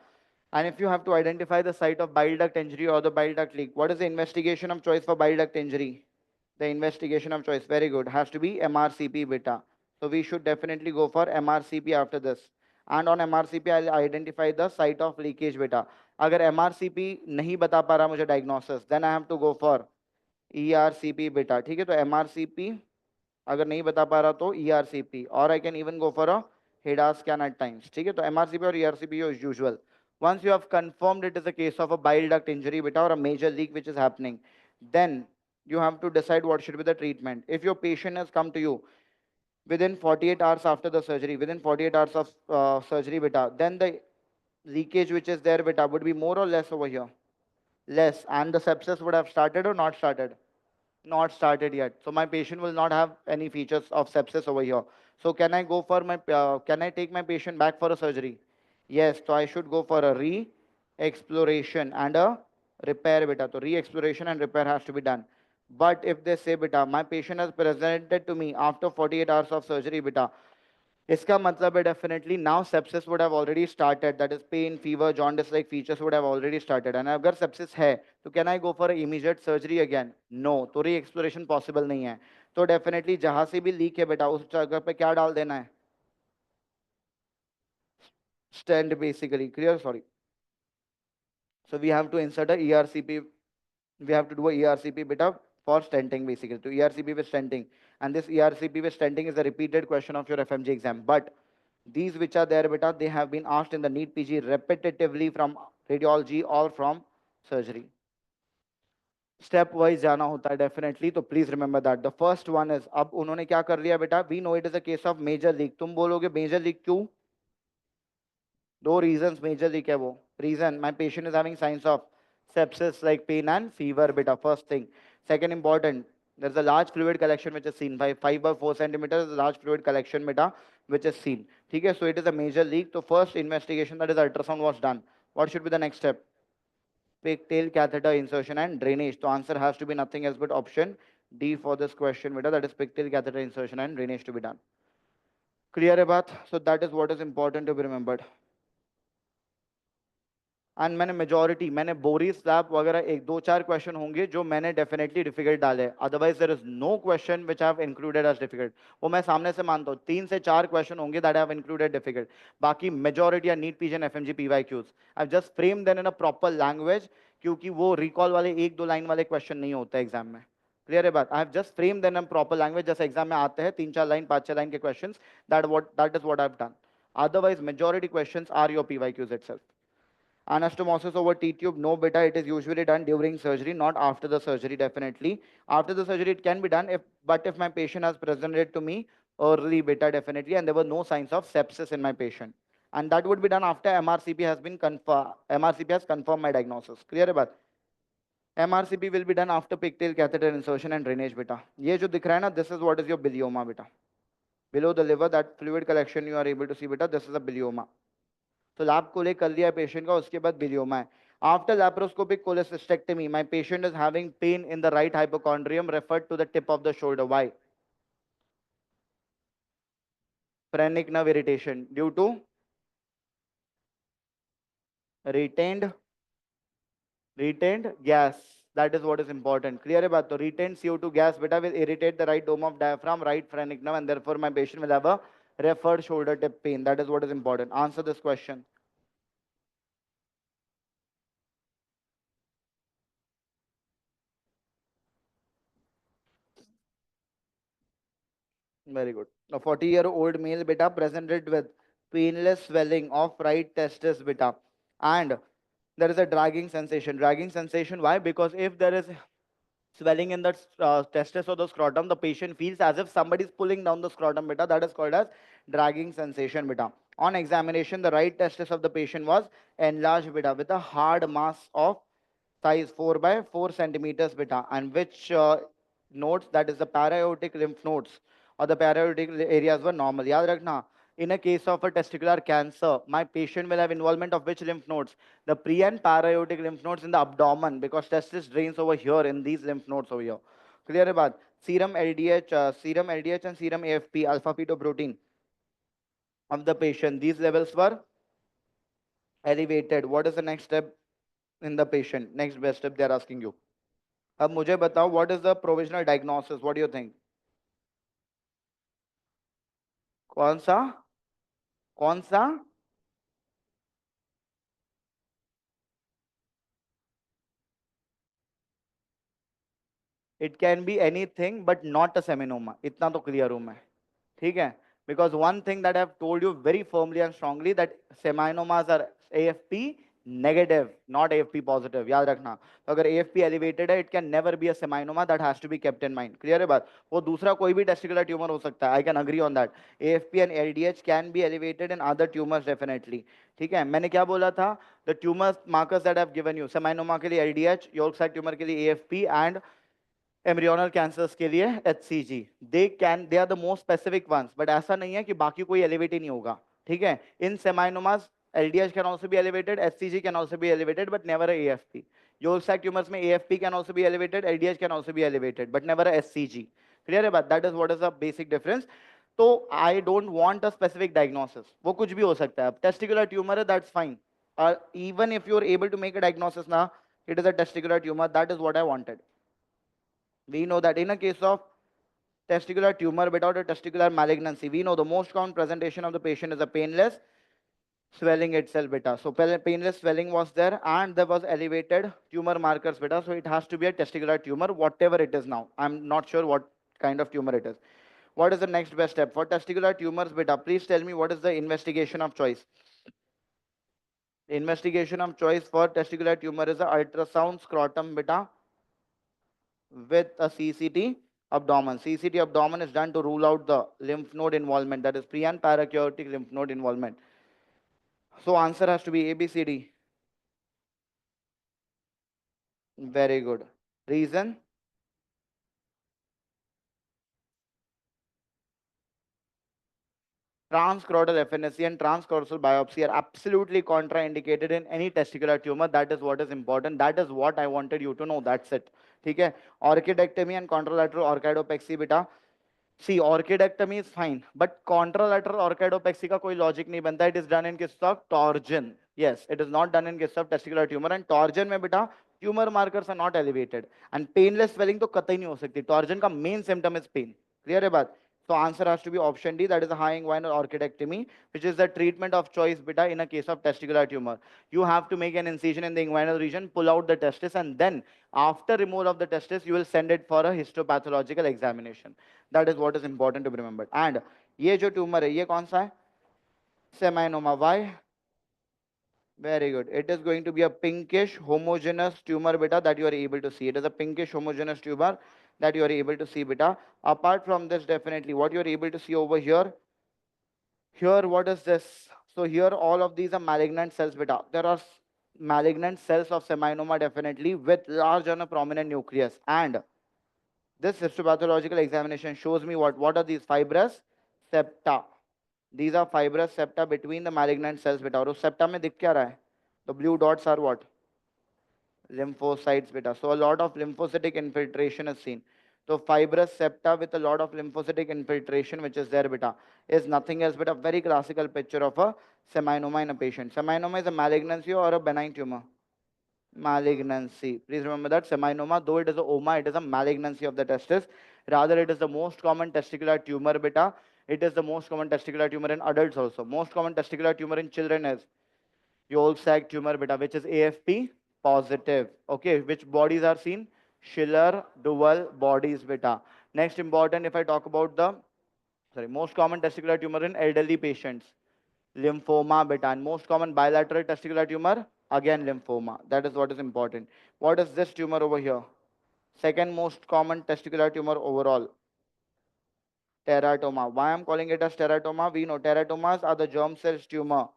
And if you have to identify the site of bile duct injury or the bile duct leak, what is the investigation of choice for bile duct injury? The investigation of choice, very good, has to be MRCP beta. So we should definitely go for MRCP after this. and on MRCP I'll identify the site of leakage beta. अगर MRCP नहीं बता पा रहा मुझे diagnosis, then I have to go for ERCP beta. ठीक है, तो MRCP अगर नहीं बता पा रहा तो ERCP, और I can even go for a HIDA scan at times. ठीक है, तो MRCP और ERCP is usual. Once you have confirmed it is a case of a bile duct injury beta or a major leak which is happening, then you have to decide what should be the treatment. If your patient has come to you within 48 hours after the surgery, within 48 hours of surgery beta, then the leakage which is there beta would be more or less over here, less, and the sepsis would have started or not started, not started yet. So my patient will not have any features of sepsis over here. So can I go for my, can I take my patient back for a surgery? Yes, so I should go for a re-exploration and a repair beta. So re-exploration and repair has to be done. But if they say beta, my patient has presented to me after 48 hours of surgery beta, इसका मतलब है definitely now sepsis would have already started, that is pain fever jaundice like features would have already started, and अगर sepsis है तो can I go for immediate surgery again? No, तो री exploration possible नहीं है। तो डेफिनेटली जहां से भी लीक है बेटा उस जगह पे क्या डाल देना है? Stent basically, clear? Sorry, so we have to insert a ERCP, we have to do a ERCP beta for stenting basically, to ERCP with stenting, and this ERCP with stenting is a repeated question of your FMG exam. But these which are there beta, they have been asked in the NEET PG repetitively from radiology or from surgery. Stepwise जाना होता है definitely, तो please remember that. The first one is, अब उन्होंने क्या कर लिया बेटा, we know it is a case of major leak. तुम बोलोगे मेजर लीक क्यों? दो रीजंस मेजर लीक है वो। Reason, my patient is having signs of sepsis like pain and fever beta, first thing. Second important, there's a large fluid collection which is seen by 5 by 4 centimeters, large fluid collection beta which is seen. ठीक है, so it is a major leak. तो first investigation, that is ultrasound, was done. What should be the next step? Pigtail catheter insertion and drainage. So answer has to be nothing else but option D for this question beta, that is pigtail catheter insertion and drainage to be done. Clear है बात? So that is what is important to be remembered. And मैंने majority, मैंने बोरी slab वगैरह एक दो चार question होंगे जो मैंने डेफिनेटली डिफिकल्ट डाले, otherwise there is no question which I have included as difficult. वो मैं सामने से मानता हूँ, 3 से 4 क्वेश्चन होंगे that I have included difficult. बाकी majority are NEET PG and FMG PYQs. I have just frame them in a proper language, क्योंकि वो रिकॉल वाले एक दो लाइन वाले क्वेश्चन नहीं होते एग्जाम में। क्लियर है बात? I have just frame them in proper language, जैसे एग्जाम में आते हैं 3-4 लाइन 5-6 लाइन के questions, that is what I have done. Otherwise majority questions are your PYQs itself. Anastomosis over T-tube, no beta, it is usually done during surgery, not after the surgery definitely. After the surgery it can be done, but if my patient has presented to me early beta definitely, and there were no signs of sepsis in my patient. And that would be done after MRCP has been confirmed, MRCP has confirmed my diagnosis. Clear है बात? MRCP will be done after pigtail catheter insertion and drainage beta. ये जो दिख रहा है ना, this is what is your bilioma beta. Below the liver, that fluid collection you are able to see beta, this is a bilioma. तो lap chole कर लिया patient का, उसके बाद बिलियोमा है। After laparoscopic cholecystectomy, my patient is having pain in the right hypochondrium referred to the tip of the shoulder. Why? phrenic nerve irritation due to retained gas, that is what is important. Clear है बात? तो retained CO2 gas beta will irritate the right dome of diaphragm, right phrenic nerve, and therefore my patient will have a referred shoulder tip pain. That is what is important. Answer this question. Very good. A 40-year-old male beta presented with painless swelling of right testis beta, and there is a dragging sensation. Dragging sensation, why? Because if there is swelling in the testis or the scrotum, the patient feels as if somebody is pulling down the scrotum beta. That is called as dragging sensation beta. On examination, the right testis of the patient was enlarged beta with a hard mass of size 4 by 4 centimeters beta, and which nodes, that is the para-aortic lymph nodes or the para-aortic areas, were normal. याद रखना, in a case of a testicular cancer, my patient will have involvement of which lymph nodes? The pre and para-aortic lymph nodes in the abdomen, because testis drains over here in these lymph nodes over here. Clear है बात? Serum LDH, serum LDH and serum AFP, alpha fetoprotein of the patient, these levels were elevated. What is the next step in the patient? Next best step they are asking you. अब मुझे बताओ, what is the provisional diagnosis? What do you think? कौन सा? कौन सा? It can be anything but not a seminoma, इतना तो clear हूं मैं, ठीक है? Because one thing that I've told you very firmly and strongly that seminomas are AFP negative, not AFP positive. याद रखना, तो अगर AFP elevated है, it can never be a seminoma. That has to be kept in mind. Clear है बात? वो दूसरा कोई भी testicular tumor हो सकता है. I can agree on that. AFP and LDH can be elevated in other tumors definitely. ठीक है? मैंने क्या बोला था? The tumor markers that I've given you. Seminoma के लिए LDH, Yolk sac tumor के लिए AFP and एम्ब्रियोनल कैंसर्स के लिए HCG. They are the most specific ones, but ऐसा नहीं है कि बाकी कोई एलिवेट ही नहीं होगा, ठीक है? इन सेमाइनोमास LDH can also be elevated, HCG can also be elevated, but never a AFP. Yolk sac tumors में AFP can also be elevated, LDH can also be elevated, but never a HCG. Clear है बात? That is what is the basic difference. तो I don't want a specific diagnosis. वो कुछ भी हो सकता है. अब testicular tumor है, that's fine. Even if you are able to make a diagnosis now, it is a testicular tumor. That is what I wanted. We know that in a case of testicular tumor without a testicular malignancy, we know the most common presentation of the patient is a painless swelling itself, beta. So painless swelling was there and there was elevated tumor markers, beta. So it has to be a testicular tumor, whatever it is now. I'm not sure what kind of tumor it is. What is the next best step? For testicular tumors, beta, please tell me what is the investigation of choice. Investigation of choice for testicular tumor is a ultrasound scrotum, beta, with a CCT abdomen. CCT abdomen is done to rule out the lymph node involvement, that is pre and parachaotic lymph node involvement. So answer has to be A, B, C, D. Very good. Reason? Transcrotal FNSC and transcausal biopsy are absolutely contraindicated in any testicular tumor. That is what is important. That is what I wanted you to know. That's it. Okay. Orchidectomy and contralateral orchidopexy, beta. See, orchidectomy is fine, but contralateral orchidopexy का कोई logic नहीं बनता. It is done in case of torsion. Yes, it is not done in case of testicular tumor. And torsion में बेटा tumor markers are not elevated. And painless swelling तो कतई नहीं हो सकती. Torsion का main symptom is pain. Clear है बात? So answer has to be option D. That is a high inguinal orchidectomy, which is the treatment of choice beta in a case of testicular tumor. You have to make an incision in the inguinal region, pull out the testis, and then after removal of the testis, you will send it for a histopathological examination. That is what is important to be remembered. And ये जो tumor है, ये कौन सा है? Seminoma. Why? Very good. It is going to be a pinkish homogeneous tumor, beta, that you are able to see. It is a pinkish homogeneous tumor that you are able to see, beta. Apart from this, definitely, what you are able to see over here, what is this? So here, all of these are malignant cells, beta. There are malignant cells of seminoma, definitely, with large and a prominent nucleus. And this histopathological examination shows me what? What are these fibrous septa? These are fibrous septa between the malignant cells, beta. और उस septa में दिख क्या रहा है? The blue dots are what? Lymphocytes, beta. So a lot of lymphocytic infiltration is seen. So fibrous septa with a lot of lymphocytic infiltration, which is there, beta, is nothing else but a very classical picture of a seminoma in a patient. Seminoma is a malignancy or a benign tumor? Malignancy. Please remember that seminoma, though it is a oma, it is a malignancy of the testis. Rather, it is the most common testicular tumor, beta. It is the most common testicular tumor in adults also. Most common testicular tumor in children is Yolk sac tumor, beta, which is AFP positive. Okay, which bodies are seen? Schiller dual bodies, beta. Next important, if I talk about the most common testicular tumor in elderly patients, lymphoma, beta, and most common bilateral testicular tumor, again lymphoma. That is what is important. What is this tumor over here? Second most common testicular tumor overall, teratoma. Why I'm calling it as teratoma? We know teratomas are the germ cells tumor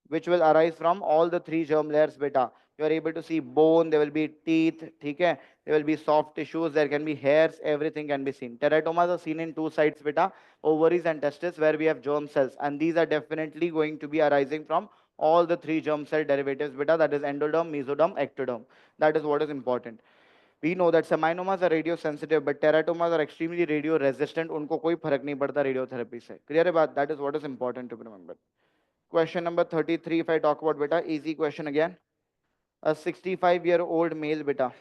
which will arise from all the three germ layers, beta. You are able to see bone, there will be teeth, okay? There will be soft tissues, there can be hairs, everything can be seen. Teratomas are seen in two sides, beta, ovaries and testes, where we have germ cells. And these are definitely going to be arising from all the three germ cell derivatives, beta, that is endoderm, mesoderm, ectoderm. That is what is important. We know that seminomas are radio sensitive, but teratomas are extremely radio resistant. उनको कोई फर्क नहीं पड़ता radiotherapy से. Clear है बात? That is what is important to remember. Question number 33, if I talk about beta, easy question again. A 65-year-old male, beta.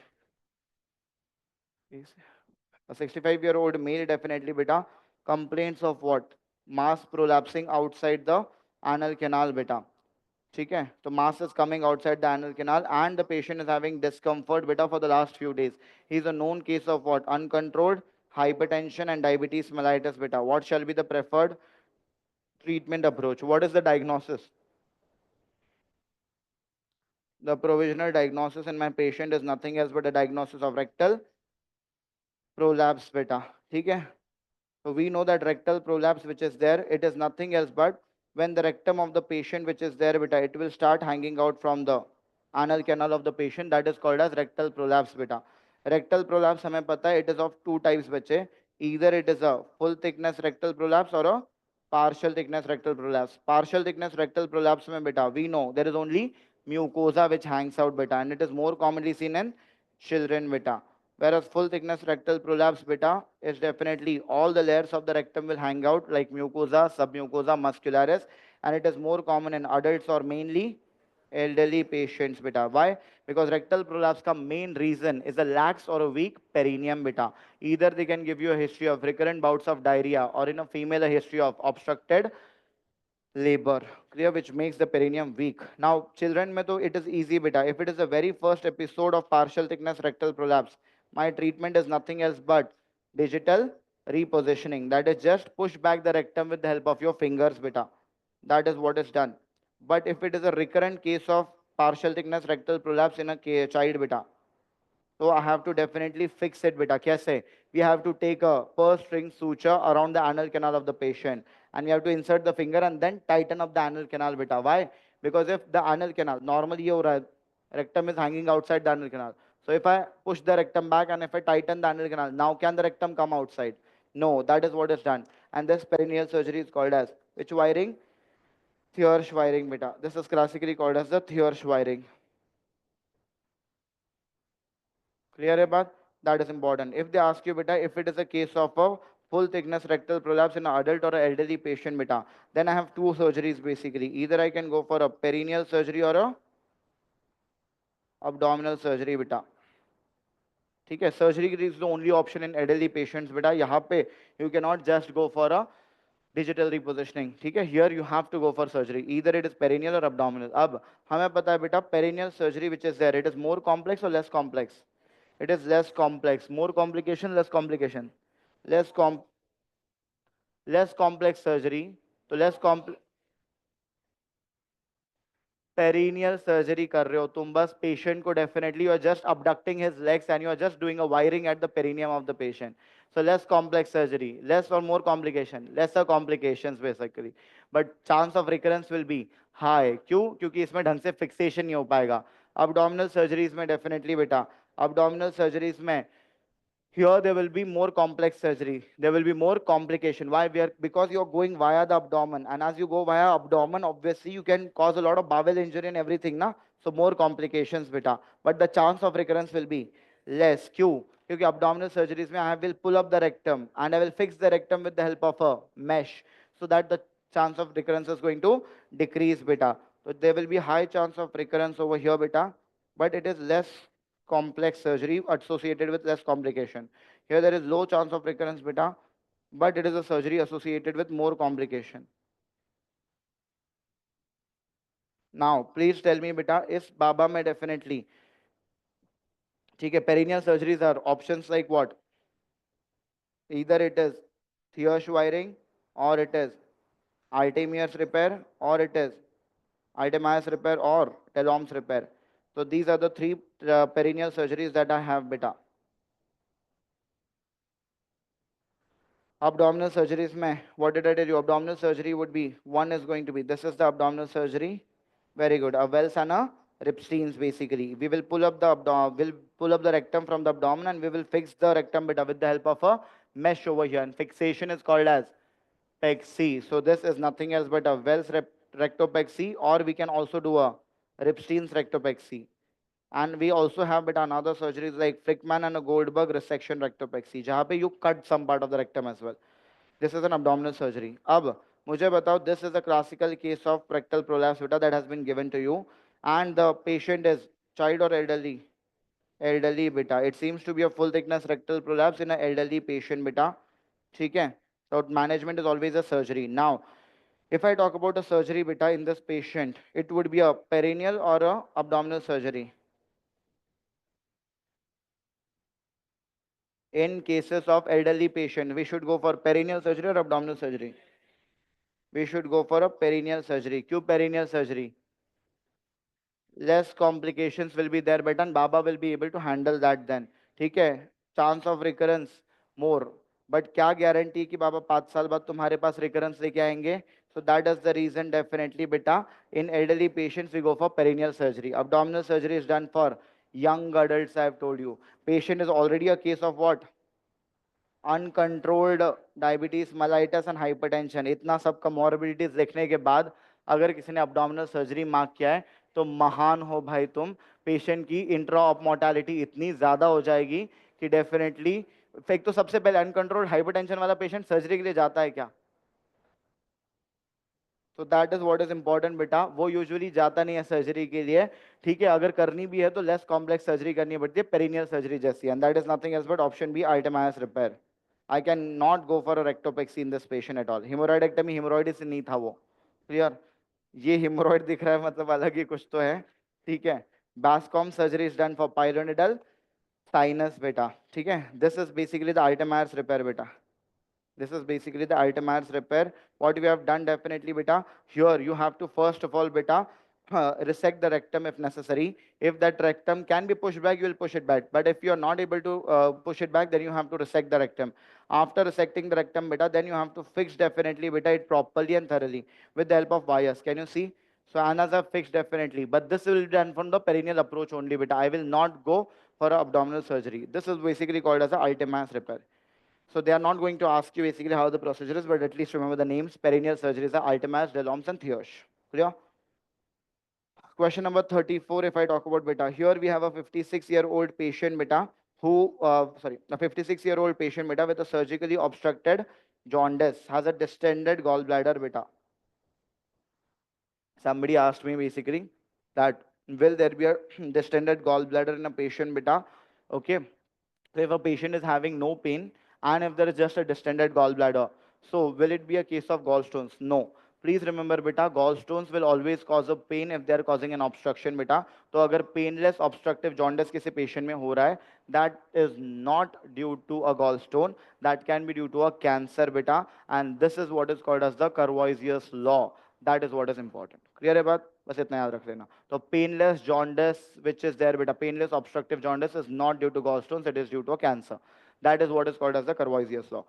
A 65-year-old male, definitely, beta. Complaints of what? Mass prolapsing outside the anal canal, beta. ठीक है, तो mass is coming outside the anal canal and the patient is having discomfort beta for the last few days. He is a known case of what? Uncontrolled hypertension and diabetes mellitus beta. What shall be the preferred treatment approach? What is the diagnosis? The provisional diagnosis in my patient is nothing else but a diagnosis of rectal prolapse beta. ठीक है, so we know that rectal prolapse which is there, it is nothing else but when the rectum of the patient which is there beta, it will start hanging out from the anal canal of the patient. That is called as rectal prolapse beta. Rectal prolapse हमें पता है, it is of two types बच्चे. Either it is a full thickness rectal prolapse or a partial thickness rectal prolapse. Partial thickness rectal prolapse में beta, we know there is only mucosa which hangs out beta, and it is more commonly seen in children beta. Whereas full thickness rectal prolapse beta is definitely all the layers of the rectum will hang out like mucosa, submucosa, muscularis, and it is more common in adults or mainly elderly patients beta. Why? Because rectal prolapse ka main reason is a lax or a weak perineum beta. Either they can give you a history of recurrent bouts of diarrhea or in a female a history of obstructed labor, clear, which makes the perineum weak. Now children mein to it is easy beta. If it is the very first episode of partial thickness rectal prolapse, my treatment is nothing else but digital repositioning. That is just push back the rectum with the help of your fingers beta. That is what is done. But if it is a recurrent case of partial thickness rectal prolapse in a child beta, so I have to definitely fix it beta. Kaise? We have to take a purse string suture around the anal canal of the patient, and we have to insert the finger and then tighten up the anal canal beta. Why? Because if the anal canal, normally your rectum is hanging outside the anal canal. So if I push the rectum back and if I tighten the anal canal, now can the rectum come outside? No, that is what is done. And this perineal surgery is called as which wiring? Thiersch wiring beta. This is classically called as the Thiersch wiring. Clear about that is important. If they ask you, beta, if it is a case of a full thickness rectal prolapse in an adult or an elderly patient, beta, then I have two surgeries basically. Either I can go for a perineal surgery or a abdominal surgery, beta. ठीक है, surgery is the only option in elderly patients, बेटा. यहाँ पे you cannot just go for a digital repositioning. ठीक है, here you have to go for surgery. Either it is perineal or abdominal. अब हमें पता है बेटा perineal surgery which is there, it is more complex or less complex? It is less complex. More complication, less complication. Less com less complex surgery. तो less complex perineal surgery कर रहे हो तुम, बस पेशेंट को definitely you are just abducting his legs and you are just doing a wiring at the perineum of the patient. So less complex surgery, less or more complication, lesser complications basically, but chance of recurrence will be high. क्यों? क्योंकि इसमें ढंग से fixation नहीं हो पाएगा. abdominal surgeries में definitely बेटा, abdominal surgeries में here there will be more complex surgery, there will be more complication. Why? We are, because you are going via the abdomen, and as you go via abdomen obviously you can cause a lot of bowel injury and everything na, so more complications beta, but the chance of recurrence will be less. Q, because abdominal surgeries mein I will pull up the rectum and I will fix the rectum with the help of a mesh, so that the chance of recurrence is going to decrease beta. So there will be high chance of recurrence over here beta, but it is less complex surgery associated with less complication. Here there is low chance of recurrence beta, but it is a surgery associated with more complication. Now, please tell me beta, is Baba may definitely. Okay, perineal surgeries are options like what? Either it is Thiersch wiring, or it is Artemius repair, or it is Artemius repair, or Teloms repair. So these are the three perineal surgeries that I have beta. Abdominal surgeries mein, what did I tell you? Abdominal surgery would be, one is going to be, this is the abdominal surgery. Very good. A Wells and a Ripstein's basically. We will pull up the we'll pull up the rectum from the abdomen and we will fix the rectum beta with the help of a mesh over here. And fixation is called as peg C. So this is nothing else but a Wells rectopeg C, or we can also do a Ripstein's rectopeg C. And we also have but another surgeries like Frickman and a Goldberg resection rectopexy, जहाँ पे you cut some part of the rectum as well. This is an abdominal surgery. अब मुझे बताओ, this is a classical case of rectal prolapse beta that has been given to you, and the patient is child or elderly? Elderly beta. It seems to be a full thickness rectal prolapse in an elderly patient beta. ठीक है? So management is always a surgery. Now If I talk about a surgery beta in this patient, it would be a perineal or a abdominal surgery. In cases of elderly patient, we should go for perineal surgery or abdominal surgery. We should go for a perineal surgery. क्यों perineal surgery? Less complications will be there, but and Baba will be able to handle that then. ठीक है? Chance of recurrence more. But क्या guarantee कि बाबा 5 साल बाद तुम्हारे पास recurrence लेके आएंगे? So that is the reason definitely beta. In elderly patients, we go for perineal surgery. Abdominal surgery is done for young adults, I have told you. Patient is already a case of what? Uncontrolled diabetes mellitus and hypertension, इतना सब कमोरबिलिटीज देखने के बाद अगर किसी ने abdominal surgery mark किया है तो महान हो भाई तुम। पेशेंट की इंट्रा ऑप मोर्टालिटी इतनी ज्यादा हो जाएगी कि डेफिनेटली, एक तो सबसे पहले अनकंट्रोल्ड हाइपरटेंशन वाला पेशेंट सर्जरी के लिए जाता है क्या? तो that is what is important बेटा, वो यूजुअली जाता नहीं है सर्जरी के लिए। ठीक है, अगर करनी भी है तो लेस कॉम्प्लेक्स सर्जरी करनी पड़ती है, पेरिनियल सर्जरी जैसी, and that is nothing else but option B, Altemeier's repair. I can not go for a rectopexy in this patient at all. Haemorrhoidectomy, haemorrhoid से नहीं था वो, क्लियर? ये हिमोरॉइड दिख रहा है मतलब अलग ही कुछ तो है। ठीक है, Bascom surgery is done for pilonidal sinus बेटा। ठीक है, this is basically the Altemeier's repair बेटा। This is basically the Altamars repair. What we have done definitely beta, here you have to first of all beta resect the rectum if necessary. If that rectum can be pushed back, you will push it back. But if you are not able to push it back, then you have to resect the rectum. After resecting the rectum beta, then you have to fix definitely beta it properly and thoroughly with the help of wires. Can you see? So anas are fixed definitely, but this will be done from the perineal approach only beta. I will not go for abdominal surgery. This is basically called as a Altamars repair. So they are not going to ask you basically how the procedure is, but at least remember the names. Perineal surgeries are Altemas, Deloms, and Thiersch. Clear? Question number 34, if I talk about beta. Here we have a 56-year-old patient beta who, a 56-year-old patient beta with a surgically obstructed jaundice, has a distended gallbladder beta. Somebody asked me basically that will there be a distended gallbladder in a patient beta? Okay. So if a patient is having no pain and if there is just a distended gallbladder, so will it be a case of gallstones? No. Please remember beta, gallstones will always cause a pain if they are causing an obstruction beta. तो अगर painless obstructive jaundice किसी patient में हो रहा है, that is not due to a gallstone, that can be due to a cancer beta, and this is what is called as the Courvoisier's law. That is what is important. Clear है बात? बस इतना याद रख लेना। तो painless jaundice which is there beta, painless obstructive jaundice is not due to gallstones, it is due to a cancer. That is what is called as the Courvoisier's law.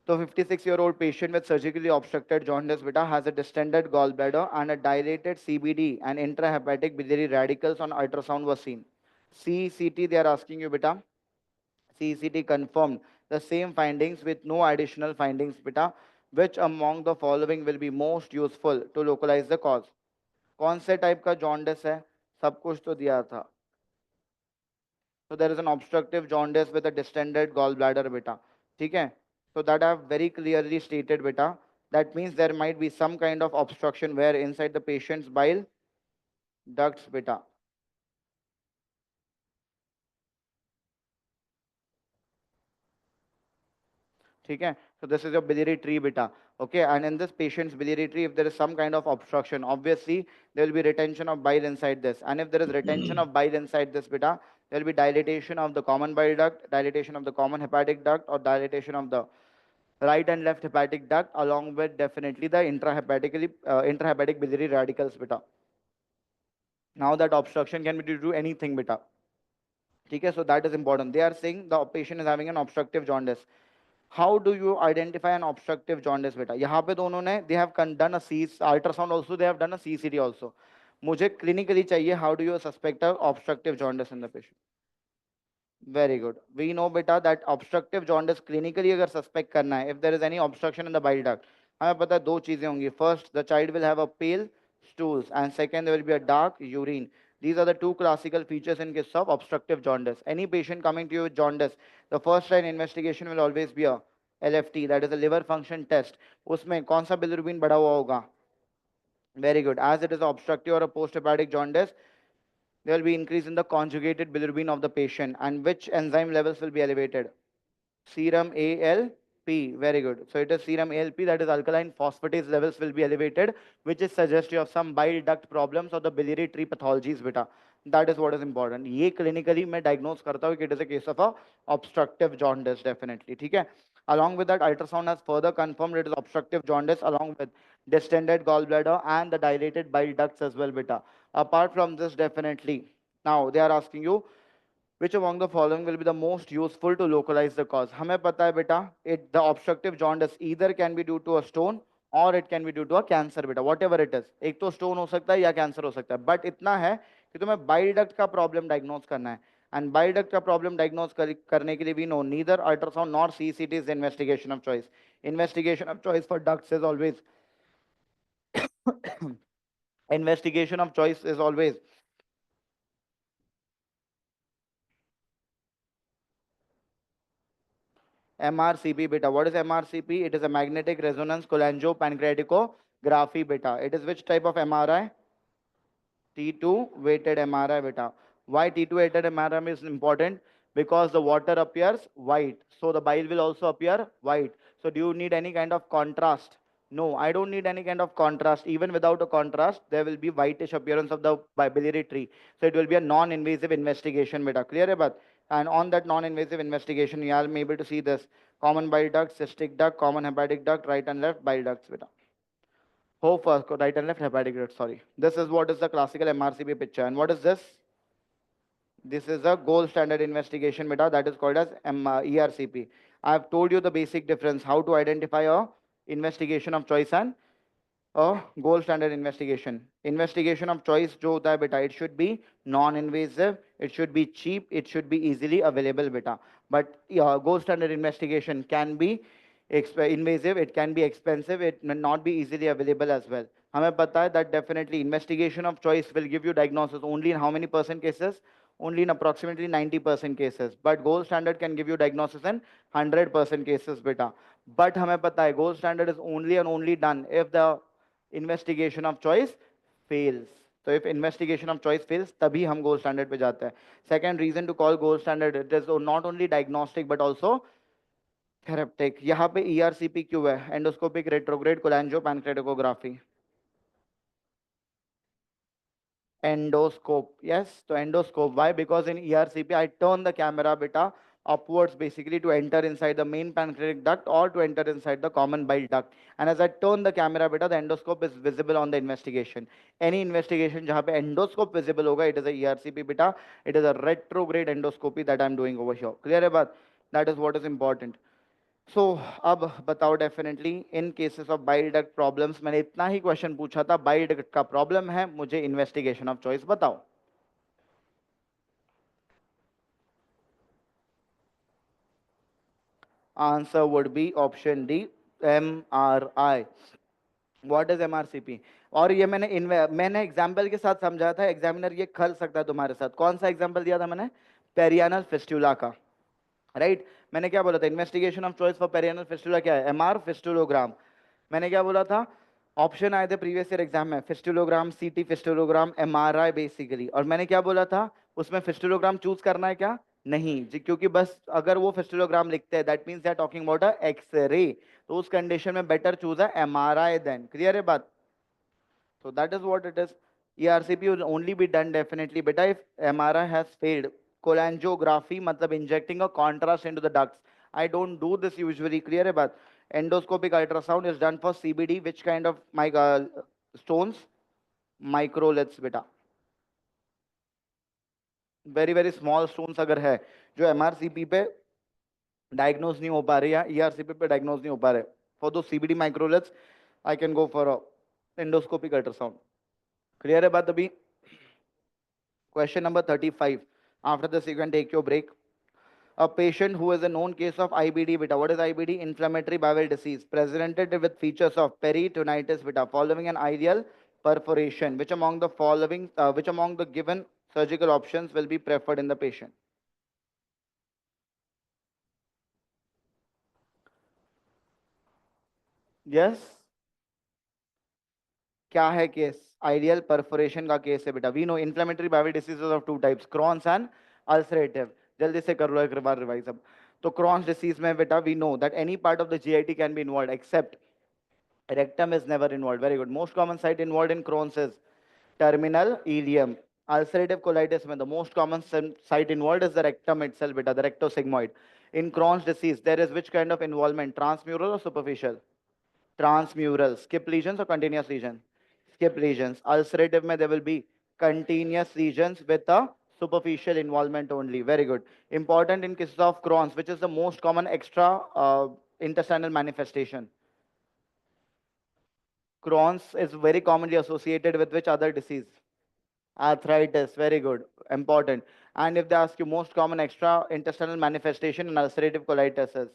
So 56-year-old patient with surgically obstructed jaundice beta has a distended gallbladder and a dilated CBD and intrahepatic biliary radicals on ultrasound was seen. CCT they are asking you beta. CCT confirmed the same findings with no additional findings beta. Which among the following will be most useful to localize the cause? कौन से type का jaundice है? सब कुछ तो दिया था। So there is an obstructive jaundice with a distended gallbladder beta. ठीक है? So that I have very clearly stated beta. That means there might be some kind of obstruction where inside the patient's bile ducts beta. ठीक है? So this is your biliary tree beta. Okay, and in this patient's biliary tree, if there is some kind of obstruction, obviously there will be retention of bile inside this. And if there is retention of bile inside this beta, there will be dilatation of the common bile duct, dilatation of the common hepatic duct, or dilatation of the right and left hepatic duct, along with definitely the intrahepatic biliary radicals beta. Now that obstruction can be due to anything beta. Okay, so that is important. They are saying the patient is having an obstructive jaundice. How do you identify an obstructive jaundice beta? यहाँ पे दोनों ने they have done a ultrasound also, they have done a CCD also. मुझे clinically चाहिए, how do you suspect a obstructive jaundice in the patient? Very good. We know beta that obstructive jaundice clinically अगर suspect करना है, if there is any obstruction in the bile duct, हमें पता है दो चीजें होंगी. First, the child will have a pale stools, and second, there will be a dark urine. These are the two classical features in case of obstructive jaundice. Any patient coming to you with jaundice, the first line investigation will always be a LFT, that is a liver function test. उसमें कौन सा bilirubin बढ़ा हुआ होगा? Very good. As it is obstructive or a post-hepatic jaundice, there will be increase in the conjugated bilirubin of the patient, and which enzyme levels will be elevated? Serum AL P. Very good. So it is serum ALP, that is alkaline phosphatase levels will be elevated, which is suggestive of some bile duct problems or the biliary tree pathologies, beta. That is what is important. ये clinically मैं diagnose करता हूँ कि it is a case of a obstructive jaundice definitely. ठीक है. Along with that, ultrasound has further confirmed it is obstructive jaundice along with distended gallbladder and the dilated bile ducts as well, beta. Apart from this, definitely. Now they are asking you which among the following will be the most useful to localize the cause. हमें पता है बेटा, it the obstructive jaundice either can be due to a stone or it can be due to a cancer बेटा, whatever it is. एक तो stone हो सकता है या cancer हो सकता है, but इतना है कि तुम्हें bile duct का problem diagnose करना है. And bile duct का problem diagnose करने के लिए we know neither ultrasound nor CCT is the investigation of choice. Investigation of choice for ducts is always investigation of choice is always MRCP beta. What is MRCP? It is a magnetic resonance cholangiopancreaticography beta. It is which type of MRI? T2 weighted MRI beta. Why T2 weighted MRI is important? Because the water appears white. So the bile will also appear white. So do you need any kind of contrast? No, I don't need any kind of contrast. Even without a contrast, there will be whitish appearance of the biliary tree. So it will be a non-invasive investigation beta. Clear about? And on that non-invasive investigation, you are able to see this common bile duct, cystic duct, common hepatic duct, right and left bile ducts beta. Oh, first, right and left hepatic duct, sorry. This is what is the classical MRCP picture. And what is this? This is a gold standard investigation beta that is called as ERCP. I have told you the basic difference, how to identify a investigation of choice and a gold standard investigation. Investigation of choice जो होता है बेटा, it should be non-invasive, it should be cheap, it should be easily available beta. But gold standard investigation can be invasive, it can be expensive, it may not be easily available as well. हमें पता है that definitely investigation of choice will give you diagnosis only in how many percent cases? Only in approximately 90% cases. But gold standard can give you diagnosis in 100% cases beta. But हमें पता है gold standard is only and only done if the investigation of choice fails. So if investigation of choice fails, तभी हम gold standard पे जाते हैं. Second reason to call gold standard, it is not only diagnostic but also therapeutic. यहाँ पे ERCP क्यों है? Endoscopic retrograde cholangiopancreatography. Endoscope. Yes, so endoscope. Why? Because in ERCP, I turn the camera beta upwards basically to enter inside the main pancreatic duct or to enter inside the common bile duct. And as I turn the camera beta, the endoscope is visible on the investigation. Any investigation जहाँ पे endoscope visible होगा, it is a ERCP beta. It is a retrograde endoscopy that I'm doing over here. Clear है बात? That is what is important. सो अब बताओ definitely in cases of bile duct problems मैंने इतना ही question पूछा था bile duct का problem है मुझे इन्वेस्टिगेशन ऑफ चॉइस बताओ answer would be option D MRI. What is MRCP? और ये मैंने एग्जाम्पल के साथ समझाया था एग्जामिनर ये खल सकता है तुम्हारे साथ कौन सा एग्जाम्पल दिया था मैंने पेरियानल फिस्टुला का राइट मैंने क्या बोला था investigation of choice for perianal fistula क्या है MR फिस्टुलोग्राम मैंने क्या बोला था ऑप्शन आए थे प्रीवियस ईयर एग्जाम में फिस्टुलोग्राम CT फिस्टुलोग्राम MRI बेसिकली और मैंने क्या बोला था उसमें फिस्टुलोग्राम चूज करना है क्या नहीं जी क्योंकि बस अगर वो फिस्टुलोग्राम लिखते हैं that means they are talking about a X-ray तो उस कंडीशन में बेटर चूज है MRI देन क्लियर है बात so that is what it is. ERCP will only be done definitely beta if MRI has failed. Cholangiography matlab injecting a contrast into the ducts. I don't do this usually. Clear है बात? Endoscopic ultrasound is done for CBD. Which kind of stones? Microliths beta. Very very small stones अगर है जो MRCP पे diagnose नहीं हो पा रही है ERCP पे diagnose नहीं हो पा रहे. For those CBD microliths, I can go for a endoscopic ultrasound. Clear है बात अभी? Question number 35. After this, you can take your break. A patient who is a known case of IBD beta. What is IBD? Inflammatory bowel disease. Presented with features of peritonitis beta following an ideal perforation. Which among the following, which among the given surgical options will be preferred in the patient? Yes. क्या है case ileal perforation का case है बेटा we know inflammatory bowel diseases of two types Crohn's and ulcerative जल्दी से कर लो एक बार revise अब तो क्रॉन्स डिसीज में बेटा we know that any part of the GIT can be involve except rectum is never involved. Very good. Most common site involved in Crohn's is terminal ileum. Ulcerative colitis में the most common site involved is the rectum itself, beta, the rectosigmoid. In Crohn's disease, there is which kind of involvement? Transmural or superficial? Transmural. Skip lesions or continuous lesions? Skip lesions. Ulcerative में there will be continuous lesions with a superficial involvement only. Very good. Important in cases of Crohn's, which is the most common extra intestinal manifestation. Crohn's is very commonly associated with which other disease? Arthritis. Very good. Important. And if they ask you most common extra intestinal manifestation in ulcerative colitis is?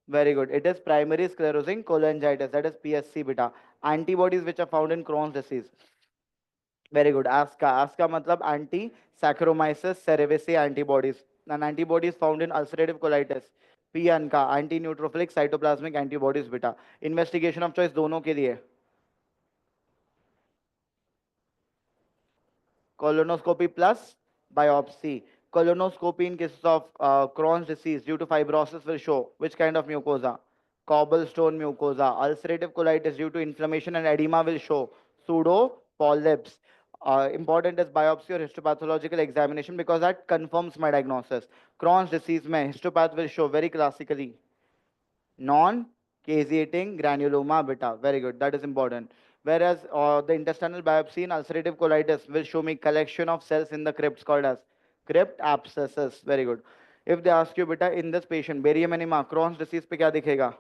Very good. It is primary sclerosing cholangitis. That is PSC beta. Antibodies which are found in Crohn's disease. Very good. ASCA. ASCA matlab anti-Saccharomyces cerevisiae antibodies. An antibody is found in ulcerative colitis. PNK. Anti-neutrophilic cytoplasmic antibodies beta. Investigation of choice दोनों के लिए. Colonoscopy plus biopsy. Colonoscopy in cases of Crohn's disease due to fibrosis will show which kind of mucosa? Cobblestone mucosa. Ulcerative colitis due to inflammation and edema will show pseudo polyps. Important is biopsy or histopathological examination because that confirms my diagnosis. Crohn's disease mein histopath will show very classically non-caseating granuloma beta. Very good. That is important. Whereas the intestinal biopsy in ulcerative colitis will show me collection of cells in the crypts called as crypt abscesses. Very good. If they ask you beta in this patient, barium enema, Crohn's disease पे क्या दिखेगा?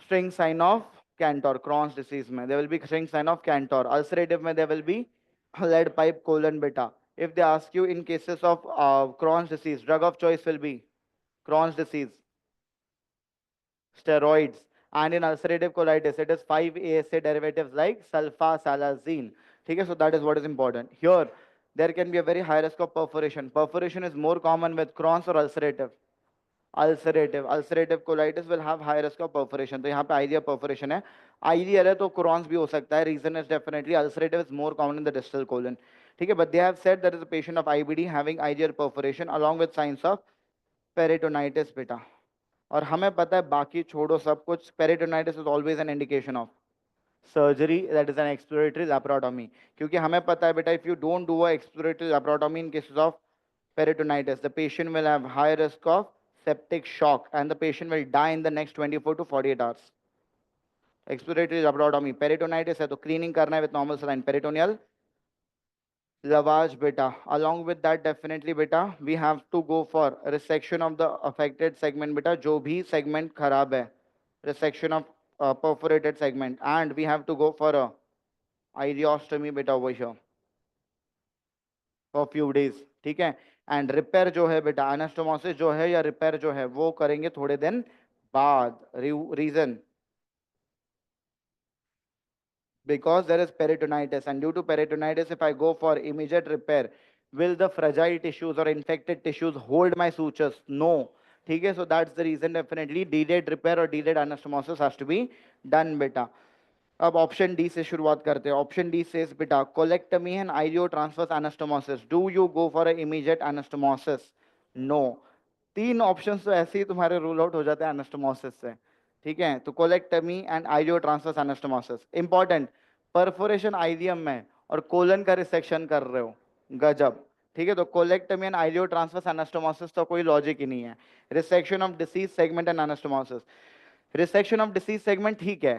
String sign of Cantor. Crohn's disease में there will be string sign of Cantor. Ulcerative में there will be lead pipe colon beta. If they ask you in cases of Crohn's disease, drug of choice will be Crohn's disease steroids, and in ulcerative colitis it is 5-ASA derivatives like sulfasalazine. Okay, so that is what is important. Here there can be a very high risk of perforation. Perforation is more common with Crohn's or ulcerative? Ulcerative colitis will have high risk of perforation. तो यहाँ पे ideal perforation है. Ideal है तो Crohn's भी हो सकता है. Reason is definitely ulcerative is more common in the distal colon. ठीक है, but they have said there is a patient of IBD having ideal perforation along with signs of peritonitis beta. और हमें पता है बाकी छोड़ो सब कुछ, peritonitis is always an indication of surgery that is an exploratory laparotomy. क्योंकि हमें पता है बेटा if you don't do a exploratory laparotomy in cases of peritonitis, the patient will have high risk of septic shock and the patient will die in the next 24 to 48 hours. Exploratory laparotomy, peritonitis है तो cleaning करना है with normal saline peritoneal lavage beta. Along with that definitely beta we have to go for resection of the affected segment beta जो भी segment खराब है, resection of perforated segment, and we have to go for a ileostomy beta over here for few days. ठीक है, and repair जो है बेटा anastomosis जो है या रिपेयर जो है वो करेंगे थोड़े दिन बाद. Reason because there is peritonitis, and due to peritonitis if I go for immediate repair, will the fragile tissues or infected tissues hold my sutures? No. ठीक है, so that's the reason definitely delayed repair or delayed anastomosis has to be done बेटा. अब option D से शुरुआत करते हैं. Option D says बेटा colectomy and ileo transverse anastomosis. Do you go for a immediate anastomosis? No. तीन options तो ऐसे ही तुम्हारे रूल आउट हो जाते हैं एनास्टोमोसिस से. ठीक है, तो colectomy and ileo transverse anastomosis important. Perforation ileum में और कोलन का रिसेक्शन कर रहे हो, गजब. ठीक है, तो colectomy and ileo transverse anastomosis तो कोई लॉजिक ही नहीं है. Resection of disease segment and anastomosis. Resection of disease segment ठीक है,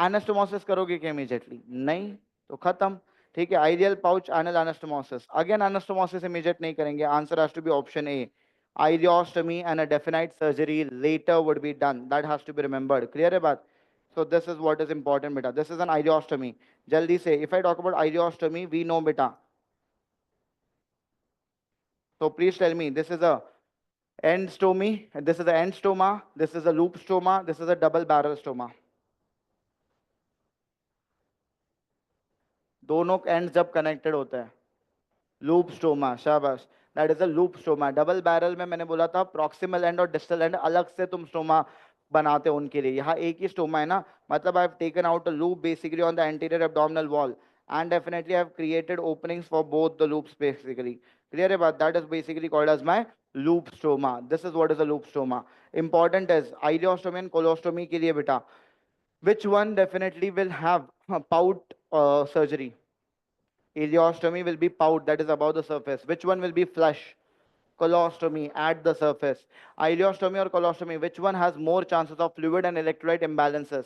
एनास्टोमोसिस करोगे क्या इमीडिएटली? नहीं, तो खत्म. ठीक है, ileal pouch anal anastomosis. Again anastomosis immediate नहीं करेंगे. Answer has to be option A. Ileostomy and a definite surgery later would be done. That has to be remembered. Clear है बात? So this is what is important beta. This is an ileostomy. जल्दी से if I talk about ileostomy we know beta. So please tell me, this is a end stomy, this is a end stoma, this is a loop stoma, this is a double barrel stoma. दोनों and जब connected होता है loop stoma. शाबाश, that is a loop stoma. Double barrel में मैंने बोला था proximal and और डिस्टल एंड अलग से तुम स्टोमा बनाते हो उनके लिए. यहाँ एक ही स्टोमा है ना, मतलब I have taken out a loop basically on the anterior abdominal wall and definitely I have created openings for both the loops basically. Clear about that is basically called as my loop stoma. This is what is a loop stoma. Important is ileostomy and colostomy के लिए बेटा. Which one definitely will have pout surgery? Ileostomy will be pout, that is above the surface. Which one will be flush? Colostomy at the surface. Ileostomy or colostomy, which one has more chances of fluid and electrolyte imbalances?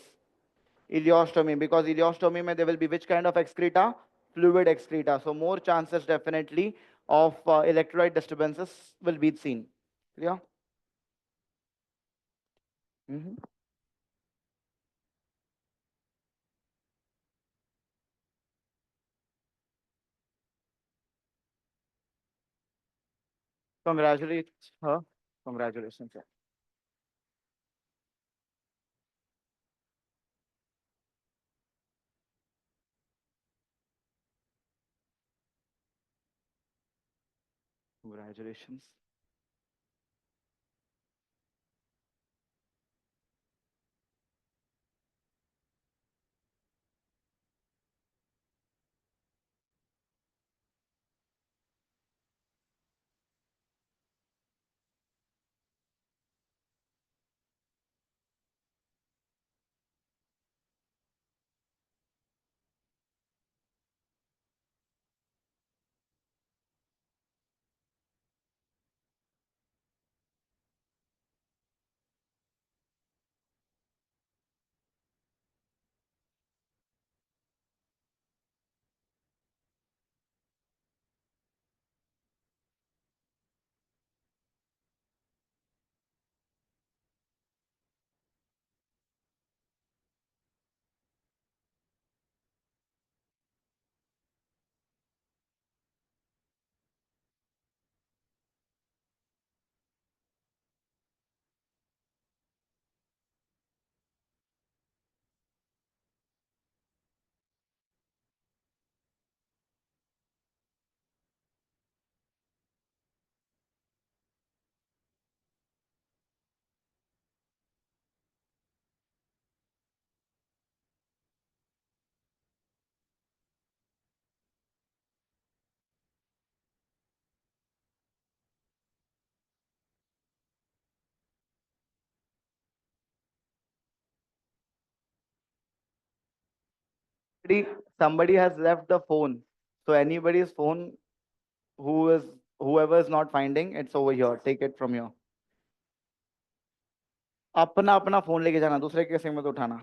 Ileostomy, because ileostomy mein there will be which kind of excreta? Fluid excreta. So more chances definitely of electrolyte disturbances will be seen. Clear? Mhm. Congratulate her. Congratulations. Yeah. Congratulations. Somebody has left the phone. So anybody's phone who is whoever is not finding, it's over here. Take it from here. अपना अपना phone लेके जाना दूसरे के SIM में तो उठाना